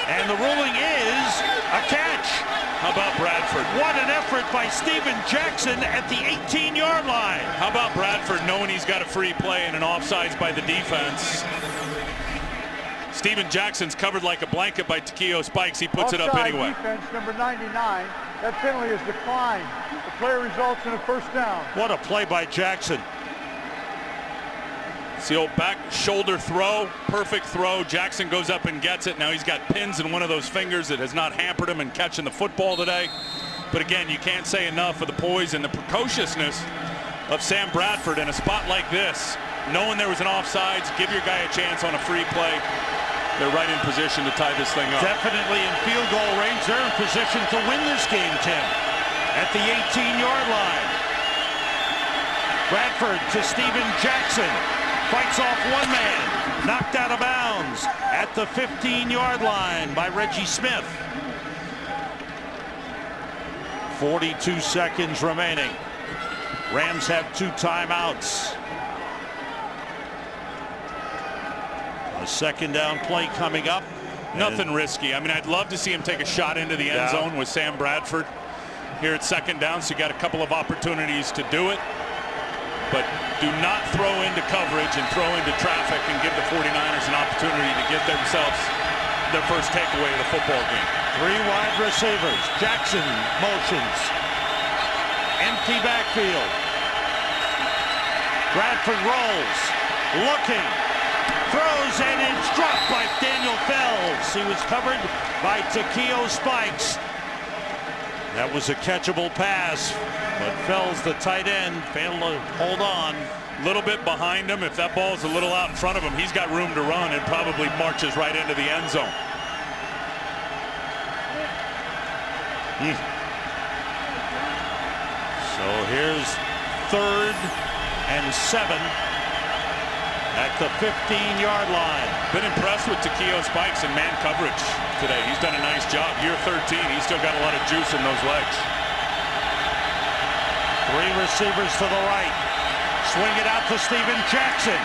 And the ruling is a catch. How about Bradford? What an effort by Steven Jackson at the 18-yard line. How about Bradford knowing he's got a free play and an offsides by the defense? Steven Jackson's covered like a blanket by Takeo Spikes. He puts it up anyway. Defense, number 99. That penalty is declined. The play results in a first down. What a play by Jackson. It's the old back shoulder throw, perfect throw. Jackson goes up and gets it. Now he's got pins in one of those fingers that has not hampered him in catching the football today. But again, you can't say enough of the poise and the precociousness of Sam Bradford in a spot like this. Knowing there was an offsides, give your guy a chance on a free play. They're right in position to tie this thing up. Definitely in field goal range. They're in position to win this game, Tim. At the 18-yard line. Bradford to Steven Jackson. Fights off one man. Knocked out of bounds at the 15-yard line by Reggie Smith. 42 seconds remaining. Rams have 2 timeouts. A 2nd down play coming up. Nothing risky. I mean, I'd love to see him take a shot into the end zone with Sam Bradford here at 2nd down, so you got a couple of opportunities to do it. But do not throw into coverage and throw into traffic and give the 49ers an opportunity to get themselves their first takeaway of the football game. 3 wide receivers. Jackson motions. Empty backfield. Bradford rolls. Looking. Throws, and it's dropped by Daniel Fells. He was covered by Takeo Spikes. That was a catchable pass, but Fells, the tight end, failed to hold on. A little bit behind him. If that ball's a little out in front of him, he's got room to run and probably marches right into the end zone. So here's 3rd and 7 at the 15-yard line. Been impressed with Takeo Spikes in man coverage today. He's done a nice job. Year 13, he's still got a lot of juice in those legs. 3 receivers to the right. Swing it out to Steven Jackson.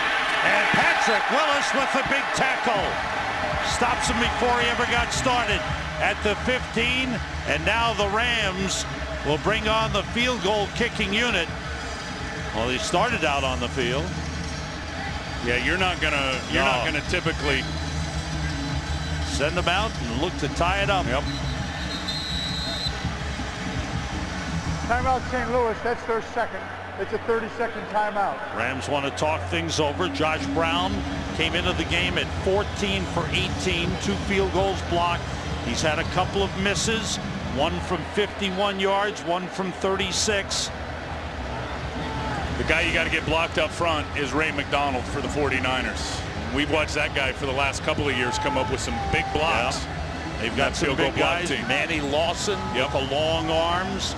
And Patrick Willis with the big tackle. Stops him before he ever got started at the 15. And now the Rams will bring on the field goal kicking unit. Well, he started out on the field. Yeah, you're not gonna typically send them out and look to tie it up. Yep. Timeout St. Louis, that's their second. It's a 30-second timeout. Rams want to talk things over. Josh Brown came into the game at 14 for 18, 2 field goals blocked. He's had a couple of misses, one from 51 yards, one from 36. The guy you got to get blocked up front is Ray McDonald for the 49ers. We've watched that guy for the last couple of years come up with some big blocks. Yeah. They've got some big guys. Manny Lawson with the long arms.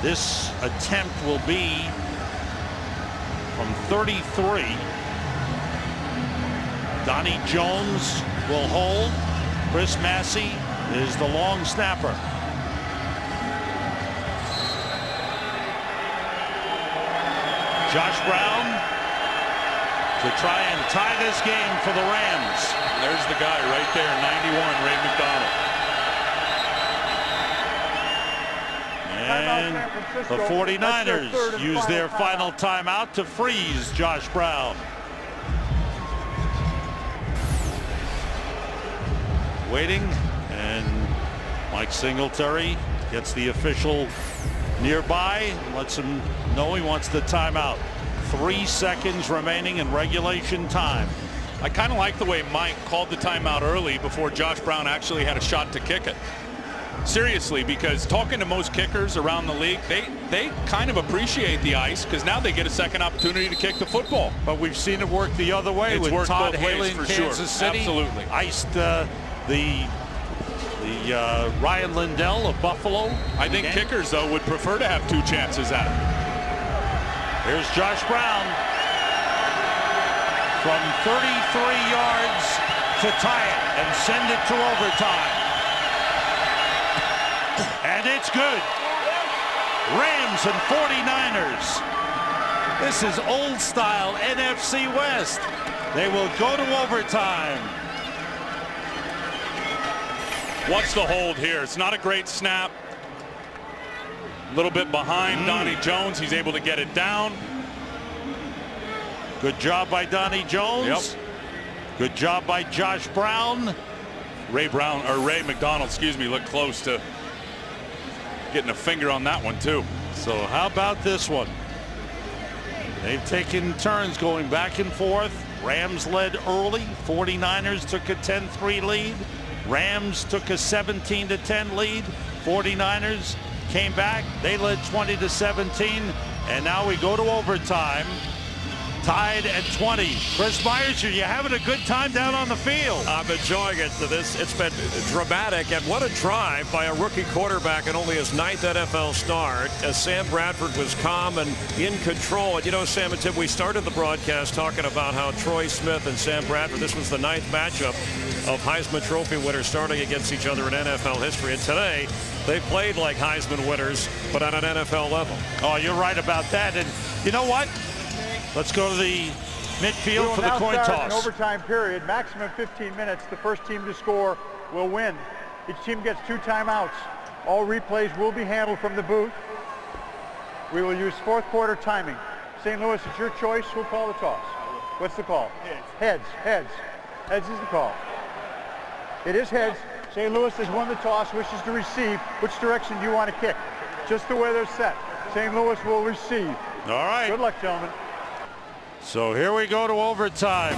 This attempt will be from 33. Donnie Jones will hold. Chris Massey is the long snapper. Josh Brown to try and tie this game for the Rams. There's the guy right there, 91, Ray McDonald. And the 49ers use their final timeout to freeze Josh Brown. Waiting, and Mike Singletary gets the official nearby and lets him know he wants the timeout. 3 seconds remaining in regulation time. I kind of like the way Mike called the timeout early before Josh Brown actually had a shot to kick it. Seriously, because talking to most kickers around the league, they kind of appreciate the ice because now they get a second opportunity to kick the football. But we've seen it work the other way. It's with Todd Haley in for Kansas City. Absolutely. Iced the Ryan Lindell of Buffalo. I think kickers, though, would prefer to have 2 chances at it. Here's Josh Brown from 33 yards to tie it and send it to overtime. And it's good. Rams and 49ers. This is old style NFC West. They will go to overtime. What's the hold here? It's not a great snap. A little bit behind Donnie Jones. He's able to get it down. Good job by Donnie Jones. Yep. Good job by Josh Brown. Ray McDonald, excuse me, looked close to getting a finger on that one too. So how about this one? They've taken turns going back and forth. Rams led early. 49ers took a 10-3 lead. Rams took a 17-10 lead. 49ers came back. They led 20-17. And now we go to overtime. Tied at 20. Chris Myers, are you having a good time down on the field? I'm enjoying it. It's been dramatic, and what a drive by a rookie quarterback in only his 9th NFL start, as Sam Bradford was calm and in control. And you know, Sam and Tim, we started the broadcast talking about how Troy Smith and Sam Bradford, this was the 9th matchup of Heisman Trophy winners starting against each other in NFL history. And today, they played like Heisman winners, but at an NFL level. Oh, you're right about that. And you know what? Let's go to the midfield for the coin toss. An overtime period, maximum 15 minutes. The first team to score will win. Each team gets 2 timeouts. All replays will be handled from the booth. We will use 4th quarter timing. St. Louis, it's your choice. Who'll call the toss? What's the call? Heads. Heads. Heads is the call. It is heads. St. Louis has won the toss, wishes to receive. Which direction do you want to kick? Just the way they're set. St. Louis will receive. All right. Good luck, gentlemen. So here we go to overtime.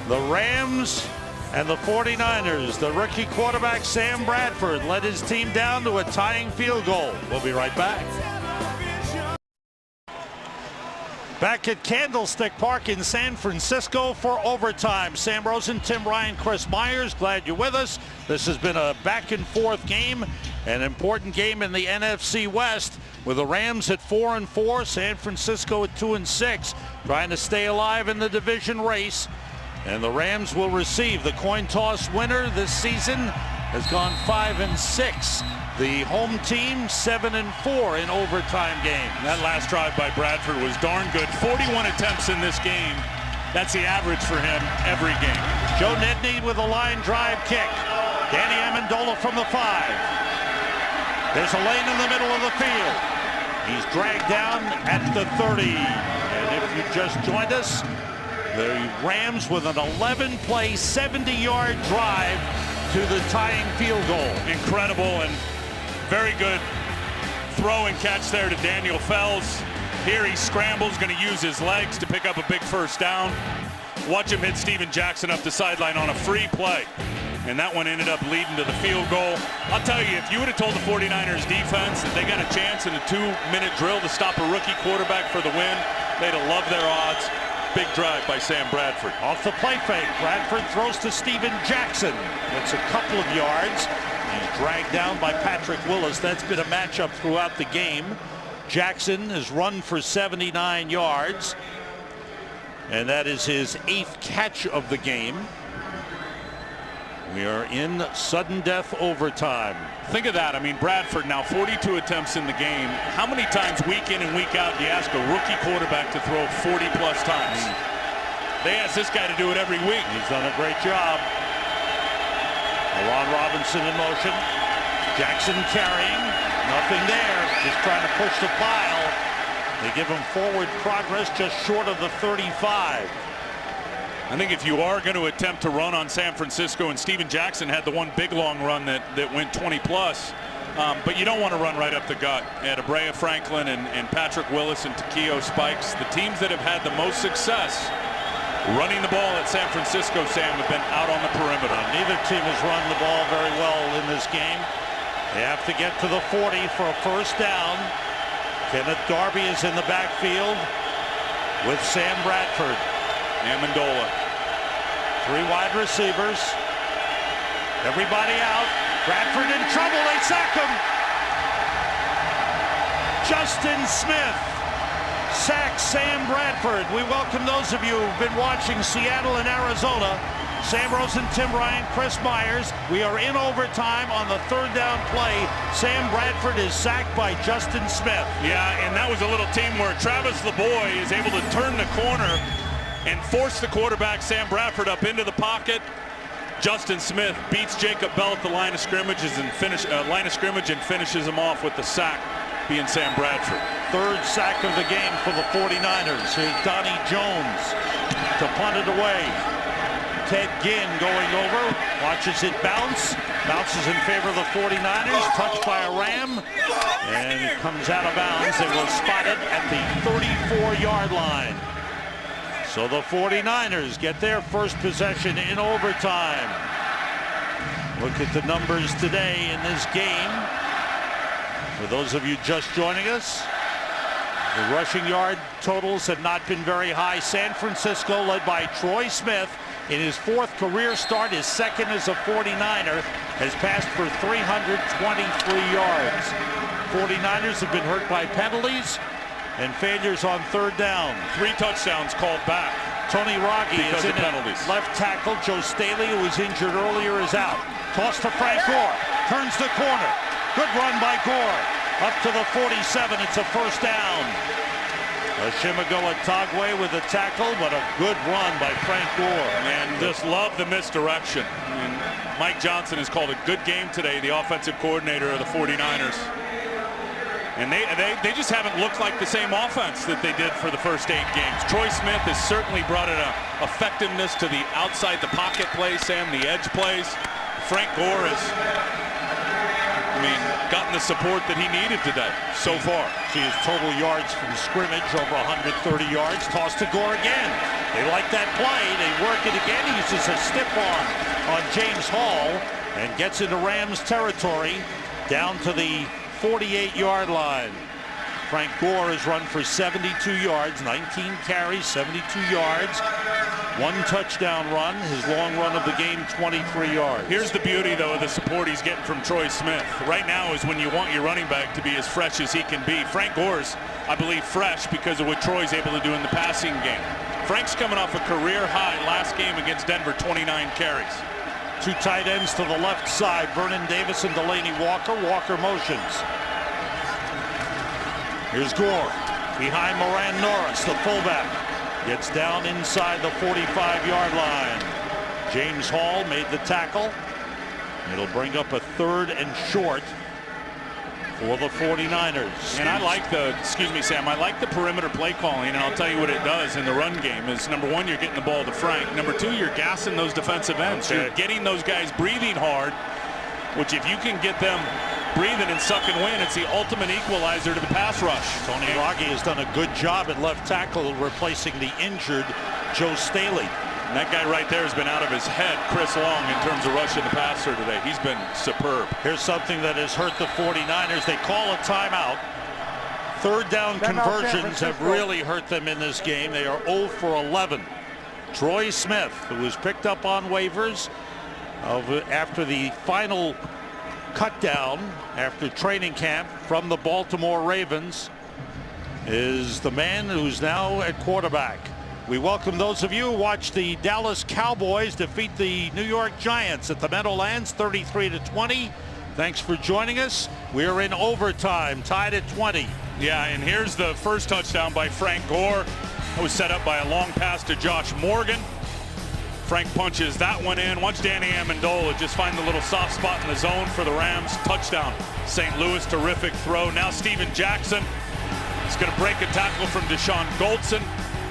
The Rams and the 49ers. The rookie quarterback Sam Bradford led his team down to a tying field goal. We'll be right back. Back at Candlestick Park in San Francisco for overtime. Sam Rosen, Tim Ryan, Chris Myers, glad you're with us. This has been a back and forth game. An important game in the NFC West with the Rams at 4-4, San Francisco at 2-6, trying to stay alive in the division race. And the Rams will receive the coin toss winner this season has gone 5-6. The home team 7-4 in overtime games. That last drive by Bradford was darn good. 41 attempts in this game. That's the average for him every game. Joe Nedney with a line drive kick. Danny Amendola from the 5. There's a lane in the middle of the field. He's dragged down at the 30. And if you just joined us, the Rams with an 11-play, 70-yard drive to the tying field goal. Incredible and very good throw and catch there to Daniel Fells. Here he scrambles, going to use his legs to pick up a big first down. Watch him hit Steven Jackson up the sideline on a free play. And that one ended up leading to the field goal. I'll tell you, if you would have told the 49ers defense that they got a chance in a 2-minute drill to stop a rookie quarterback for the win, they'd have loved their odds. Big drive by Sam Bradford. Off the play fake, Bradford throws to Steven Jackson. Gets a couple of yards. He's dragged down by Patrick Willis. That's been a matchup throughout the game. Jackson has run for 79 yards. And that is his 8th catch of the game. We are in sudden death overtime. Think of that. I mean, Bradford now 42 attempts in the game. How many times week in and week out do you ask a rookie quarterback to throw 40-plus times? They ask this guy to do it every week. He's done a great job. Ron Robinson in motion. Jackson carrying. Nothing there. Just trying to push the pile. They give him forward progress just short of the 35. I think if you are going to attempt to run on San Francisco, and Steven Jackson had the one big long run that went 20-plus, but you don't want to run right up the gut at Abrea Franklin and Patrick Willis and Takeo Spikes. The teams that have had the most success running the ball at San Francisco, Sam, have been out on the perimeter. Neither team has run the ball very well in this game. They have to get to the 40 for a first down. Kenneth Darby is in the backfield with Sam Bradford. Amendola. 3 wide receivers. Everybody out. Bradford in trouble. They sack him. Justin Smith sacks Sam Bradford. We welcome those of you who've been watching Seattle and Arizona. Sam Rosen, Tim Ryan, Chris Myers. We are in overtime on the 3rd down play. Sam Bradford is sacked by Justin Smith. Yeah, and that was a little teamwork. Travis LeBoy is able to turn the corner and force the quarterback, Sam Bradford, up into the pocket. Justin Smith beats Jacob Bell at the line of scrimmage and finishes him off with the sack, being Sam Bradford. 3rd sack of the game for the 49ers. Here's Donnie Jones to punt it away. Ted Ginn going over, watches it bounce, bounces in favor of the 49ers, touched by a Ram, and it comes out of bounds. They will spot it at the 34-yard line. So the 49ers get their first possession in overtime. Look at the numbers today in this game. For those of you just joining us, the rushing yard totals have not been very high. San Francisco, led by Troy Smith, in his 4th career start, his 2nd as a 49er, has passed for 323 yards. 49ers have been hurt by penalties and failures on 3rd down. 3 touchdowns called back. Tony Rogge is in penalties. Left tackle. Joe Staley, who was injured earlier, is out. Toss to Frank Gore. Turns the corner. Good run by Gore. Up to the 47. It's a first down. Oshimago Tagwe with a tackle, but a good run by Frank Gore. And just love the misdirection. And Mike Johnson has called a good game today, the offensive coordinator of the 49ers. And they just haven't looked like the same offense that they did for the first 8 games. Troy Smith has certainly brought an effectiveness to the outside the pocket plays, Sam, the edge plays. Frank Gore has, gotten the support that he needed today so far. See his total yards from scrimmage, over 130 yards. Toss to Gore again. They like that play. They work it again. He uses a stiff arm on James Hall and gets into Rams territory down to the 48-yard line. Frank Gore has run for 72 yards, 19 carries, 72 yards. 1 touchdown run. His long run of the game, 23 yards. Here's the beauty, though, of the support he's getting from Troy Smith. Right now is when you want your running back to be as fresh as he can be. Frank Gore's, I believe, fresh because of what Troy's able to do in the passing game. Frank's coming off a career high last game against Denver, 29 carries. 2 tight ends to the left side, Vernon Davis and Delaney Walker. Walker motions. Here's Gore behind Moran Norris, the fullback. Gets down inside the 45-yard line. James Hall made the tackle. It'll bring up a 3rd and short for the 49ers. And I like the, excuse me, Sam, I like the perimeter play calling, and I'll tell you what it does in the run game is, number 1, you're getting the ball to Frank. Number 2, you're gassing those defensive ends. Okay. You're getting those guys breathing hard, which if you can get them breathing and suck and win, it's the ultimate equalizer to the pass rush. Tony Raggi has done a good job at left tackle replacing the injured Joe Staley. And that guy right there has been out of his head, Chris Long, in terms of rushing the passer today. He's been superb. Here's something that has hurt the 49ers. They call a timeout. 3rd down conversions have really hurt them in this game. They are 0 for 11. Troy Smith, who was picked up on waivers after the final cut down after training camp from the Baltimore Ravens, is the man who's now at quarterback. We welcome those of you who watched the Dallas Cowboys defeat the New York Giants at the Meadowlands 33-20. Thanks for joining us. We're in overtime, tied at 20. Yeah, and here's the first touchdown by Frank Gore. It was set up by a long pass to Josh Morgan. Frank punches that one in. Watch Danny Amendola just find the little soft spot in the zone for the Rams. Touchdown. St. Louis, terrific throw. Now Steven Jackson is going to break a tackle from Deshaun Goldson.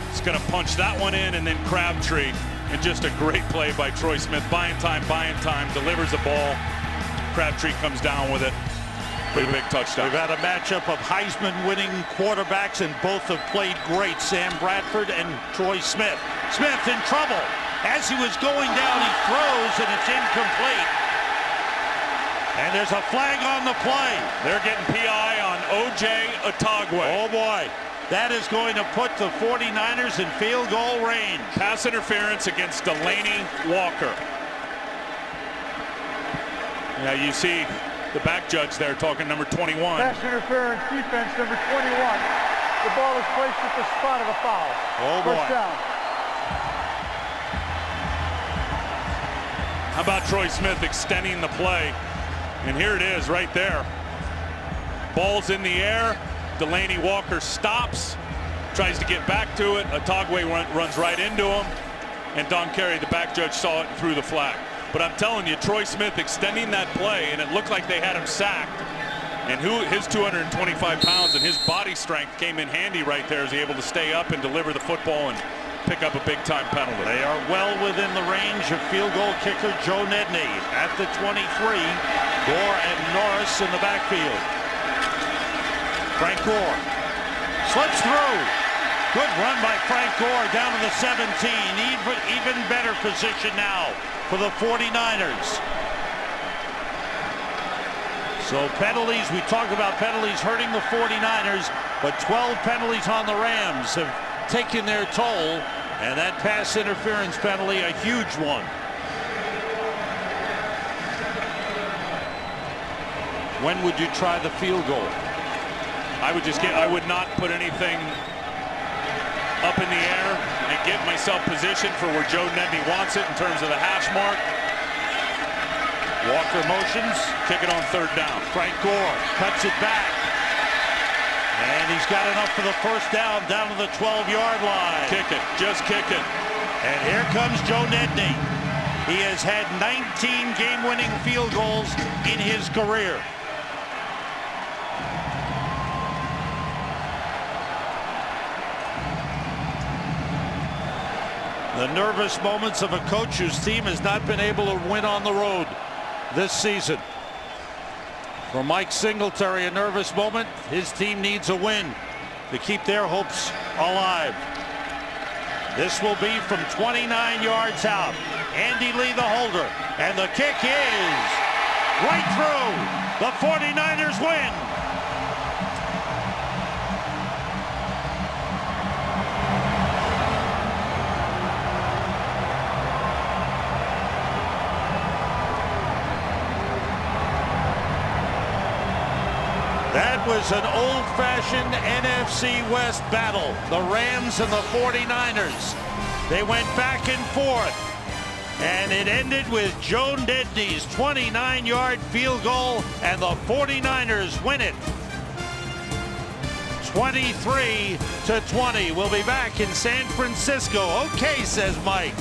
He's going to punch that one in, and then Crabtree. And just a great play by Troy Smith. Buying time, delivers the ball. Crabtree comes down with it. Pretty big touchdown. We've had a matchup of Heisman-winning quarterbacks, and both have played great. Sam Bradford and Troy Smith. Smith in trouble. As he was going down, he throws, and it's incomplete. And there's a flag on the play. They're getting PI on O.J. Otagwe. Oh, boy. That is going to put the 49ers in field goal range. Pass interference against Delaney Walker. Now you see the back judge there talking number 21. Pass interference, defense number 21. The ball is placed at the spot of the foul. Oh, boy. First down. How about Troy Smith extending the play? And here it is right there. Ball's in the air. Delaney Walker stops, tries to get back to it. Otagwe runs right into him. And Don Carey, the back judge, saw it and threw the flag. But I'm telling you, Troy Smith extending that play, and it looked like they had him sacked. And his 225 pounds and his body strength came in handy right there as he able to stay up and deliver the football and pick up a big-time penalty. They are well within the range of field goal kicker Joe Nedney at the 23. Gore and Norris in the backfield. Frank Gore slips through. Good run by Frank Gore down to the 17. Even better position now for the 49ers. So penalties, we talked about penalties hurting the 49ers, but 12 penalties on the Rams have taken their toll, and that pass interference penalty, a huge one. When would you try the field goal? I would not put anything up in the air and get myself positioned for where Joe Nedney wants it in terms of the hash mark. Walker motions. Kick it on 3rd down. Frank Gore cuts it back. And he's got enough for the first down to the 12-yard line. Kick it. Just kick it. And here comes Joe Nedney. He has had 19 game-winning field goals in his career. The nervous moments of a coach whose team has not been able to win on the road this season. For Mike Singletary, a nervous moment. His team needs a win to keep their hopes alive. This will be from 29 yards out. Andy Lee, the holder, and the kick is right through. The 49ers win. was an old-fashioned NFC West battle. The Rams and the 49ers. They went back and forth. And it ended with Joe Nedney's 29-yard field goal, and the 49ers win it 23-20. We'll be back in San Francisco. Okay, says Mike.